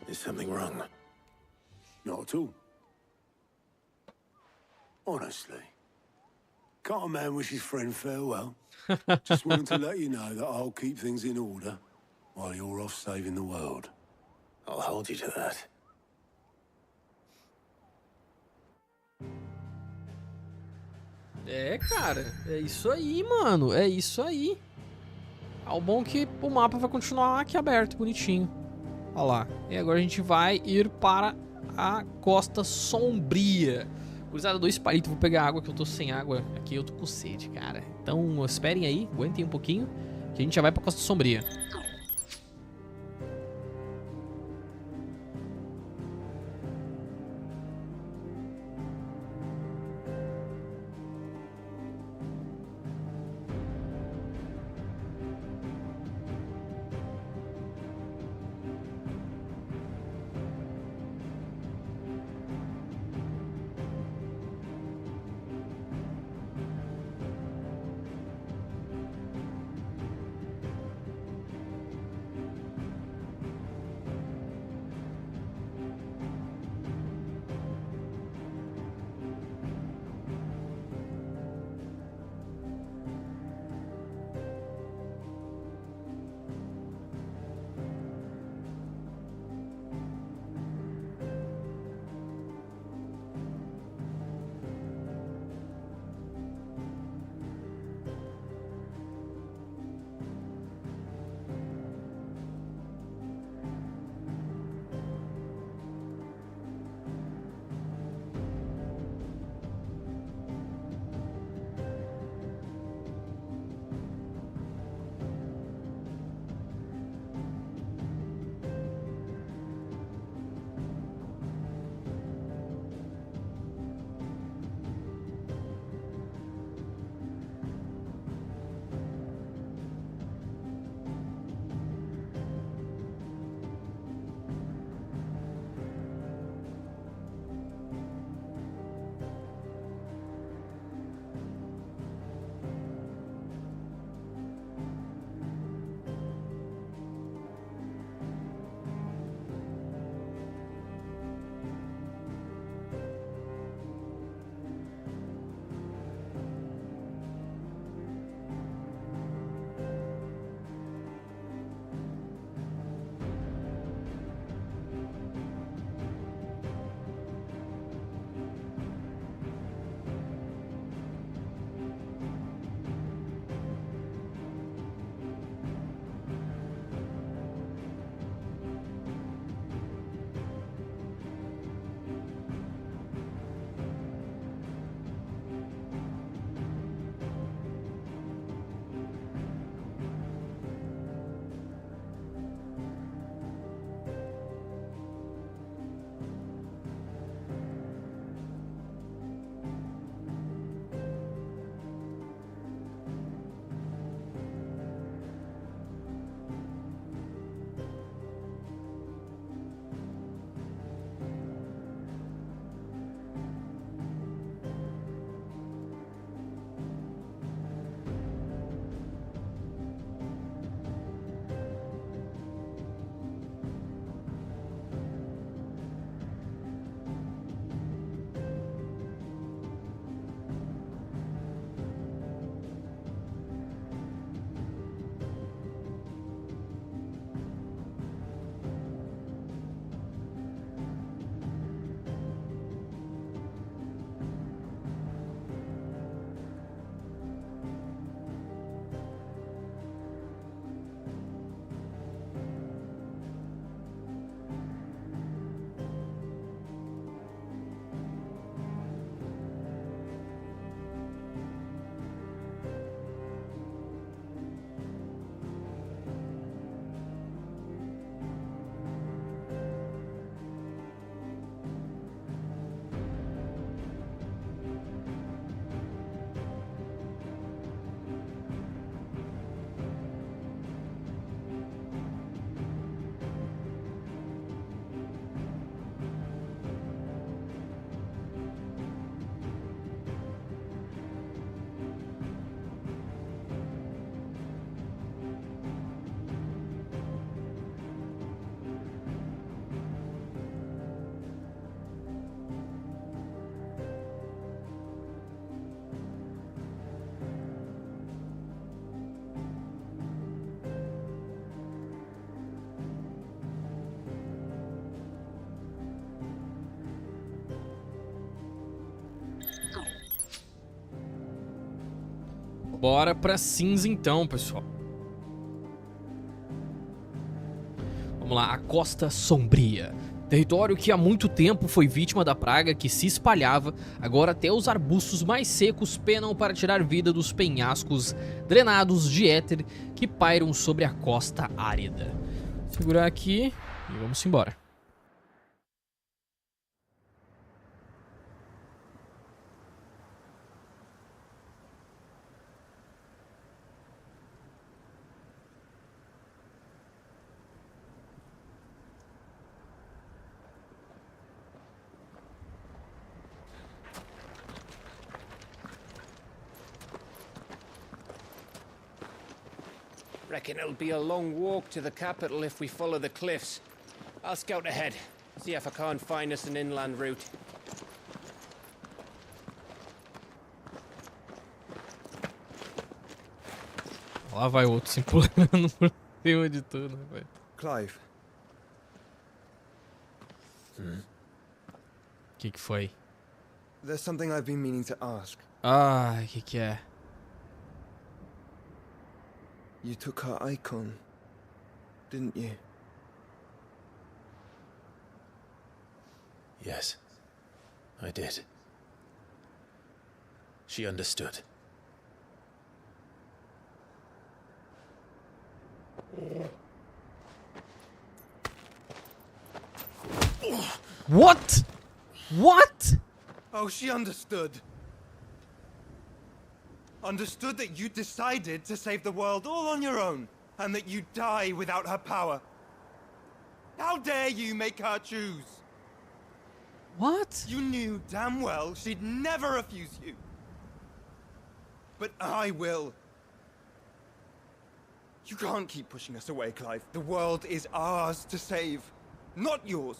Is something wrong? Not at all. Honestly. Can't a man wish his friend farewell? Just wanted to let you know that I'll keep things in order while you're off saving the world. I'll hold you to that. É, cara, é isso aí, mano, é isso aí. Ao bom que o mapa vai continuar aqui aberto, bonitinho. Olha lá. E agora a gente vai ir para a Costa Sombria. Cruzada 2 palitos, vou pegar água que eu tô sem água aqui, eu tô com sede, cara. Então esperem aí, aguentem um pouquinho, que a gente já vai pra Costa Sombria. Bora pra cinza então, pessoal. Vamos lá, a Costa Sombria. Território que há muito tempo foi vítima da praga que se espalhava, agora até os arbustos mais secos penam para tirar vida dos penhascos drenados de éter que pairam sobre a costa árida. Vou segurar aqui e vamos embora. Reckon it'll be a long walk to the capital if we follow the cliffs. I'll scout ahead, see if I can't find us an inland route. Lá vai o outro se empurrando por cima de tudo, velho. Clive. Que foi? There's something I've been meaning to ask. Ah, que é? You took her Eikon, didn't you? Yes, I did. She understood. What? What? Oh, she understood. Understood that you decided to save the world all on your own, and that you'd die without her power. How dare you make her choose? What? You knew damn well she'd never refuse you. But I will. You can't keep pushing us away, Clive. The world is ours to save, not yours.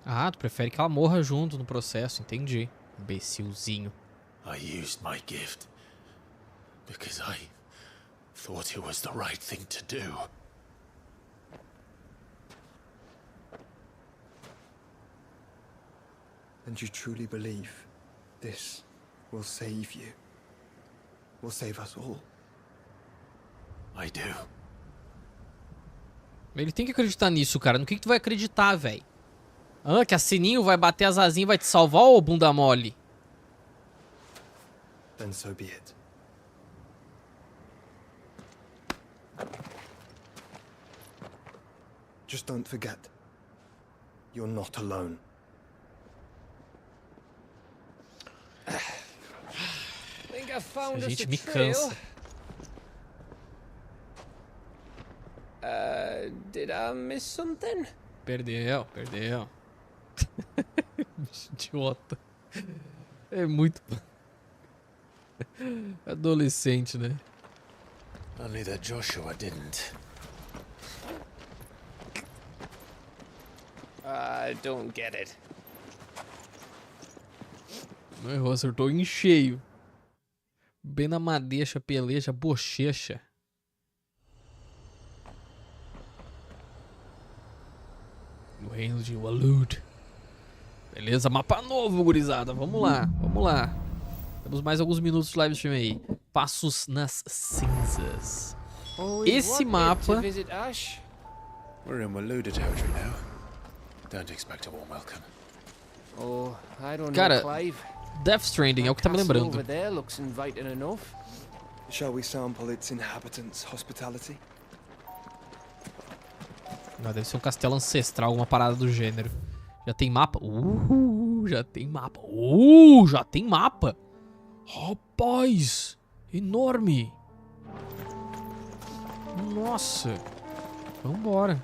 Ah, tu prefere que ela morra junto no processo, entendi. Imbecilzinho. I used my gift because I thought it was the right thing to do. And you truly believe this will save you? Will save us all? I do. Ele tem que acreditar nisso, cara. No que tu vai acreditar, velho? Ah, que a Sininho vai bater as asinhas e vai te salvar, ô bunda mole? Then so be it. Just don't forget, you're not alone. Think I found A us gente a me trail. cansa. Did I miss something? Perdeu. Bicho idiota. É muito... adolescente, né? Only that Joshua didn't. I don't get it. Não errou, acertou em cheio. Bem na madeixa, peleja, bochecha. No reino de Waloed. Beleza, mapa novo, gurizada. Vamos lá. Temos mais alguns minutos de live stream aí. Passos nas cinzas. Esse mapa... We're in Waloed territory now. Don't expect a warm welcome. Oh, I don't Cara, know, Clive. Death Stranding é o que tá me lembrando. Over there looks inviting enough. Shall we sample its inhabitants' hospitality? Ah, deve ser um castelo ancestral, alguma parada do gênero. Já tem mapa? Já tem mapa. Já tem mapa. Rapaz, enorme. Nossa. Vambora.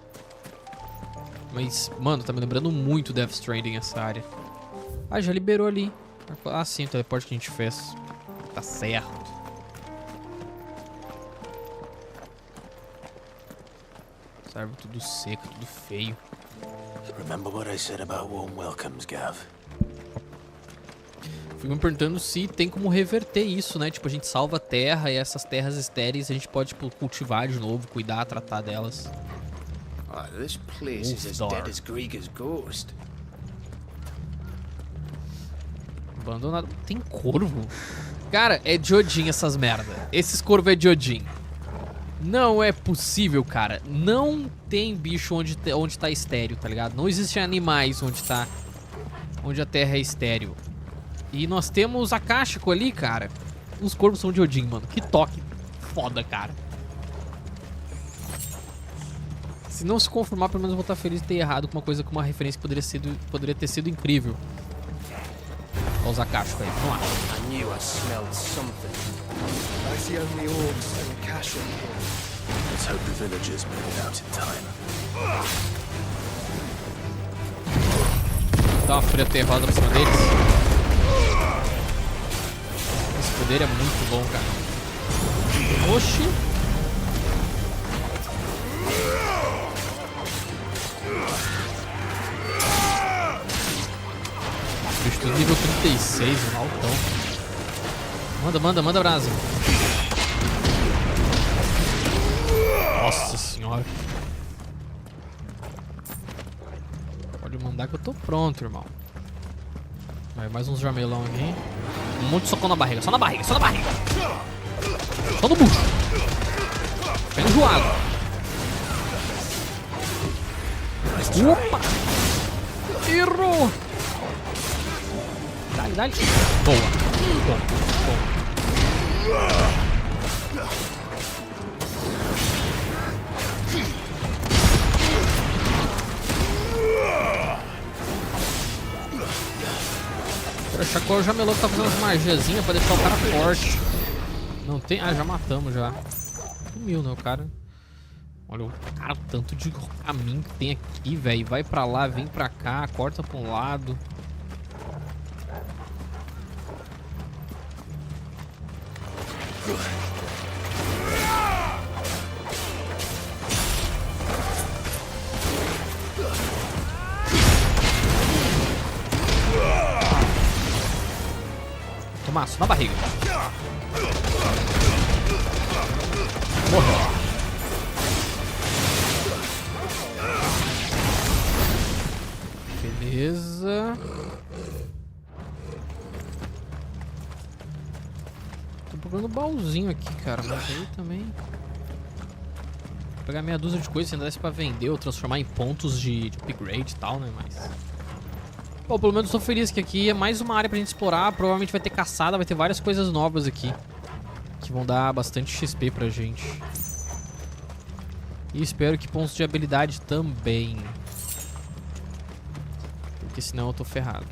Mas, mano, tá me lembrando muito Death Stranding essa área. Ah, já liberou ali. Ah, sim, o teleporte que a gente fez. Tá certo. Sabe, tudo seco, tudo feio. Remember what I said about warm welcomes, Gav? Fico me perguntando se tem como reverter isso, né? Tipo, a gente salva a terra e essas terras estéreis a gente pode, tipo, cultivar de novo, cuidar, tratar delas. This place is as dead as Grega's ghost. Abandonado. Tem corvo? Cara, é de Odin essas merda. Esses corvos é de Odin. Não é possível, cara. Não tem bicho onde tá estéreo, tá ligado? Não existem animais onde a terra é estéreo. E nós temos Akashico ali, cara. Os corvos são de Odin, mano. Que toque foda, cara. Se não se confirmar, pelo menos eu vou estar feliz de ter errado com uma coisa, com uma referência que poderia ter sido incrível. Olha os Akashico aí, vamos lá. I knew I smelled something. I see only orcs and Kasha. Let's hope the villagers made it out in time. Dá uma fúria terrosa pra cima deles. Esse poder é muito bom, cara. Oxi. Bicho, tudo nível 36, um altão. Manda, brasa. Nossa senhora. Pode mandar que eu tô pronto, irmão. Vai, mais uns jamelão aqui. Um monte de socão na barriga, só na barriga. Só no bucho. Fica enjoado. Opa! Errou! Dá-lhe. Boa. Quero achar qual o jamelão que tá fazendo as magiazinhas pra deixar o cara forte. Não tem... Ah, já matamos já. Sumiu, né, o cara? Olha o cara, o tanto de caminho que tem aqui, velho. Vai pra lá, vem pra cá, corta pra um lado. Tomaço, na barriga. Morreu. Beleza. Tô procurando um baúzinho aqui, cara. Mas aí também... Vou pegar meia dúzia de coisas, se ainda desse pra vender ou transformar em pontos de upgrade e tal, né? Mas... Bom, pelo menos tô feliz que aqui é mais uma área pra gente explorar. Provavelmente vai ter caçada, vai ter várias coisas novas aqui. Que vão dar bastante XP pra gente. E espero que pontos de habilidade também. Porque senão eu tô ferrado.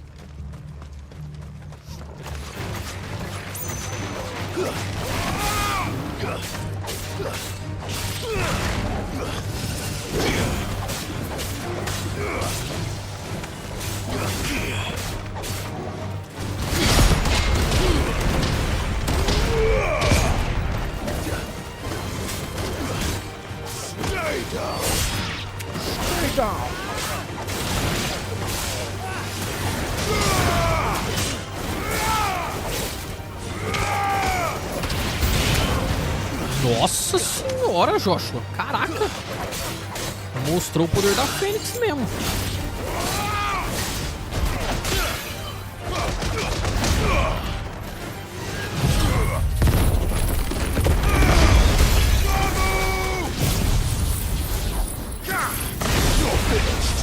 Stay down. Nossa senhora, Joshua. Caraca. Mostrou o poder da Fênix mesmo.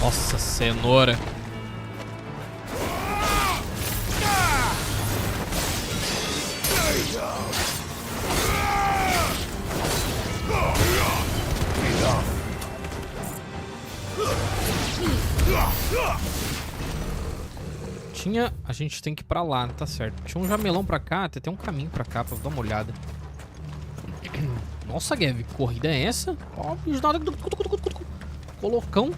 Nossa, cenoura. A gente tem que ir pra lá, tá certo. Tinha um jamelão pra cá, tem até um caminho pra cá, pra dar uma olhada. Nossa, Gav, que corrida é essa? Ó, colocão.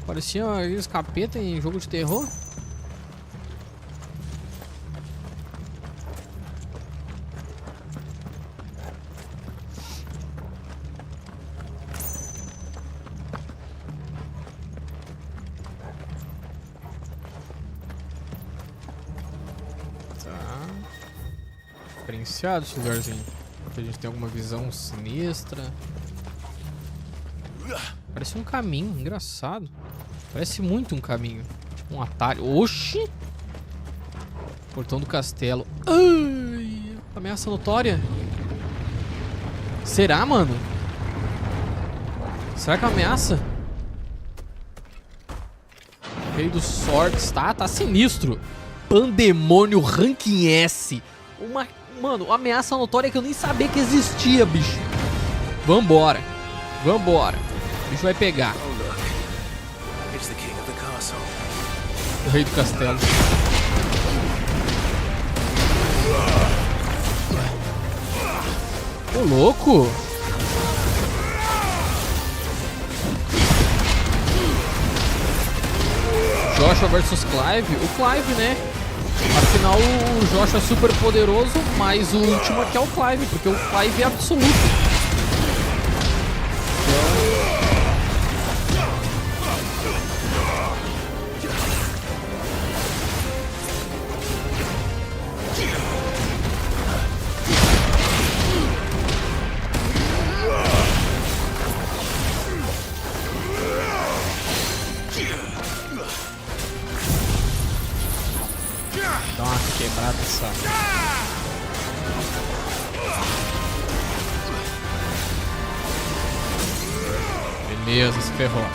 Parecia aqueles capeta em jogo de terror. Diferenciado esse lugarzinho. Porque a gente tem alguma visão sinistra. Parece um caminho, engraçado. Parece muito um caminho. Tipo um atalho. Oxi! Portão do castelo. Ai, ameaça notória. Será, mano? Será que é uma ameaça? Rei dos Swords, tá sinistro. Pandemônio Ranking S. Mano, uma ameaça notória que eu nem sabia que existia, bicho. Vambora. Vambora. O bicho vai pegar. O rei do castelo. Ô, louco. Joshua versus Clive. O Clive, né? Afinal, o Joshua é super poderoso, mas o último aqui é o Clive, porque o Clive é absoluto. Dá uma quebrada essa. Beleza, se ferrou.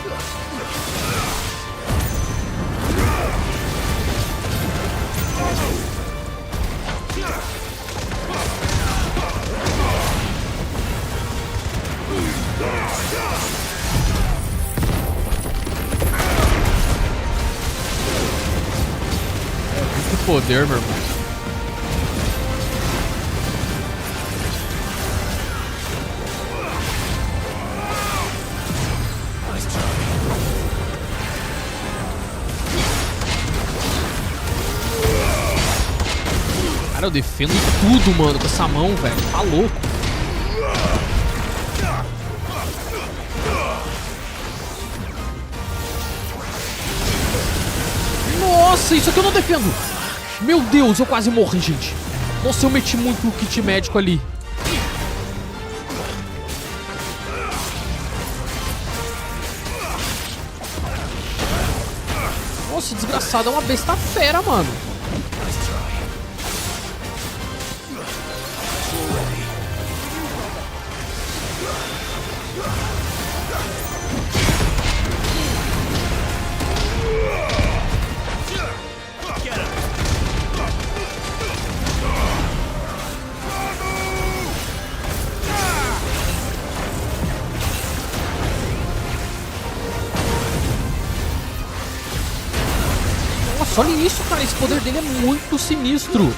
Muito poder, meu irmão. Cara, eu defendo tudo, mano, com essa mão, velho. Tá louco. Nossa, isso aqui eu não defendo. Meu Deus, eu quase morri, gente. Nossa, eu meti muito o kit médico ali. Nossa, desgraçado, é uma besta fera, mano. Nossa, olha isso, cara. Esse poder dele é muito sinistro.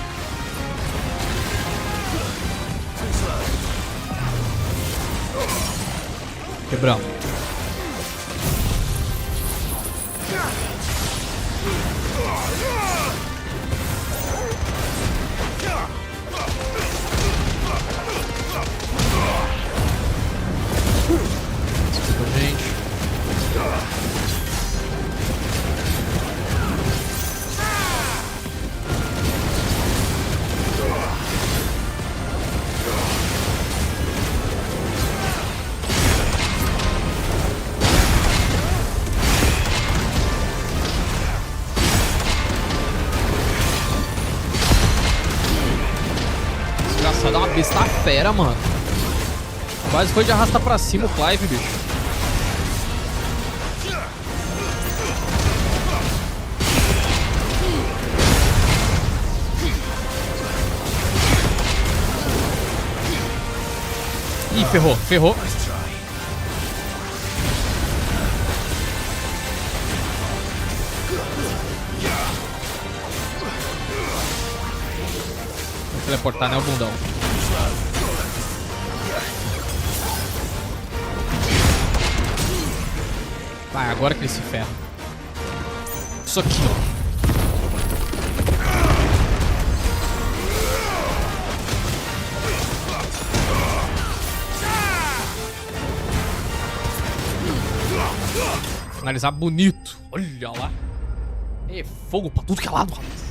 Quebramos. Desculpa, gente. Desgraçado, é uma besta fera, mano. Quase foi de arrastar pra cima o Clive, bicho. Ih, ferrou, ferrou. Vou teleportar, né, o bundão. Vai, agora que ele se ferra. Isso aqui, ó. Finalizar bonito. Olha lá. É fogo pra tudo que é lado, rapaz.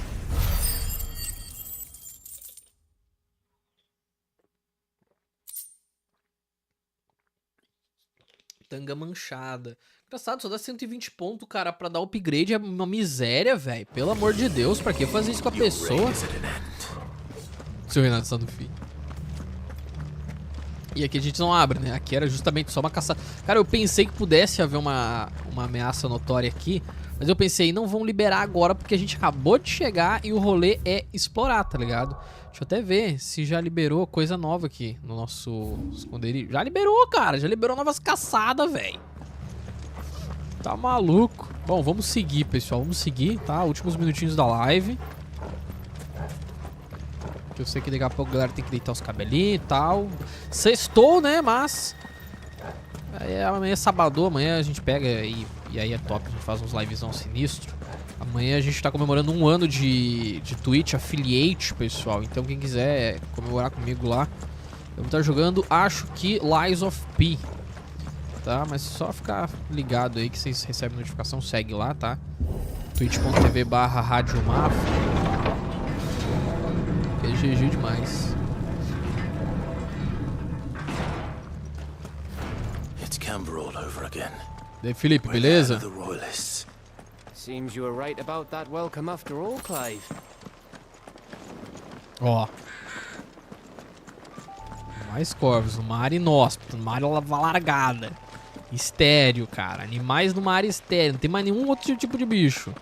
Tanga manchada. Engraçado, só dá 120 pontos, cara, pra dar upgrade é uma miséria, velho. Pelo amor de Deus, pra que fazer isso com a pessoa? Seu Renato está no fim. E aqui a gente não abre, né? Aqui era justamente só uma caçada. Cara, eu pensei que pudesse haver uma ameaça notória aqui, mas eu pensei, não vão liberar agora porque a gente acabou de chegar e o rolê é explorar, tá ligado? Deixa eu até ver se já liberou coisa nova aqui no nosso esconderijo. Já liberou, cara. Já liberou novas caçadas, velho. Tá maluco. Bom, vamos seguir, pessoal. Vamos seguir, tá? Últimos minutinhos da live. Eu sei que daqui a pouco a galera tem que deitar os cabelinhos e tal. Sextou, né? Mas... amanhã é sábado. Amanhã a gente pega e aí é top. A gente faz uns livezão sinistro. Amanhã a gente tá comemorando 1 ano de Twitch Affiliate, pessoal. Então quem quiser comemorar comigo lá, eu vou estar jogando, acho que Lies of P. Tá? Mas só ficar ligado aí que vocês recebem notificação. Segue lá, tá? twitch.tv/radiomaf. É GG demais. It's Camber all over again. E aí, Felipe, beleza? Seems you were right about that welcome after all, Clive. Ó. Mais corvos, uma área inóspita, uma área largada. Estéreo, cara. Animais numa área estéreo. Não tem mais nenhum outro tipo de bicho.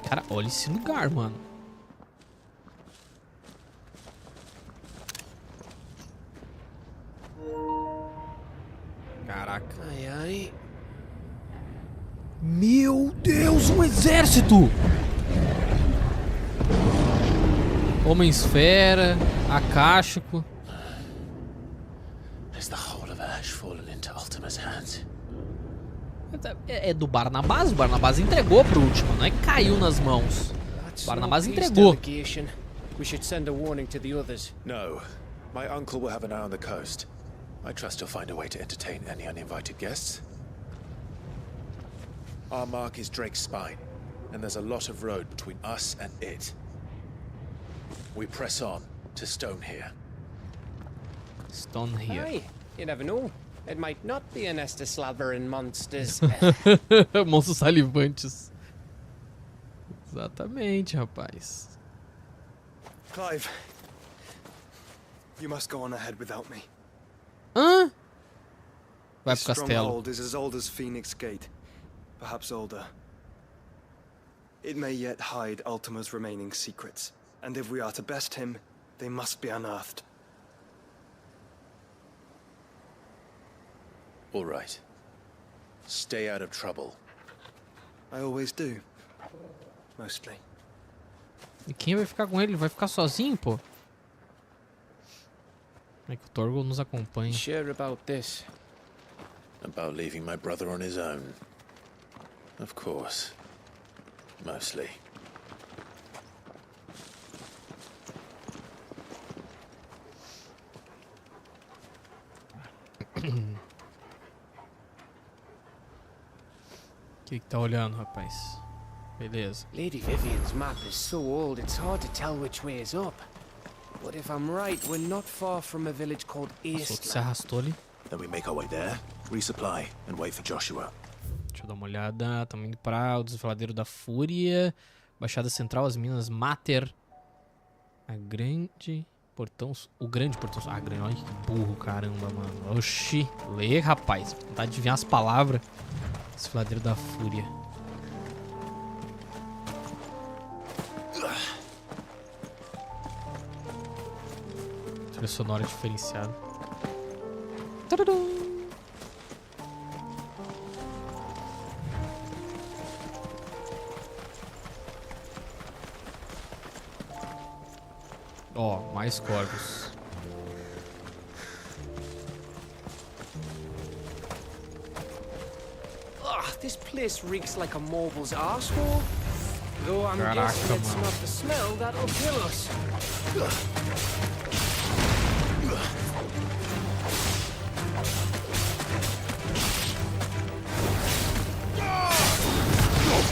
Cara, olha esse lugar, mano. Caraca. Ai, ai. Meu Deus, um exército! Homem-esfera, acástico. Has the whole of Ash fallen into Ultima's hands? É do Barnabás? O Barnabás entregou pro último, não é que caiu nas mãos. O Barnabás entregou. We should send a warning to the others. No. My uncle will have an eye on the coast. I trust he'll find a way to entertain any uninvited guests. Our mark is Drake's Spine, and there's a lot of road between us and it. We press on to Stone here. Stone here. Aye, you never know. It might not be a nest of slavering monsters. Monstros salivantes. Exatamente, rapaz. Clive, you must go on ahead without me. Hã? Vai This pro castelo. stronghold is as old as Phoenix Gate, perhaps older. It may yet hide Ultima's remaining secrets, and if we are to best him, they must be unearthed. All right. Stay out of trouble. I always do. Mostly. E quem vai ficar com ele? Ele vai ficar sozinho, pô? É que o Torgal nos acompanha. Sure about this? About leaving my brother on his own. Of course. Mostly. O que tá olhando, rapaz? Beleza. Lady Vivian's map is so old it's hard to tell which way is up. But if I'm right, we're not far from a village called Nossa, se arrastou ali. Then we make our way there, resupply, and wait for Joshua. Deixa eu dar uma olhada. Estamos indo para o Desfiladeiro da Fúria. Baixada Central, as Minas Mater. A Grande Portão... O Grande Portão... Ah, grande. Olha que burro, caramba, mano. Oxi. Lê, rapaz. Vontade de adivinhar as palavras. Desfiladeiro da Fúria. Trilha sonora diferenciada. Tadadum. Ó, mais corvos. This place reeks like a moble's arsehole. Though I'm guessing it's not the smell that'll kill us. You're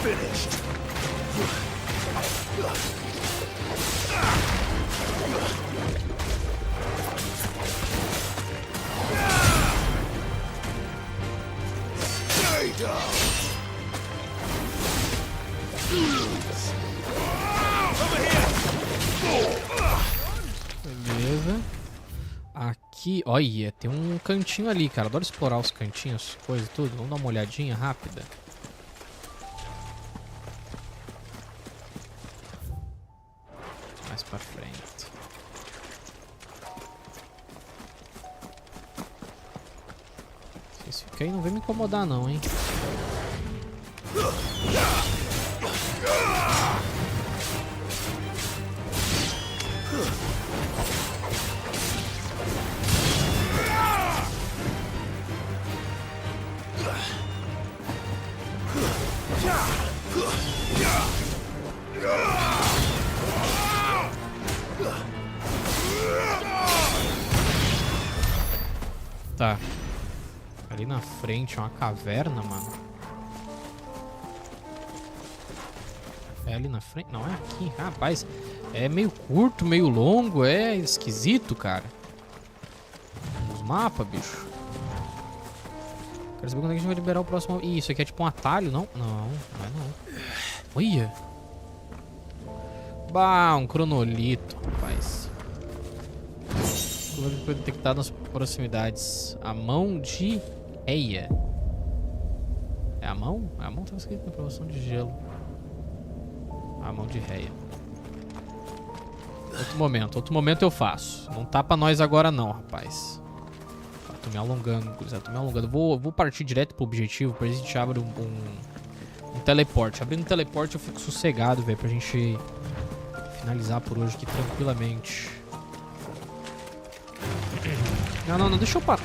finished. Aqui, olha, tem um cantinho ali, cara. Adoro explorar os cantinhos, coisa e tudo. Vamos dar uma olhadinha rápida. Mais pra frente. Se esse fica aí, não vem me incomodar não, hein. Tá. Ali na frente é uma caverna, mano. É ali na frente? Não, é aqui. Rapaz, é meio curto, meio longo. É esquisito, cara. Os mapas, bicho. Quero saber quando é que a gente vai liberar o próximo... Ih, isso aqui é tipo um atalho, não? Não, não é não. Olha. Bah, um cronolito, rapaz. Foi detectado nas proximidades. A mão de Leia. É a mão? A mão estava escrito na promoção de gelo. A mão de Leia. Outro momento eu faço. Não tá pra nós agora não, rapaz. Tô me alongando, tô me alongando. Vou partir direto pro objetivo, pra gente abrir um teleporte. Abrindo um teleporte eu fico sossegado, velho, pra gente finalizar por hoje aqui tranquilamente. Não, deixa eu parar.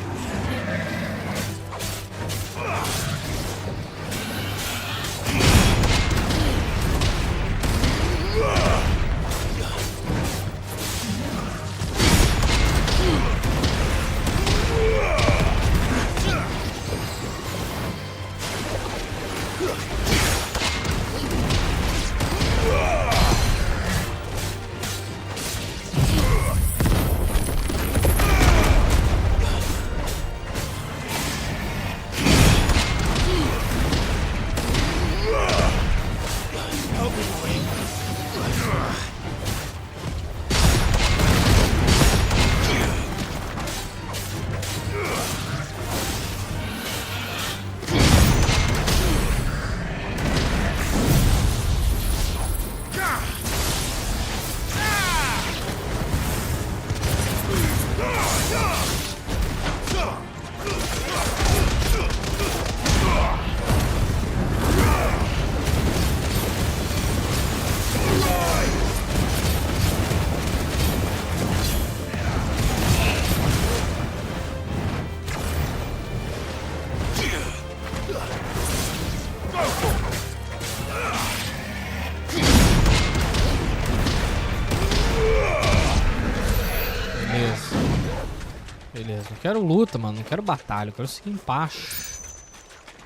Beleza, não quero luta, mano. Não quero batalha. Eu quero seguir em paz.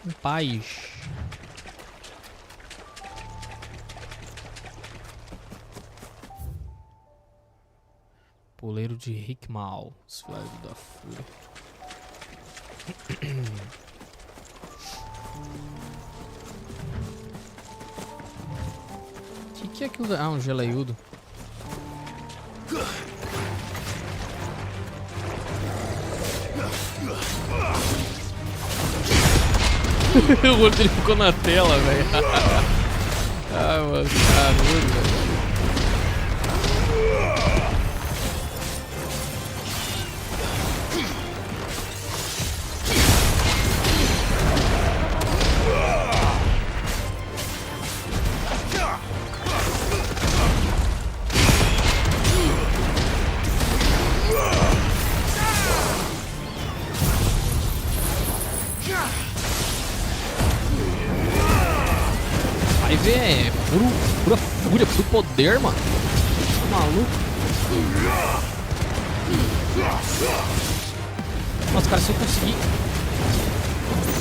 Em paz. Poleiro de Rickmal. Desfilado da Fúria. Que é aquilo? Ah, um geleiudo. O olho dele ficou na tela, velho. Ah, mano, caralho, velho. É pura fúria, puro poder, mano. Tá maluco? Nossa, cara, se eu conseguir.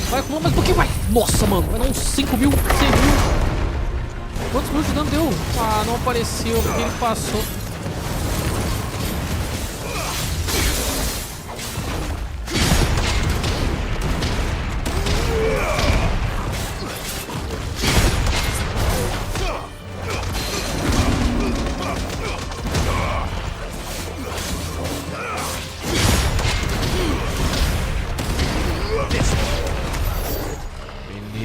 Vai, mas um pouquinho, vai. Nossa, mano, vai dar uns 5 mil, 6 mil. Quantos mil de dano deu? Ah, não apareceu, porque ele passou.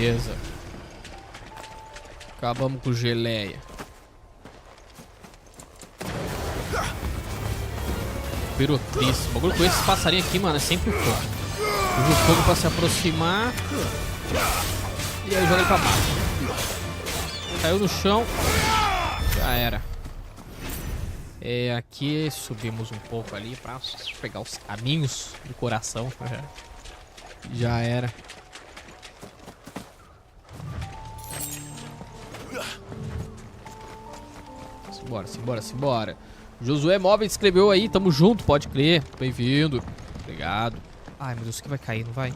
Beleza. Acabamos com geleia. Pirotriz. O bagulho com esses passarinhos aqui, mano, é sempre o fogo. Usa o fogo pra se aproximar. E aí joga ele pra baixo. Caiu no chão. Já era. Aqui subimos um pouco ali pra pegar os caminhos do coração. Já era. Simbora. Josué Móvel escreveu aí, tamo junto, pode crer. Bem-vindo. Obrigado. Ai, meu Deus, o que vai cair, não vai?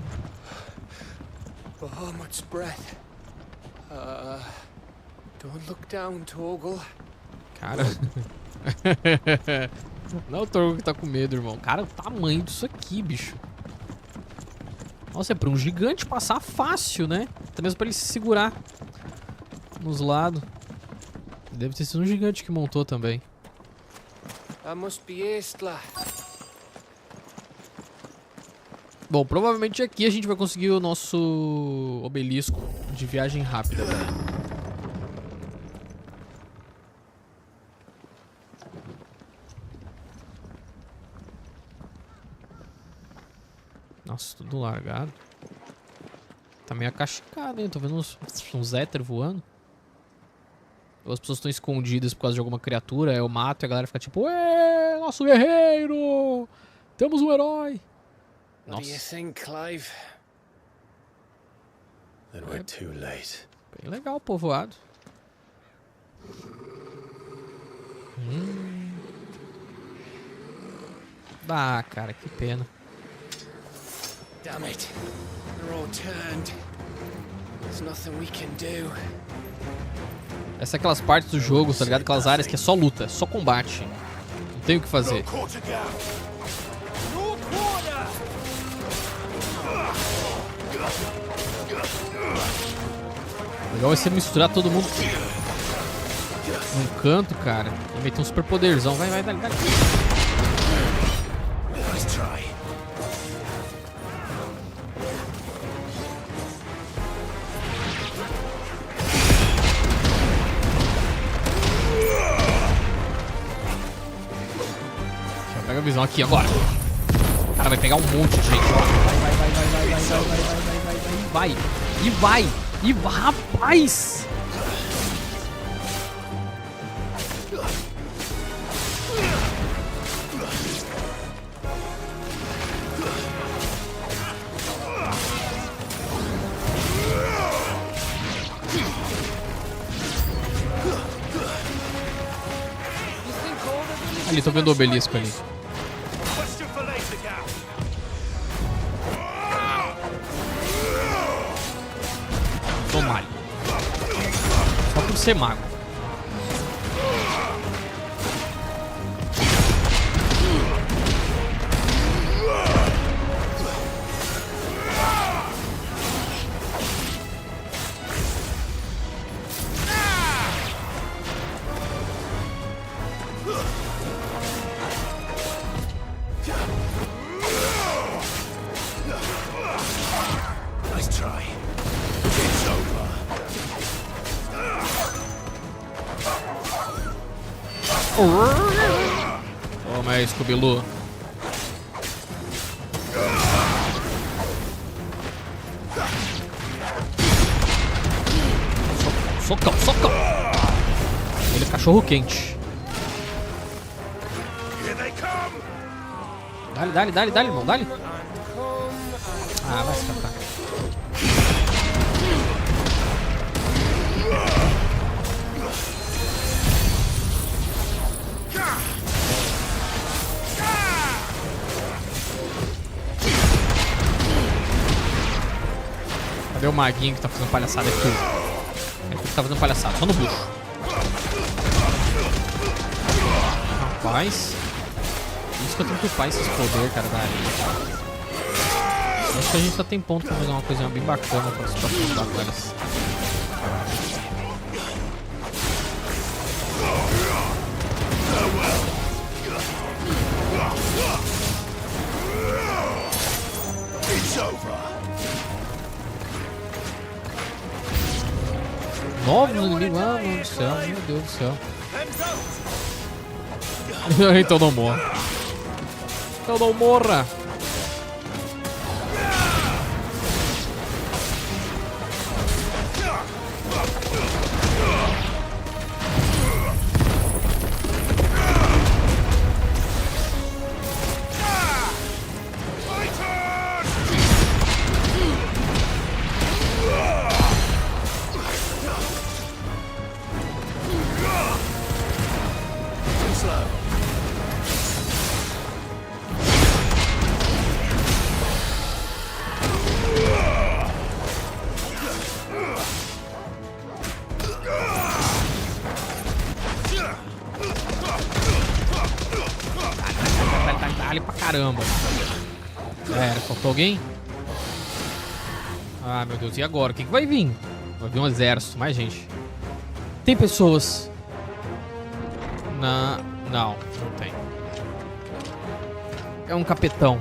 Oh, much breath. Don't look down, Torgal. Cara. Não é o Torgal que tá com medo, irmão. Cara, o tamanho disso aqui, bicho. Nossa, é pra um gigante passar fácil, né? Até mesmo pra ele se segurar nos lados. Deve ter sido um gigante que montou também. Bom, provavelmente aqui a gente vai conseguir o nosso obelisco de viagem rápida, velho. Nossa, tudo largado. Tá meio acachicado, hein? Tô vendo uns éter voando. Ou as pessoas estão escondidas por causa de alguma criatura, eu mato e a galera fica tipo, ué, nosso guerreiro! Temos um herói! Nossa. What do you think, Clive? Then we're too late. Bem legal o povoado. Ah, cara, que pena. Damn it. They're all turned. There's nothing we can do. Essa é aquelas partes do jogo, tá ligado? Aquelas áreas que é só luta, só combate. Não tem o que fazer. Legal vai ser misturar todo mundo num canto, cara. E meter um super poderzão. Vai, dá. Pega a visão aqui agora. O cara vai pegar um monte de gente. Vai. Rapaz! Ali, tô vendo o obelisco ali. Toma. Só por ser mago. Toma aí, Scooby-Loo. Socão. Ele é cachorro quente. Dale, irmão, dale. Ah, vai se catar. Cadê o maguinho que tá fazendo palhaçada aqui? Ele tá fazendo palhaçada, só no bucho. Rapaz. Isso que eu tenho que upar esses poderes, cara, da areia. Acho que a gente só tem ponto pra fazer uma coisinha bem bacana para as próximas batalhas. Novos inimigos? Ah, meu Deus do céu, meu Deus do céu. Então não morra. Então não morra. Caramba. Faltou alguém? Ah, meu Deus. E agora? O que vai vir? Vai vir um exército. Mais gente. Tem pessoas. Não tem. É um capitão.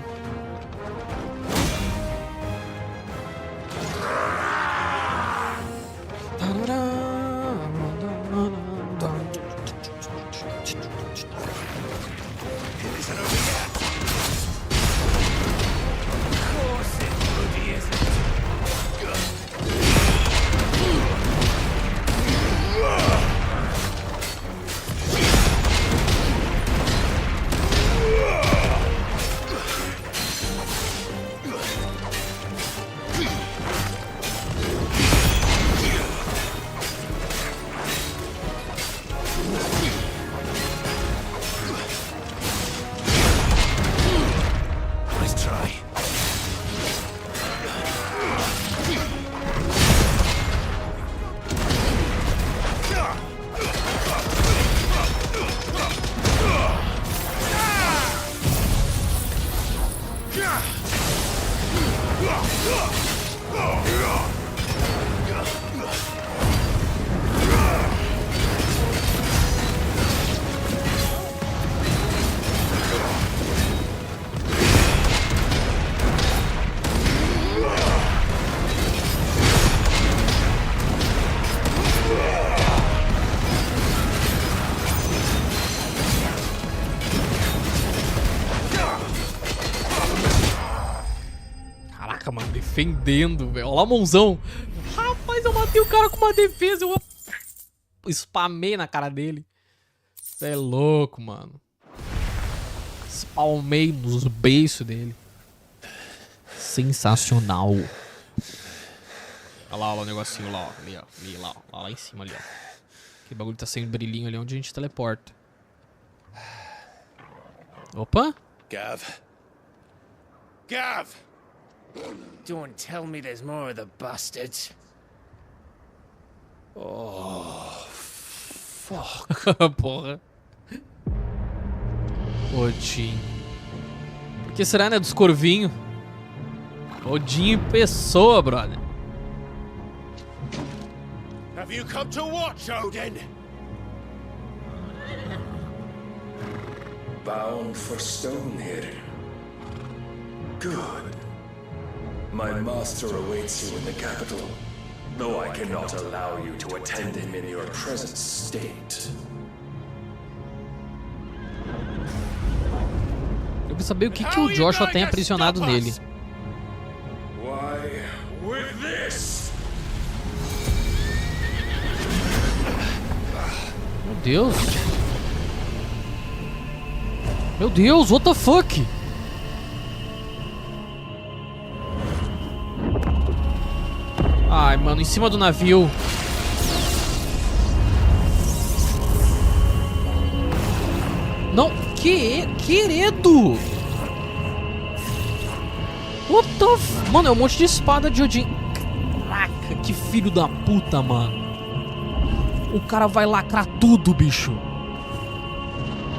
Defendendo, velho. Olha lá, mãozão. Rapaz, eu matei o cara com uma defesa. Eu spamei na cara dele. Você é louco, mano. Spalmei nos beiços dele. Sensacional. Olha lá o negocinho lá, ó. Ali, ó. Ali, lá, ó. Lá em cima, ali, ó. Aquele bagulho tá sem brilhinho ali onde a gente teleporta. Opa. Gav. Don't tell me there's more of the bastards. Oh, fuck. Porra. Odin. Por que será, né? Dos corvinhos. Odin em pessoa, brother. Have you come to watch, Odin? Bound for stone here. Good. My master awaits you in the capital, though I cannot allow you to attend him in your present state. Eu quero saber o que o Joshua tem aprisionado nele. Why, with this? Meu Deus. Meu Deus, what the fuck? Ai, mano, em cima do navio. Não, querido. What the f... Mano, é um monte de espada de Odin. Caraca, que filho da puta, mano. O cara vai lacrar tudo, bicho.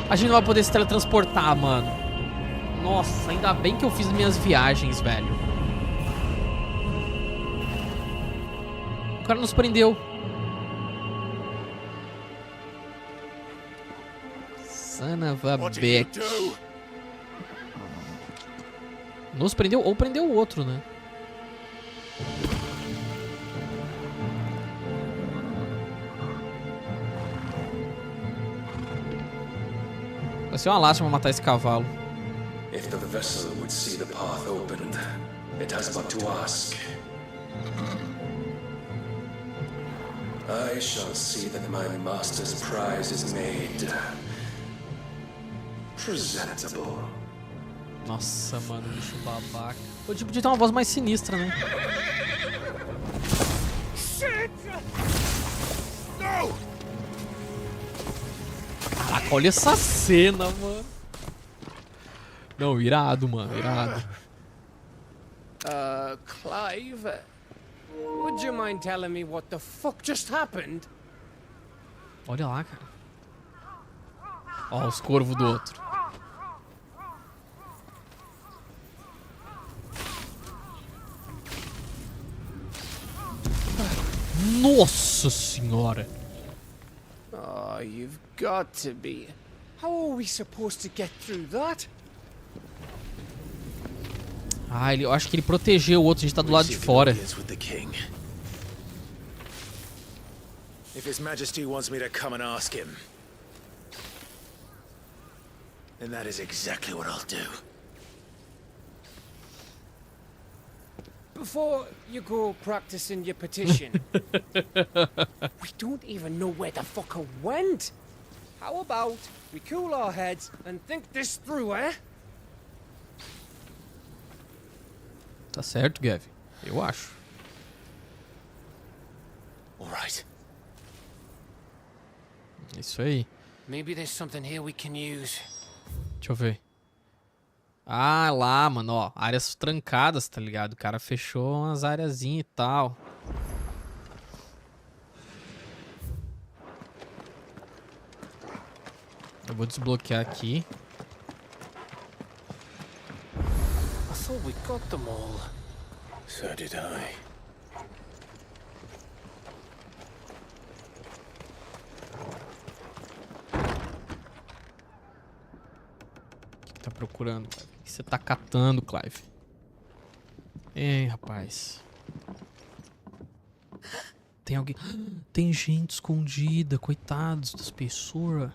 A gente não vai poder se teletransportar, mano. Nossa, ainda bem que eu fiz minhas viagens, velho. O cara nos prendeu. Son of a bitch. Nos prendeu ou prendeu o outro, né? Vai ser uma lástima matar esse cavalo. If the vessel would see the path opened, it has but to ask. I shall see that my master's prize is made presentable. Nossa, mano, bicho babaca. Eu tipo de ter uma voz mais sinistra, né? Caraca, olha essa cena, mano. Não, irado, mano, irado. Clive, would you mind telling me what the fuck just happened? Olha lá, cara. Ó, os corvos do outro. Nossa senhora. Oh, you've got to be. How are we supposed to get through that? Ah, eu acho que ele protegeu o outro, a gente tá do lado de fora. If His Majesty wants me to come and ask him, then that is exactly what I'll do. Before you go practicing your petition, we don't even know where the fucker went. How about we cool our heads and think this through, eh? Tá certo, Gavin. Eu acho. All right. Isso aí. Maybe there's something here we can use. Deixa eu ver. Ah, lá, mano, ó. Áreas trancadas, tá ligado? O cara fechou umas áreazinhas e tal. Eu vou desbloquear aqui. I thought we got them all. So did I. O que tá procurando, Clive? O que você tá catando, Clive? Ei, rapaz. Tem alguém... Tem gente escondida, coitados das pessoas.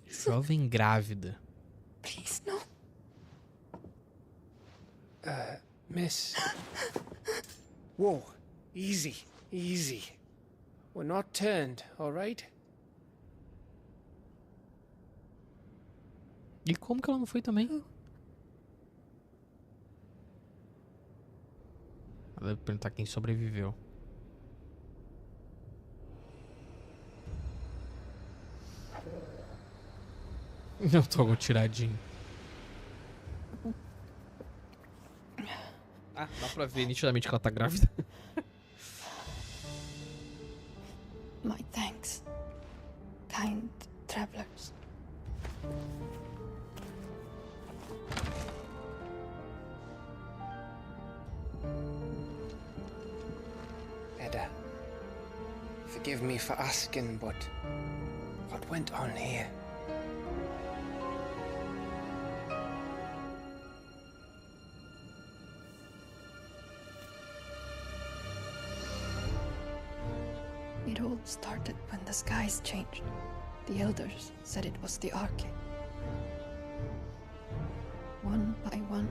Jovem grávida. Please, no. Miss. Whoa, easy, easy. We're not turned, all right? E como que ela não foi também? Ela deve perguntar quem sobreviveu. Eu tô algum tiradinho. Ah, dá pra ver nitidamente que ela tá grávida. My thanks, kind travelers. Edda, forgive me for asking, but what went on here? It all started when the skies changed. The elders said it was the Arche. One by one,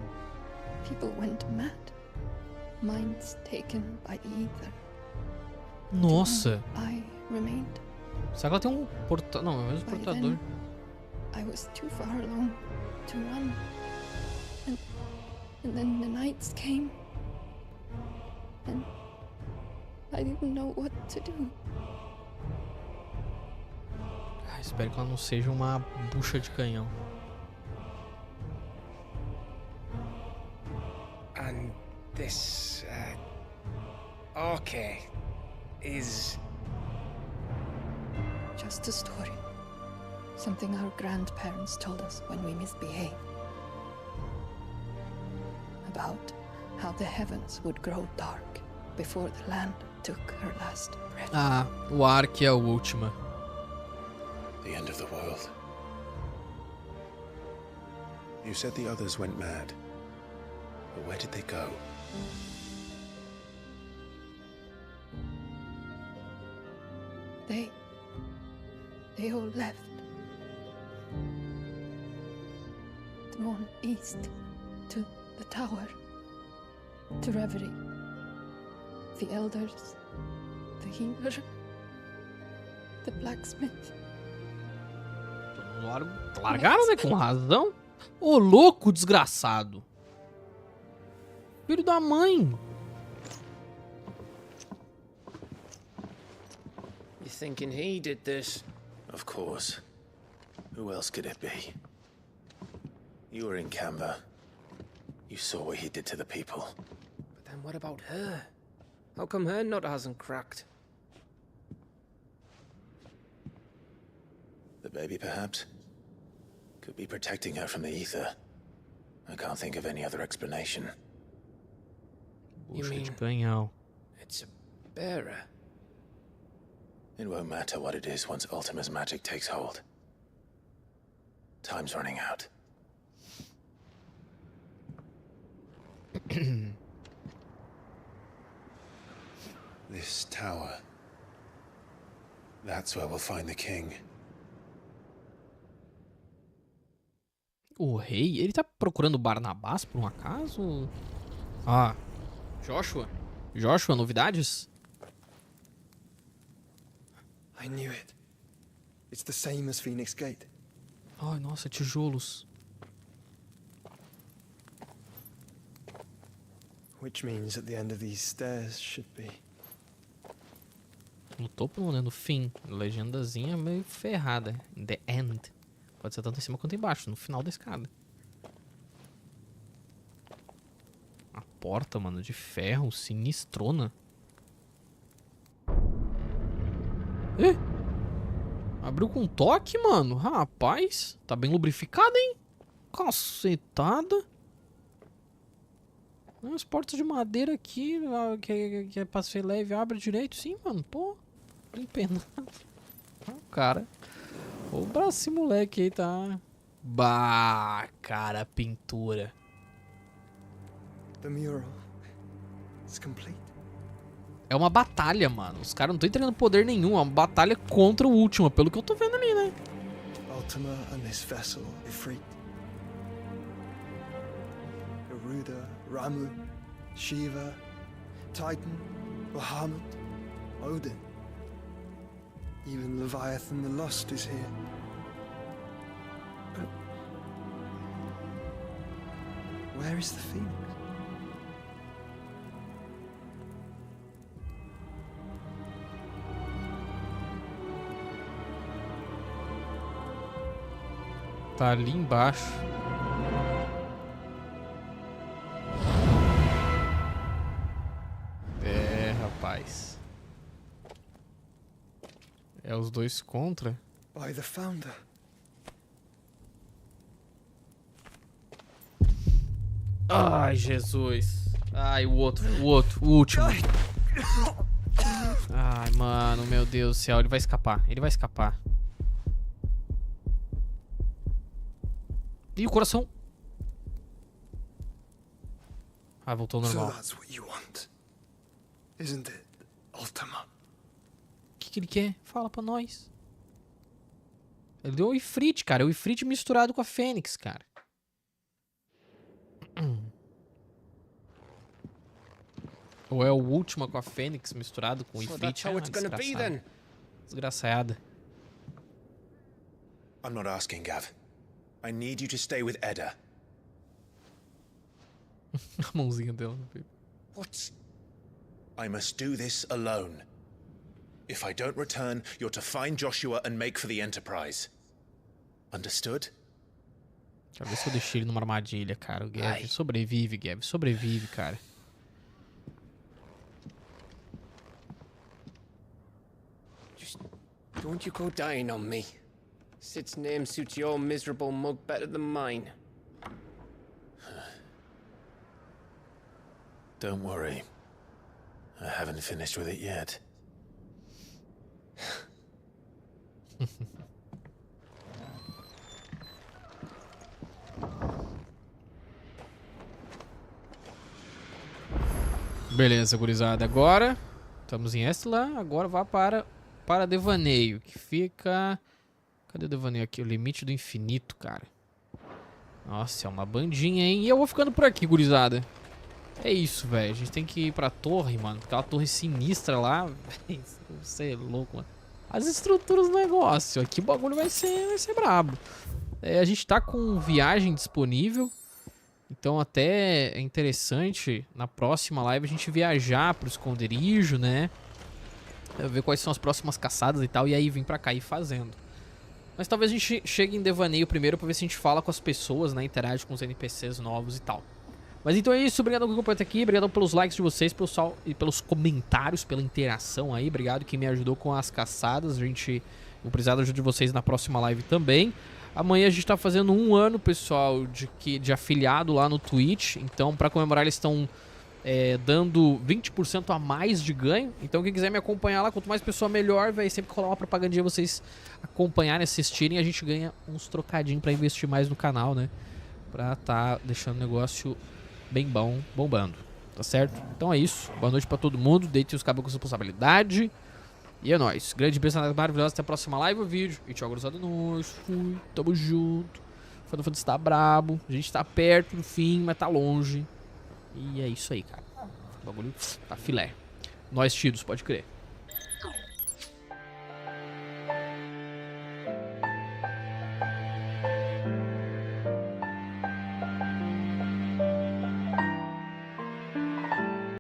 people went mad. Minds taken by the ether. Nossa. I remained. Será que ela tem um portador? Não, é o mesmo By portador. then, I was too far along to run. And then the nights came. And I didn't know what to do. Ah, espero que ela não seja uma bucha de canhão. And this, Arche is... Just a story. Something our grandparents told us when we misbehaved. About how the heavens would grow dark before the land took her last breath. Ah, o Arche é a última. The end of the world. You said the others went mad. But where did they go? They all left. Drawn east to the tower, to Reverie. The elders, the healer, the blacksmith. Largaram, né? Com razão. Ô, louco desgraçado. Filho da mãe. You thinking he did this? Of course. Who else could it be? You were in Canberra. You saw what he did to the people. But then what about her? How come her nut hasn't cracked? The baby, perhaps? Could be protecting her from the ether. I can't think of any other explanation. You mean it's a bearer? It won't matter what it is once Ultima's magic takes hold. Time's running out. This tower. That's where we'll find the king. O rei? Ele tá procurando Barnabás por um acaso? Ah, Joshua? Joshua, novidades? I knew it. It's the same as Phoenix Gate. Ai, nossa, tijolos. Which means at the end of these stairs should be. No topo não, né? No fim. Legendazinha meio ferrada. The end. Pode ser tanto em cima quanto embaixo, no final da escada. A porta, mano, de ferro, sinistrona. Ih! Abriu com toque, mano. Rapaz, tá bem lubrificada, hein? Cacetada. As portas de madeira aqui, que é pra ser leve, abre direito, sim, mano. Pô, empenado. Cara, o braço desse moleque aí tá... Bah, cara, pintura. The mural is complete. É uma batalha, mano. Os caras não estão entregando poder nenhum. É uma batalha contra o último, pelo que eu tô vendo ali, né? Ultima and this vessel, Ifrit. Garuda, Ramu, Shiva, Titan, Bahamut, Odin. Even Leviathan the Lost is here. But where is the Phoenix? Tá ali embaixo. É, rapaz. É os dois contra. By the founder. Ai, Jesus. Ai, o último. Ai, mano, meu Deus do céu. Ele vai escapar. E o coração? Ah, voltou ao normal. So that's what you want, isn't it, Ultima? O que ele quer? Fala pra nós. Ele deu o Ifrit, cara. É o Ifrit misturado com a Fênix, cara. Ou é o último com a Fênix misturado com o Ifrit? Desgraçada. I'm not asking, Gav. I need you to stay with Edda. A mãozinha dela. What? I must do this alone. If I don't return, you're to find Joshua and make for the Enterprise. Understood? Quero ver se eu deixei ele numa armadilha, cara. O Gav sobrevive, Gav. Sobrevive, cara. Just don't you go dying on me. Sid's name suits your miserable mug better than mine. Don't worry. I haven't finished with it yet. Beleza, gurizada. Agora estamos em Essa. Agora vá para para devaneio, que fica... Cadê o devaneio aqui? O limite do infinito, cara. Nossa, é uma bandinha, hein? E eu vou ficando por aqui, gurizada. É isso, velho. A gente tem que ir pra torre, mano. Aquela torre sinistra lá. Você é louco, mano. As estruturas do negócio. Aqui o bagulho vai ser brabo. A gente tá com viagem disponível. Então até é interessante na próxima live a gente viajar pro esconderijo, né? Ver quais são as próximas caçadas e tal. E aí vir pra cá e ir fazendo. Mas talvez a gente chegue em devaneio primeiro pra ver se a gente fala com as pessoas, né? Interage com os NPCs novos e tal. Mas então é isso, obrigado por acompanhar até aqui, obrigado pelos likes de vocês, pelos comentários, pela interação aí, obrigado quem me ajudou com as caçadas, vou precisar da ajuda de vocês na próxima live também. Amanhã a gente tá fazendo 1 ano, pessoal, de afiliado lá no Twitch, então pra comemorar eles estão dando 20% a mais de ganho, então quem quiser me acompanhar lá, quanto mais pessoa melhor, vai sempre colar uma propagandinha vocês acompanharem, assistirem, a gente ganha uns trocadinhos pra investir mais no canal, né, pra tá deixando o negócio bem bom, bombando, tá certo? Então é isso, boa noite pra todo mundo, deitem os cabos com responsabilidade. E é nóis, grande beijo maravilhosa, até a próxima live ou vídeo. E tchau, gurizada, nós, fui, tamo junto. Final Fantasy tá brabo, a gente tá perto do fim, mas tá longe. E é isso aí, cara, o bagulho tá filé. Nós tidos, pode crer.